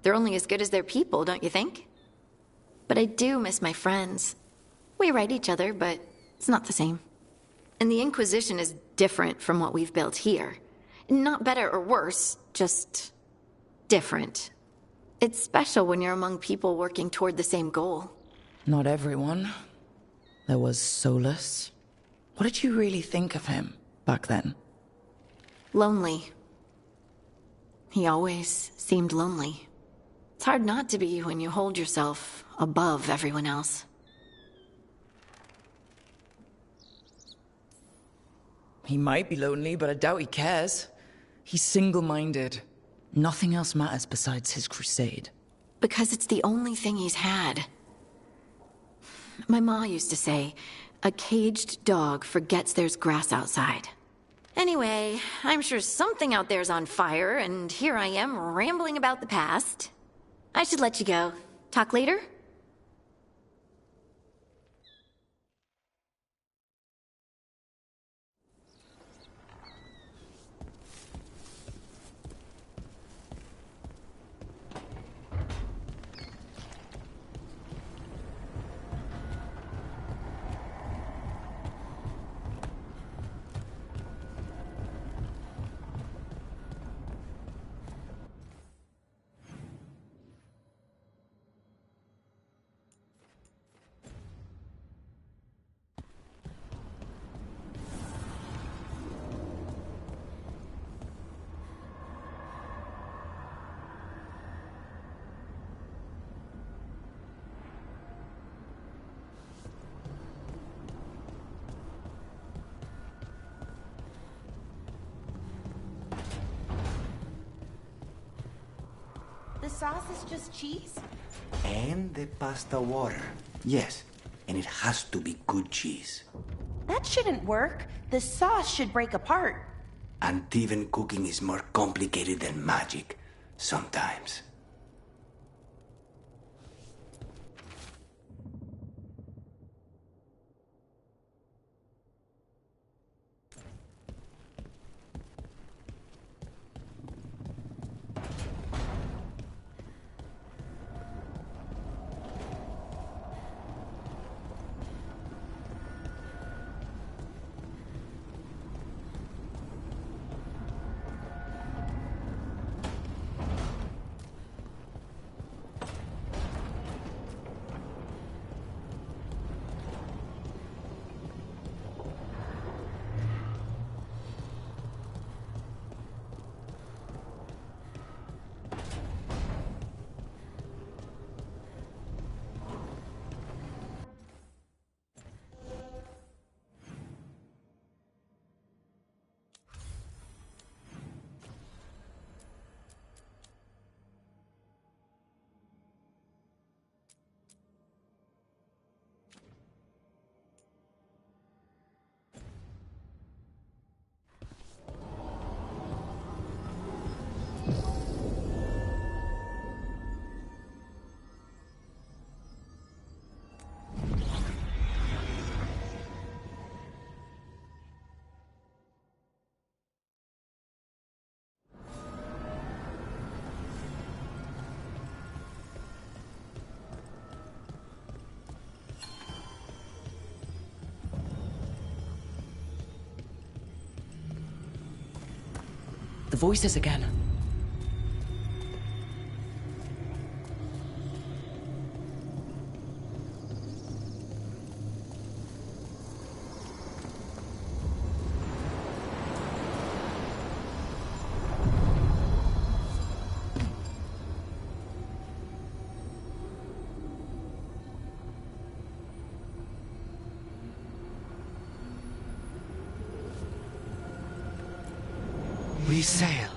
Speaker 4: They're only as good as their people, don't you think? But I do miss my friends. We write each other, but it's not the same. And the Inquisition is different from what we've built here. Not better or worse, just different. It's special when you're among people working toward the same goal.
Speaker 2: Not everyone. There was Solus. What did you really think of him back then?
Speaker 4: Lonely. He always seemed lonely. It's hard not to be when you hold yourself above everyone else.
Speaker 2: He might be lonely, but I doubt he cares. He's single-minded. Nothing else matters besides his crusade.
Speaker 4: Because it's the only thing he's had. My ma used to say, a caged dog forgets there's grass outside. Anyway, I'm sure something out there's on fire, and here I am rambling about the past. I should let you go. Talk later?
Speaker 18: The sauce is just cheese?
Speaker 3: And the pasta water. Yes, and it has to be good cheese.
Speaker 18: That shouldn't work. The sauce should break apart.
Speaker 3: And even cooking is more complicated than magic, sometimes.
Speaker 2: The voices again.
Speaker 3: We sail.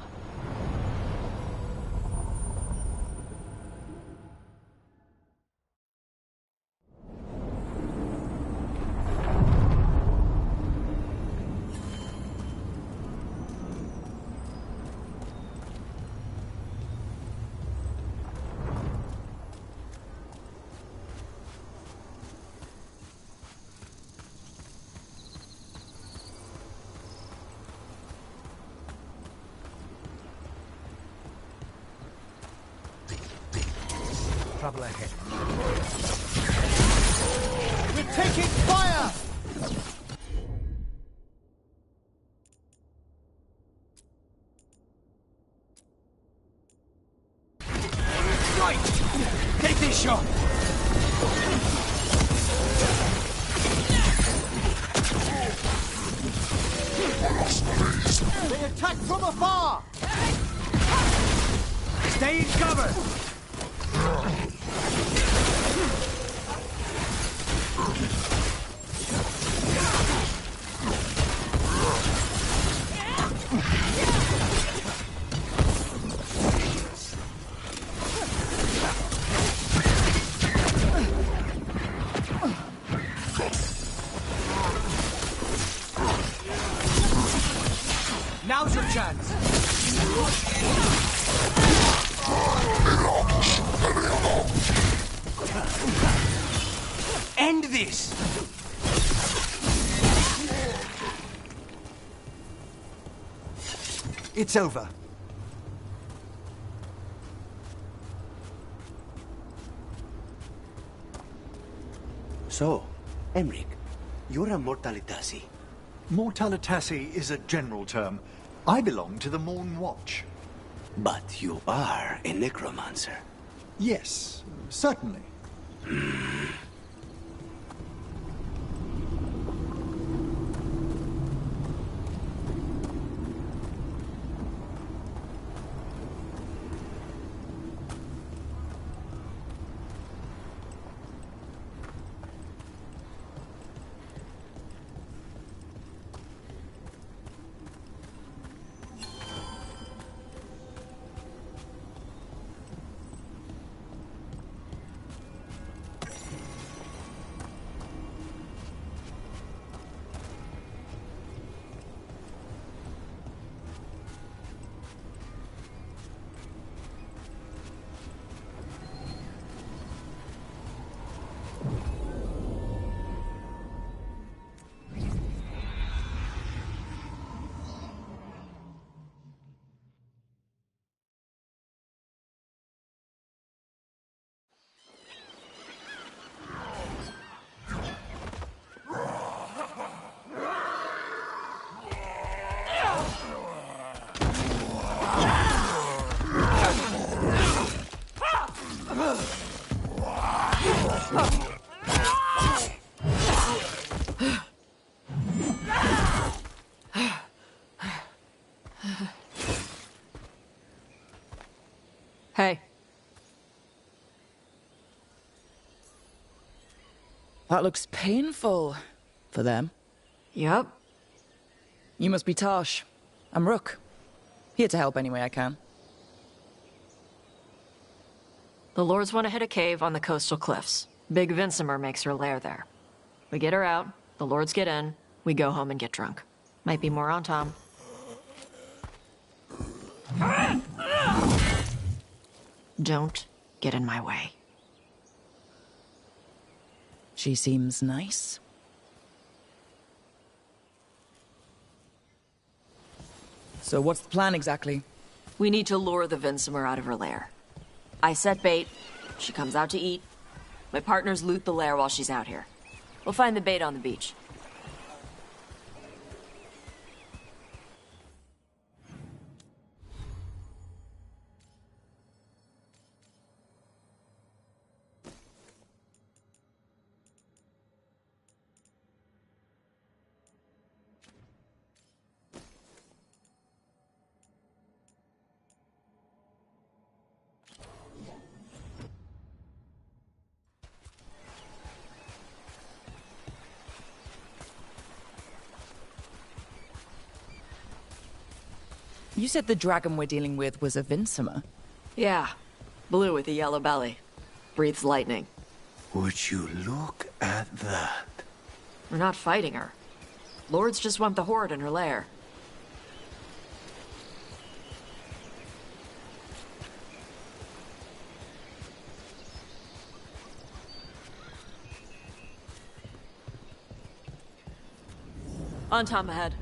Speaker 12: Trouble ahead. We're taking fire!
Speaker 3: shot!
Speaker 1: They attack from afar!
Speaker 3: Stay in cover! Now's your chance! End this!
Speaker 1: It's over.
Speaker 3: So, Emmrich, you're a Mortalitasi.
Speaker 1: Mortalitasi is a general term. I belong to the Mourn Watch.
Speaker 3: But you are a necromancer.
Speaker 1: Yes, certainly.
Speaker 9: Hey.
Speaker 2: That looks painful. For them.
Speaker 9: Yup.
Speaker 2: You must be Tosh. I'm Rook. Here to help any way I can.
Speaker 9: The Lords want to hit a cave on the coastal cliffs. Big Vincimer makes her lair there. We get her out, the Lords get in, we go home and get drunk. Might be more on Tom. Don't get in my way.
Speaker 2: She seems nice. So what's the plan exactly?
Speaker 9: We need to lure the Vincimer out of her lair. I set bait, she comes out to eat. My partners loot the lair while she's out here. We'll find the bait on the beach.
Speaker 2: You said the dragon we're dealing with was a Vincimer?
Speaker 9: Yeah. Blue with a yellow belly. Breathes lightning.
Speaker 3: Would you look at that?
Speaker 9: We're not fighting her. Lords just want the Horde in her lair. On Tom ahead.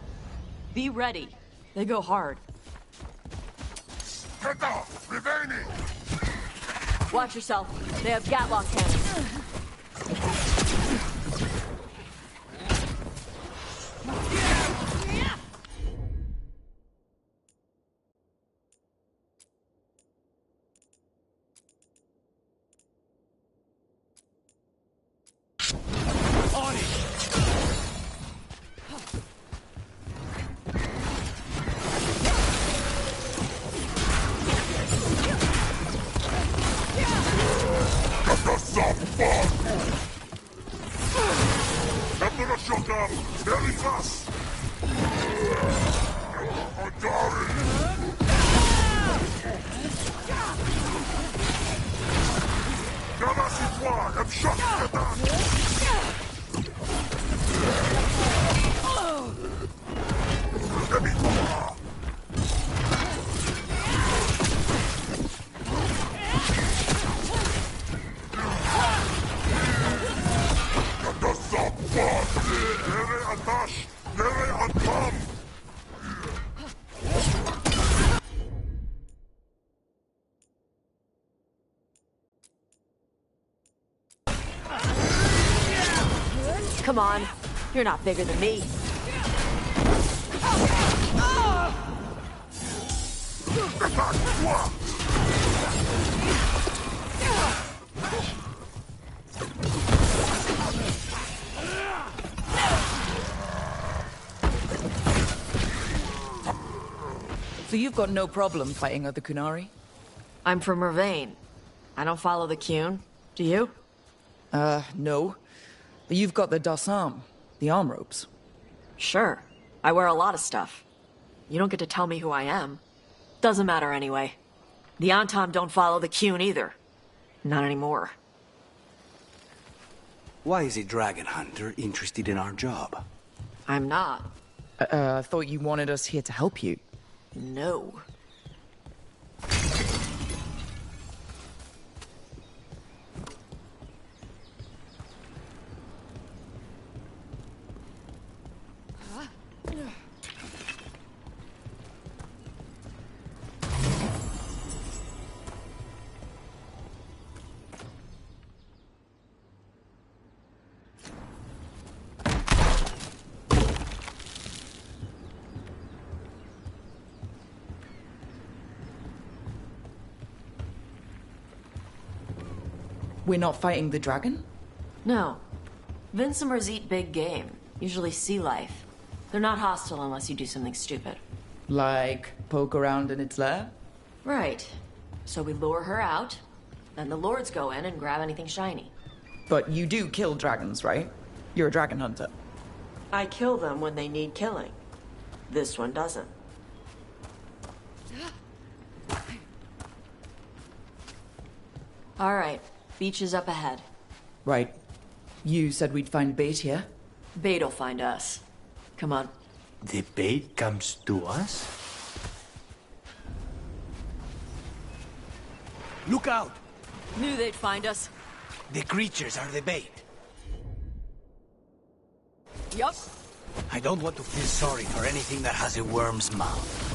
Speaker 9: Be ready. They go hard. Watch yourself. They have Gatlock cannons.
Speaker 13: us! Davrin! Toi, Emmrich,
Speaker 9: Come on, you're not bigger than me.
Speaker 2: So you've got no problem fighting other Qunari?
Speaker 9: I'm from Mervain. I don't follow the Qun. Do you?
Speaker 2: No. But you've got the dazing, the arm ropes.
Speaker 9: Sure. I wear a lot of stuff. You don't get to tell me who I am. Doesn't matter anyway. The Athim don't follow the Qun either. Not anymore.
Speaker 17: Why is a dragon hunter interested in our job?
Speaker 9: I'm not.
Speaker 2: I thought you wanted us here to help you.
Speaker 9: No.
Speaker 2: We're not fighting the dragon?
Speaker 9: No. Vincimers eat big game, usually sea life. They're not hostile unless you do something stupid.
Speaker 2: Like poke around in its lair?
Speaker 9: Right. So we lure her out, then the lords go in and grab anything shiny.
Speaker 2: But you do kill dragons, right? You're a dragon hunter.
Speaker 9: I kill them when they need killing. This one doesn't. All right. Beach is up ahead.
Speaker 2: Right. You said we'd find bait here?
Speaker 9: Bait'll find us. Come on.
Speaker 3: The bait comes to us? Look out!
Speaker 9: Knew they'd find us.
Speaker 3: The creatures are the bait.
Speaker 9: Yup.
Speaker 3: I don't want to feel sorry for anything that has a worm's mouth.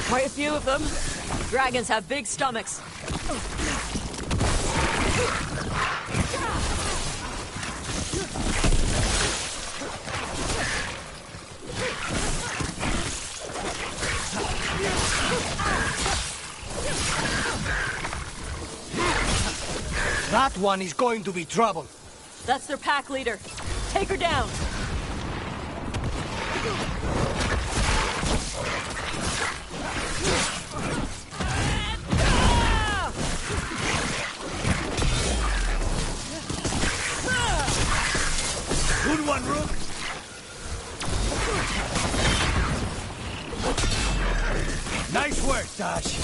Speaker 9: Quite a few of them. Dragons have big stomachs.
Speaker 3: That one is going to be trouble.
Speaker 9: That's their pack leader. Take her down.
Speaker 3: Good one, Rook. Nice work, Dash.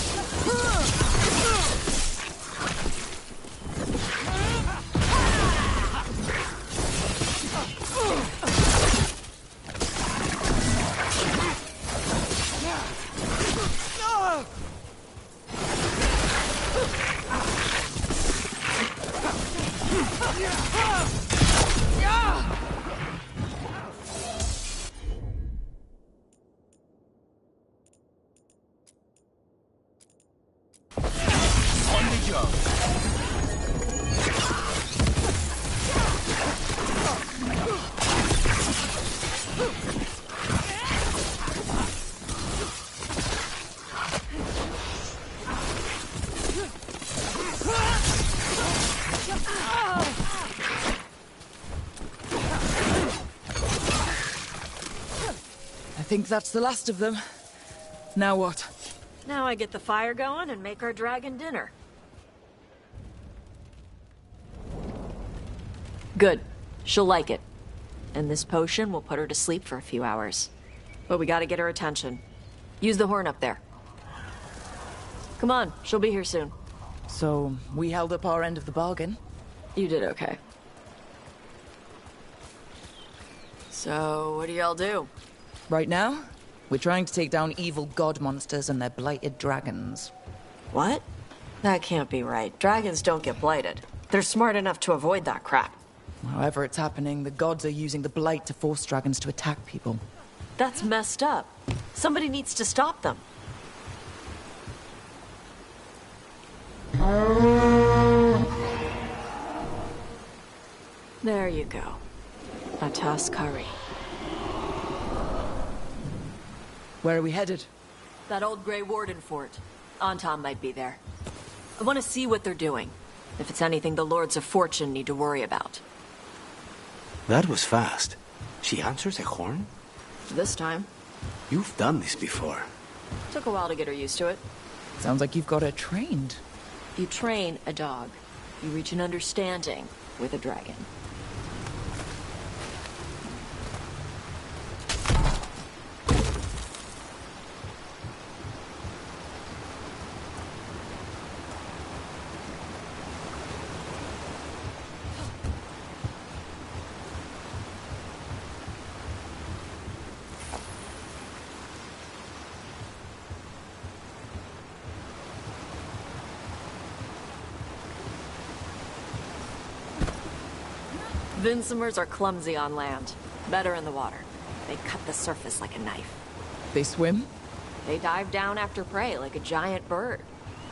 Speaker 2: I think that's the last of them. Now what?
Speaker 9: Now I get the fire going and make our dragon dinner. Good. She'll like it. And this potion will put her to sleep for a few hours. But we gotta get her attention. Use the horn up there. Come on, she'll be here soon.
Speaker 2: So, we held up our end of the bargain?
Speaker 9: You did okay. So, what do y'all do?
Speaker 2: Right now, we're trying to take down evil god monsters and their blighted dragons.
Speaker 9: What? That can't be right. Dragons don't get blighted. They're smart enough to avoid that crap.
Speaker 2: However it's happening, the gods are using the blight to force dragons to attack people.
Speaker 9: That's messed up. Somebody needs to stop them. There you go. Atas Kari.
Speaker 2: Where are we headed?
Speaker 9: That old Grey Warden fort. Anton might be there. I want to see what they're doing. If it's anything the Lords of Fortune need to worry about.
Speaker 17: That was fast. She answers a horn?
Speaker 9: This time.
Speaker 17: You've done this before.
Speaker 9: Took a while to get her used to it.
Speaker 2: Sounds like you've got her trained.
Speaker 9: You train a dog. You reach an understanding with a dragon. Vincimers are clumsy on land, better in the water. They cut the surface like a knife.
Speaker 2: They swim?
Speaker 9: They dive down after prey like a giant bird.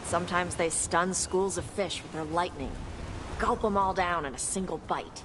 Speaker 9: Sometimes they stun schools of fish with their lightning. Gulp them all down in a single bite.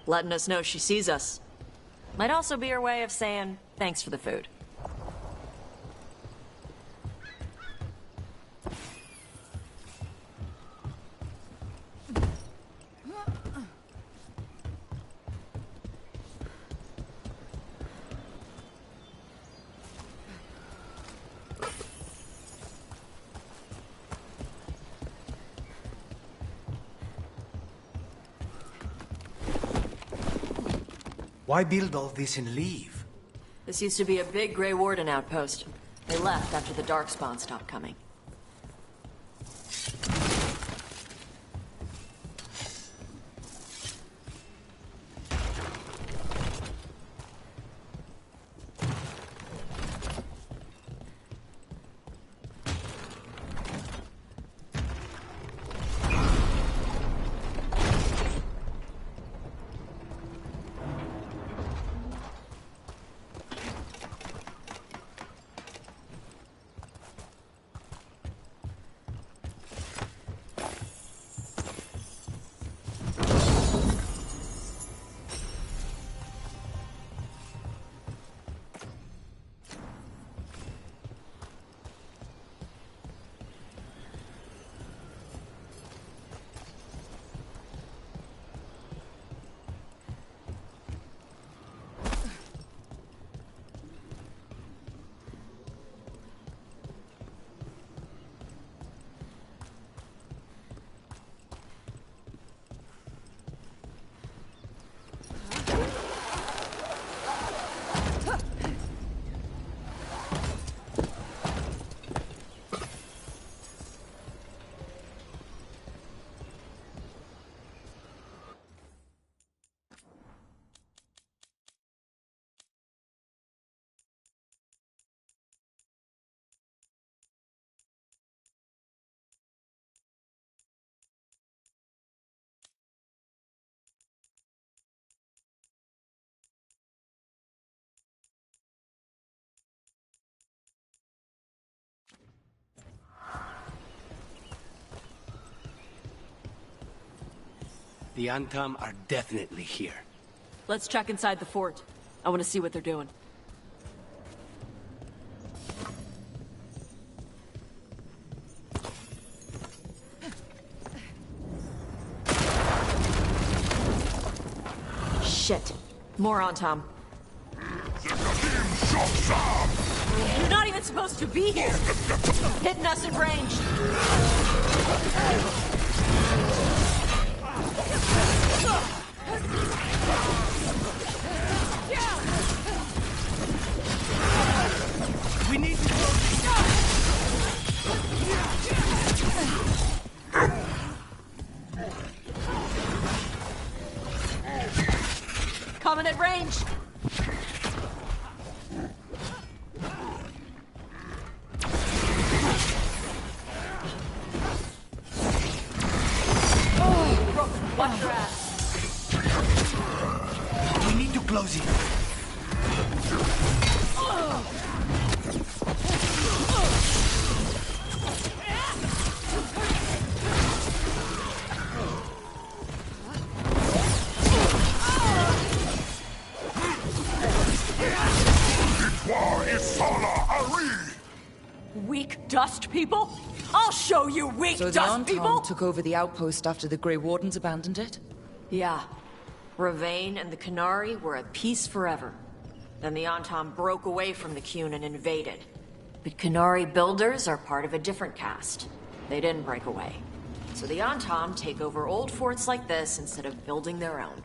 Speaker 9: Letting us know she sees us. Might also be her way of saying thanks for the food.
Speaker 3: Why build all this and leave?
Speaker 9: This used to be a big Grey Warden outpost. They left after the Darkspawn stopped coming.
Speaker 17: The Antam are definitely here.
Speaker 9: Let's check inside the fort. I want to see what they're doing. Shit. More on Tom. You're not even supposed to be here! Hitting us in range!
Speaker 17: We need to
Speaker 9: Coming at range! Watch your ass.
Speaker 3: We need to close it.
Speaker 9: Weak dust people? I'll show you weak
Speaker 2: So the
Speaker 9: dust people!
Speaker 2: Antam took over the outpost after the Grey Wardens abandoned it?
Speaker 9: Yeah. Ravain and the Qunari were at peace forever. Then the Antam broke away from the Qun and invaded. But Qunari builders are part of a different caste. They didn't break away. So the Antam take over old forts like this instead of building their own.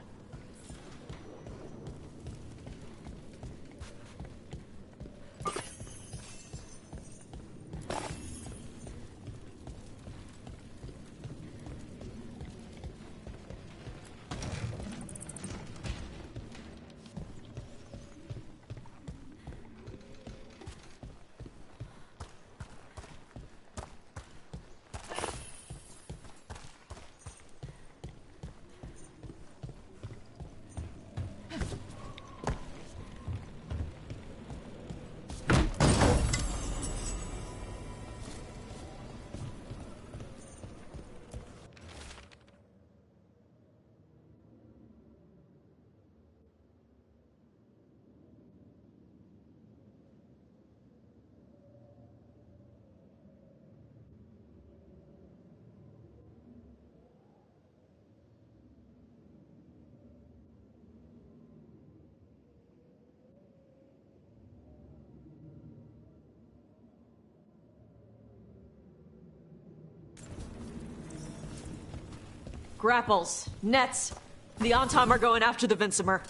Speaker 9: Grapples, nets. The Antam are going after the Vincimer.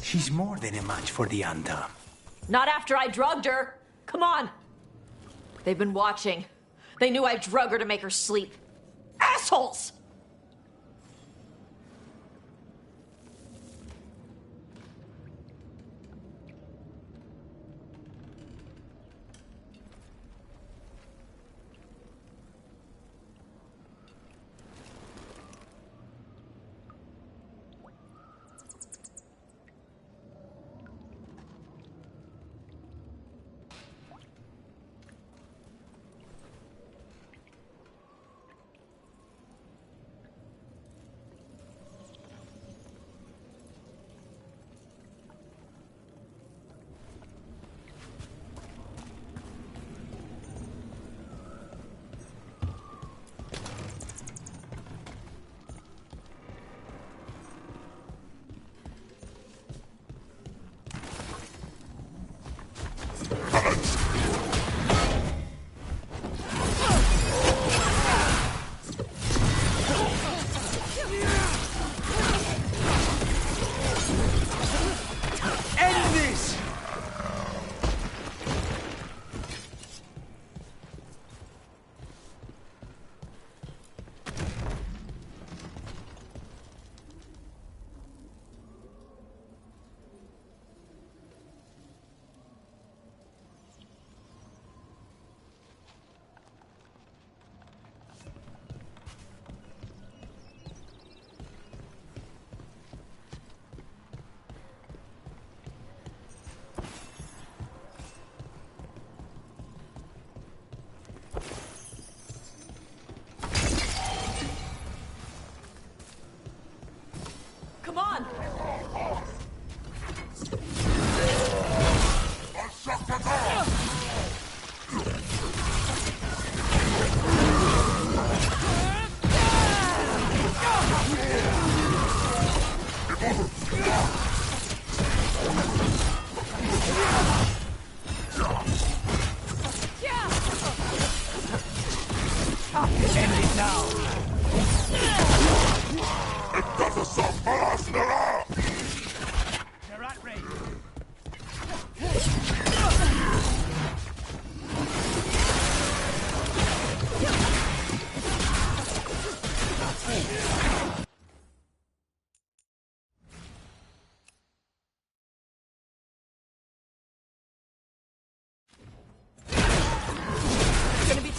Speaker 3: She's more than a match for the Antam.
Speaker 9: Not after I drugged her. Come on. They've been watching. They knew I drug her to make her sleep. Assholes!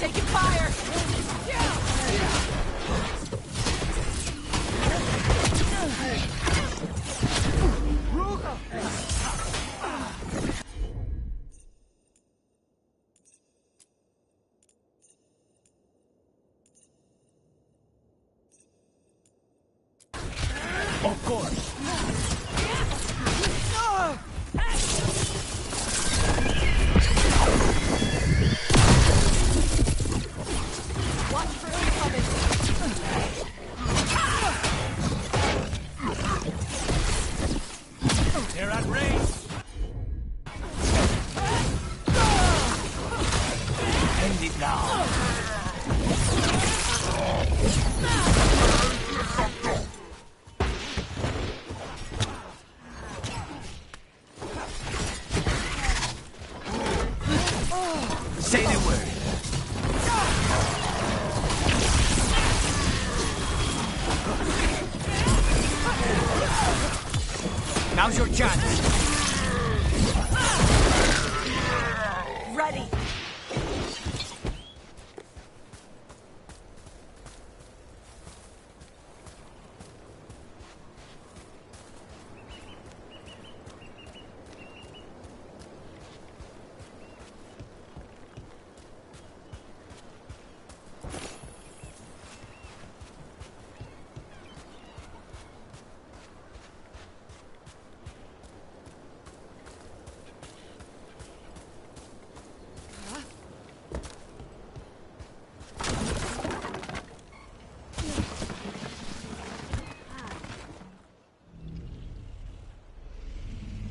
Speaker 11: taking fire!
Speaker 3: Of course.
Speaker 11: Watch for incoming!
Speaker 3: They're at range. End it now. Say the word. Now's your chance.
Speaker 11: Ready!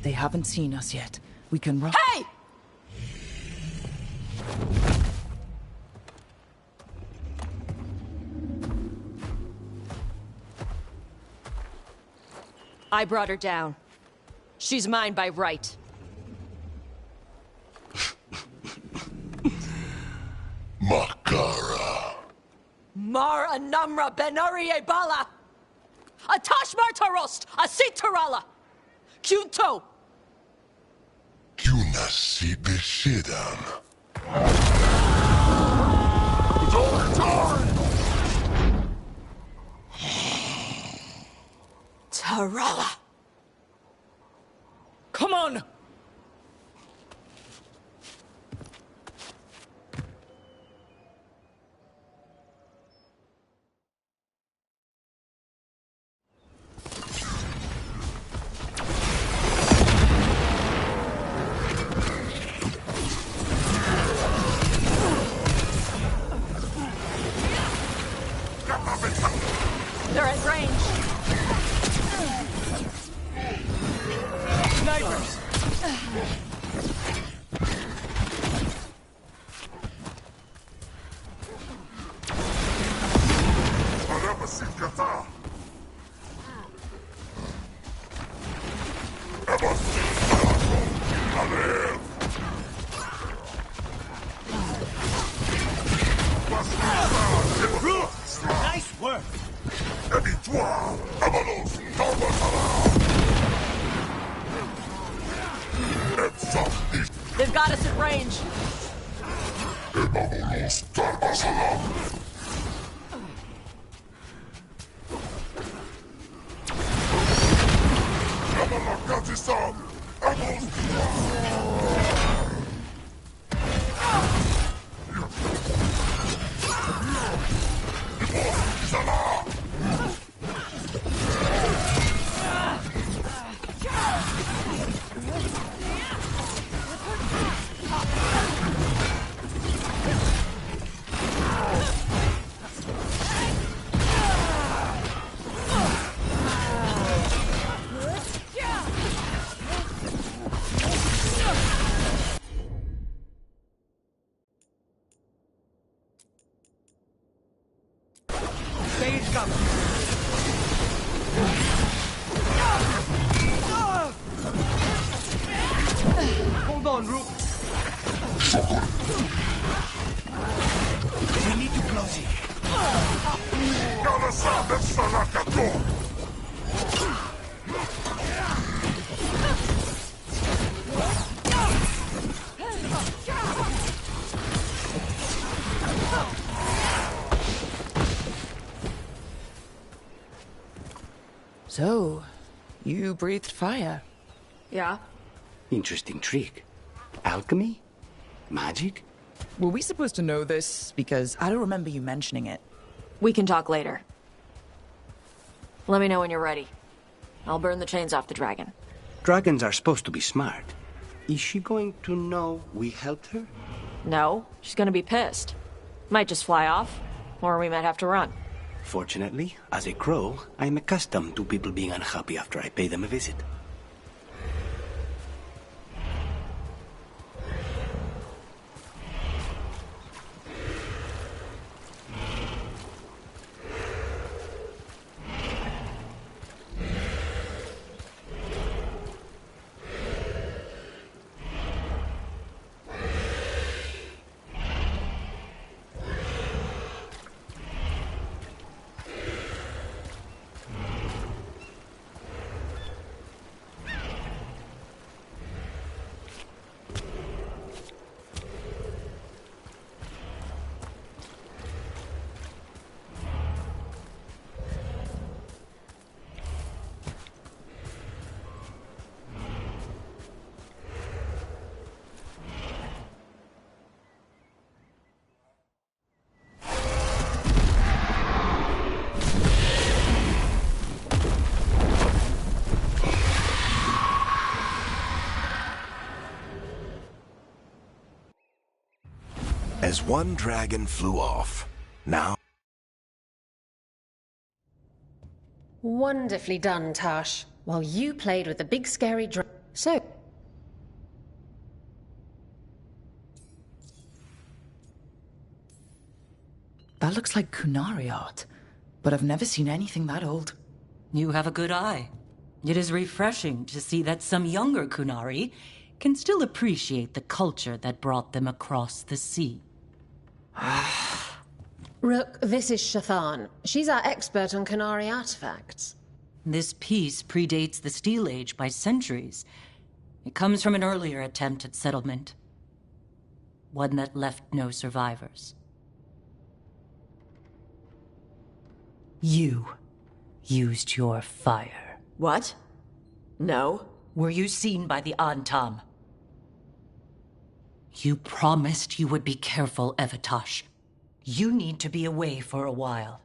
Speaker 2: They haven't seen us yet. We can run.
Speaker 11: Hey!
Speaker 10: I brought her down. She's mine by right.
Speaker 13: Makara.
Speaker 11: Mar Anamra Benari Ebala! Atash Martarost! Asit Tarala! Kunto!
Speaker 13: Kunasi Beshidan.
Speaker 11: Tarala!
Speaker 2: Come on!
Speaker 11: They're at range!
Speaker 3: Snipers! Nice work!
Speaker 11: They've got us at range!
Speaker 3: Stage cover. Hold on, Rook. We need to close it.
Speaker 2: So, you breathed fire.
Speaker 9: Yeah.
Speaker 17: Interesting trick. Alchemy? Magic?
Speaker 2: Were we supposed to know this? Because I don't remember you mentioning it.
Speaker 9: We can talk later. Let me know when you're ready. I'll burn the chains off the dragon.
Speaker 17: Dragons are supposed to be smart. Is she going to know we helped her?
Speaker 9: No, she's gonna be pissed. Might just fly off, or we might have to run.
Speaker 17: Fortunately, as a crow, I'm accustomed to people being unhappy after I pay them a visit.
Speaker 8: As one dragon flew off, now...
Speaker 22: Wonderfully done, Tash. While you played with the big scary So...
Speaker 2: That looks like Qunari art, but I've never seen anything that old.
Speaker 14: You have a good eye. It is refreshing to see that some younger Qunari can still appreciate the culture that brought them across the sea.
Speaker 22: Rook, this is Shathan. She's our expert on Qunari artifacts.
Speaker 14: This piece predates the Steel Age by centuries. It comes from an earlier attempt at settlement. One that left no survivors. You used your fire.
Speaker 9: What? No.
Speaker 14: Were you seen by the Antam? You promised you would be careful, Evatosh. You need to be away for a while.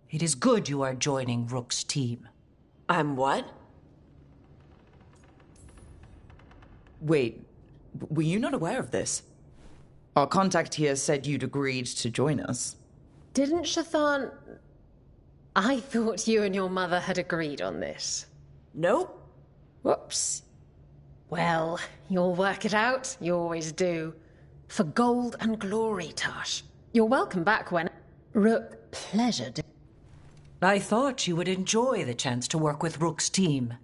Speaker 14: It is good you are joining Rook's team.
Speaker 9: I'm what?
Speaker 2: Wait, were you not aware of this? Our contact here said you'd agreed to join us.
Speaker 22: Didn't Shathan... I thought you and your mother had agreed on this.
Speaker 9: Nope.
Speaker 22: Whoops. Well, you'll work it out. You always do. For gold and glory, Tash. You're welcome back when... Rook, pleasure.
Speaker 14: I thought you would enjoy the chance to work with Rook's team.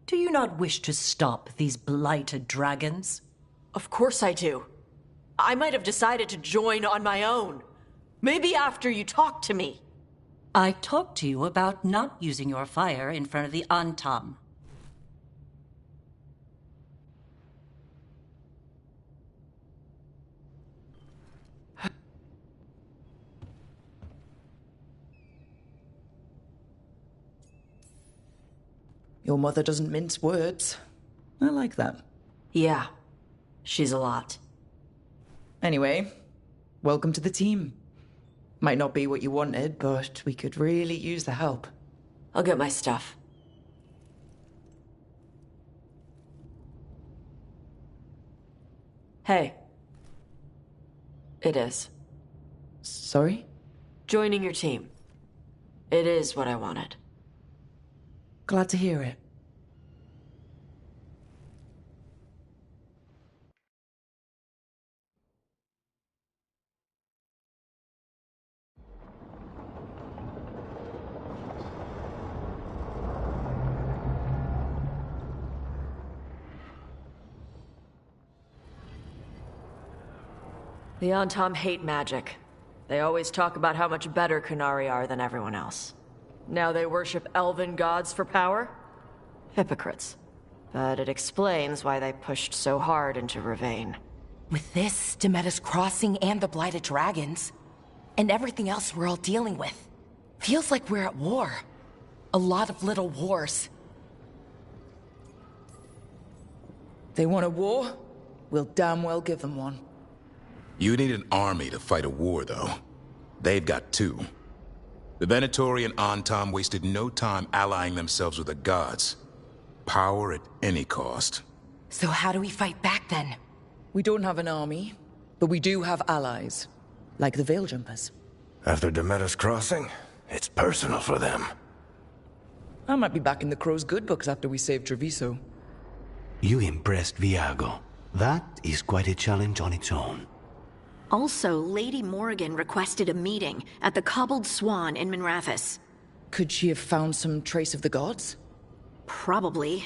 Speaker 14: Do you not wish to stop these blighted dragons?
Speaker 9: Of course I do. I might have decided to join on my own. Maybe after you talk to me.
Speaker 14: I talked to you about not using your fire in front of the Antam.
Speaker 2: Your mother doesn't mince words. I like that.
Speaker 9: Yeah, she's a lot.
Speaker 2: Anyway, welcome to the team. Might not be what you wanted, but we could really use the help.
Speaker 9: I'll get my stuff. Hey. It is.
Speaker 2: Sorry?
Speaker 9: Joining your team. It is what I wanted.
Speaker 2: Glad to hear it.
Speaker 9: The Antam hate magic. They always talk about how much better Qunari are than everyone else. Now they worship elven gods for power? Hypocrites. But it explains why they pushed so hard into Ravane.
Speaker 18: With this, Demeter's Crossing and the Blighted Dragons, and everything else we're all dealing with, feels like we're at war.
Speaker 2: A lot of little wars. They want a war? We'll damn well give them one.
Speaker 7: You need an army to fight a war, though. They've got two. The Venatori and Antam wasted no time allying themselves with the gods. Power at any cost.
Speaker 18: So how do we fight back then?
Speaker 2: We don't have an army, but we do have allies. Like the Veil Jumpers.
Speaker 8: After Demeter's crossing, it's personal for them.
Speaker 2: I might be back in the Crow's good books after we save Treviso.
Speaker 17: You impressed Viago. That is quite a challenge on its own.
Speaker 4: Also, Lady Morrigan requested a meeting at the Cobbled Swan in Minrathous.
Speaker 2: Could she have found some trace of the gods?
Speaker 4: Probably.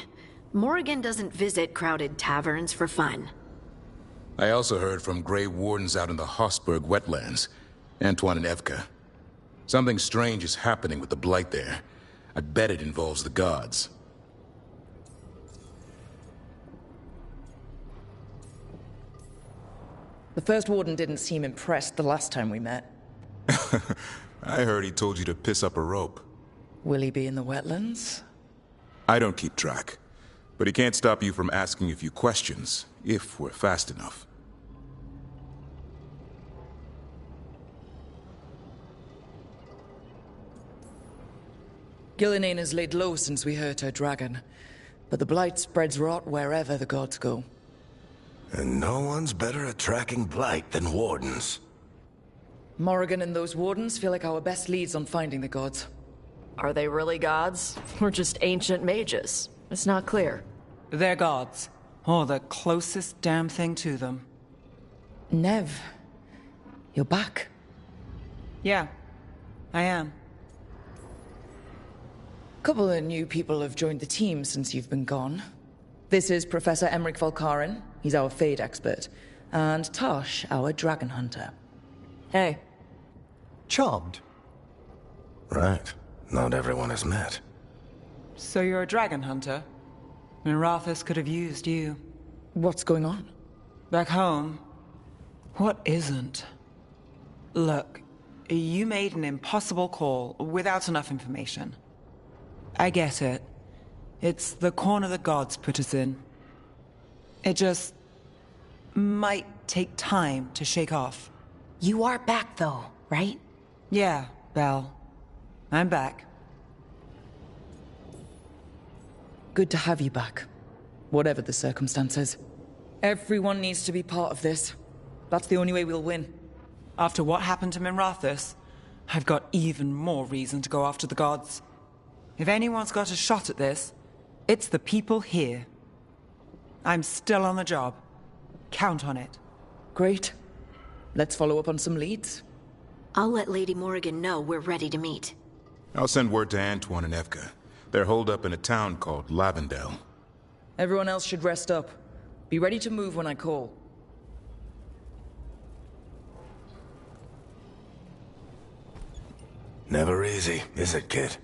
Speaker 4: Morrigan doesn't visit crowded taverns for fun.
Speaker 7: I also heard from Grey Wardens out in the Hossberg wetlands. Antoine and Evka. Something strange is happening with the Blight there. I bet it involves the gods.
Speaker 2: The first Warden didn't seem impressed the last time we met.
Speaker 7: I heard he told you to piss up a rope.
Speaker 2: Will he be in the wetlands?
Speaker 7: I don't keep track. But he can't stop you from asking a few questions, if we're fast enough.
Speaker 2: Gillinane has laid low since we hurt her dragon. But the Blight spreads rot wherever the gods go.
Speaker 8: And no one's better at tracking Blight than Wardens.
Speaker 2: Morrigan and those Wardens feel like our best leads on finding the gods.
Speaker 9: Are they really gods? Or just ancient mages? It's not clear.
Speaker 16: They're gods. Or the closest damn thing to them.
Speaker 2: Nev, you're back.
Speaker 16: Yeah, I am.
Speaker 2: Couple of new people have joined the team since you've been gone. This is Professor Emmrich Volkaren. He's our Fade expert. And Tosh, our Dragon Hunter.
Speaker 9: Hey.
Speaker 1: Charmed.
Speaker 8: Right. Not everyone has met.
Speaker 16: So you're a dragon hunter? Minrathous could have used you.
Speaker 2: What's going on?
Speaker 16: Back home, what isn't? Look, you made an impossible call without enough information. I get it. It's the corner the gods put us in. It just might take time to shake off.
Speaker 18: You are back though, right?
Speaker 16: Yeah, Belle. I'm back.
Speaker 2: Good to have you back. Whatever the circumstances. Everyone needs to be part of this. That's the only way we'll win.
Speaker 16: After what happened to Minrathous, I've got even more reason to go after the gods. If anyone's got a shot at this, it's the people here. I'm still on the job. Count on it.
Speaker 2: Great. Let's follow up on some leads.
Speaker 4: I'll let Lady Morrigan know we're ready to meet.
Speaker 7: I'll send word to Antoine and Evka. They're holed up in a town called Lavendel.
Speaker 2: Everyone else should rest up. Be ready to move when I call.
Speaker 8: Never easy, is it, kid?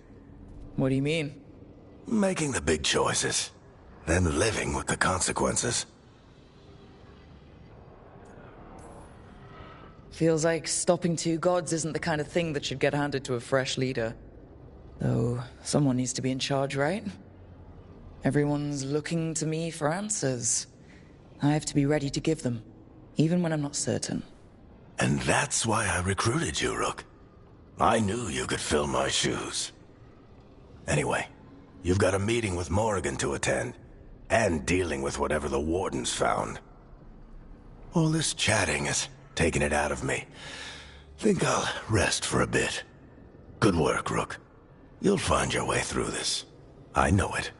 Speaker 2: What do you mean?
Speaker 8: Making the big choices, then living with the consequences.
Speaker 2: Feels like stopping two gods isn't the kind of thing that should get handed to a fresh leader. Though, someone needs to be in charge, right? Everyone's looking to me for answers. I have to be ready to give them, even when I'm not certain.
Speaker 8: And that's why I recruited you, Rook. I knew you could fill my shoes. Anyway, you've got a meeting with Morrigan to attend, and dealing with whatever the Wardens found. All this chatting is taking it out of me. Think I'll rest for a bit. Good work, Rook. You'll find your way through this. I know it.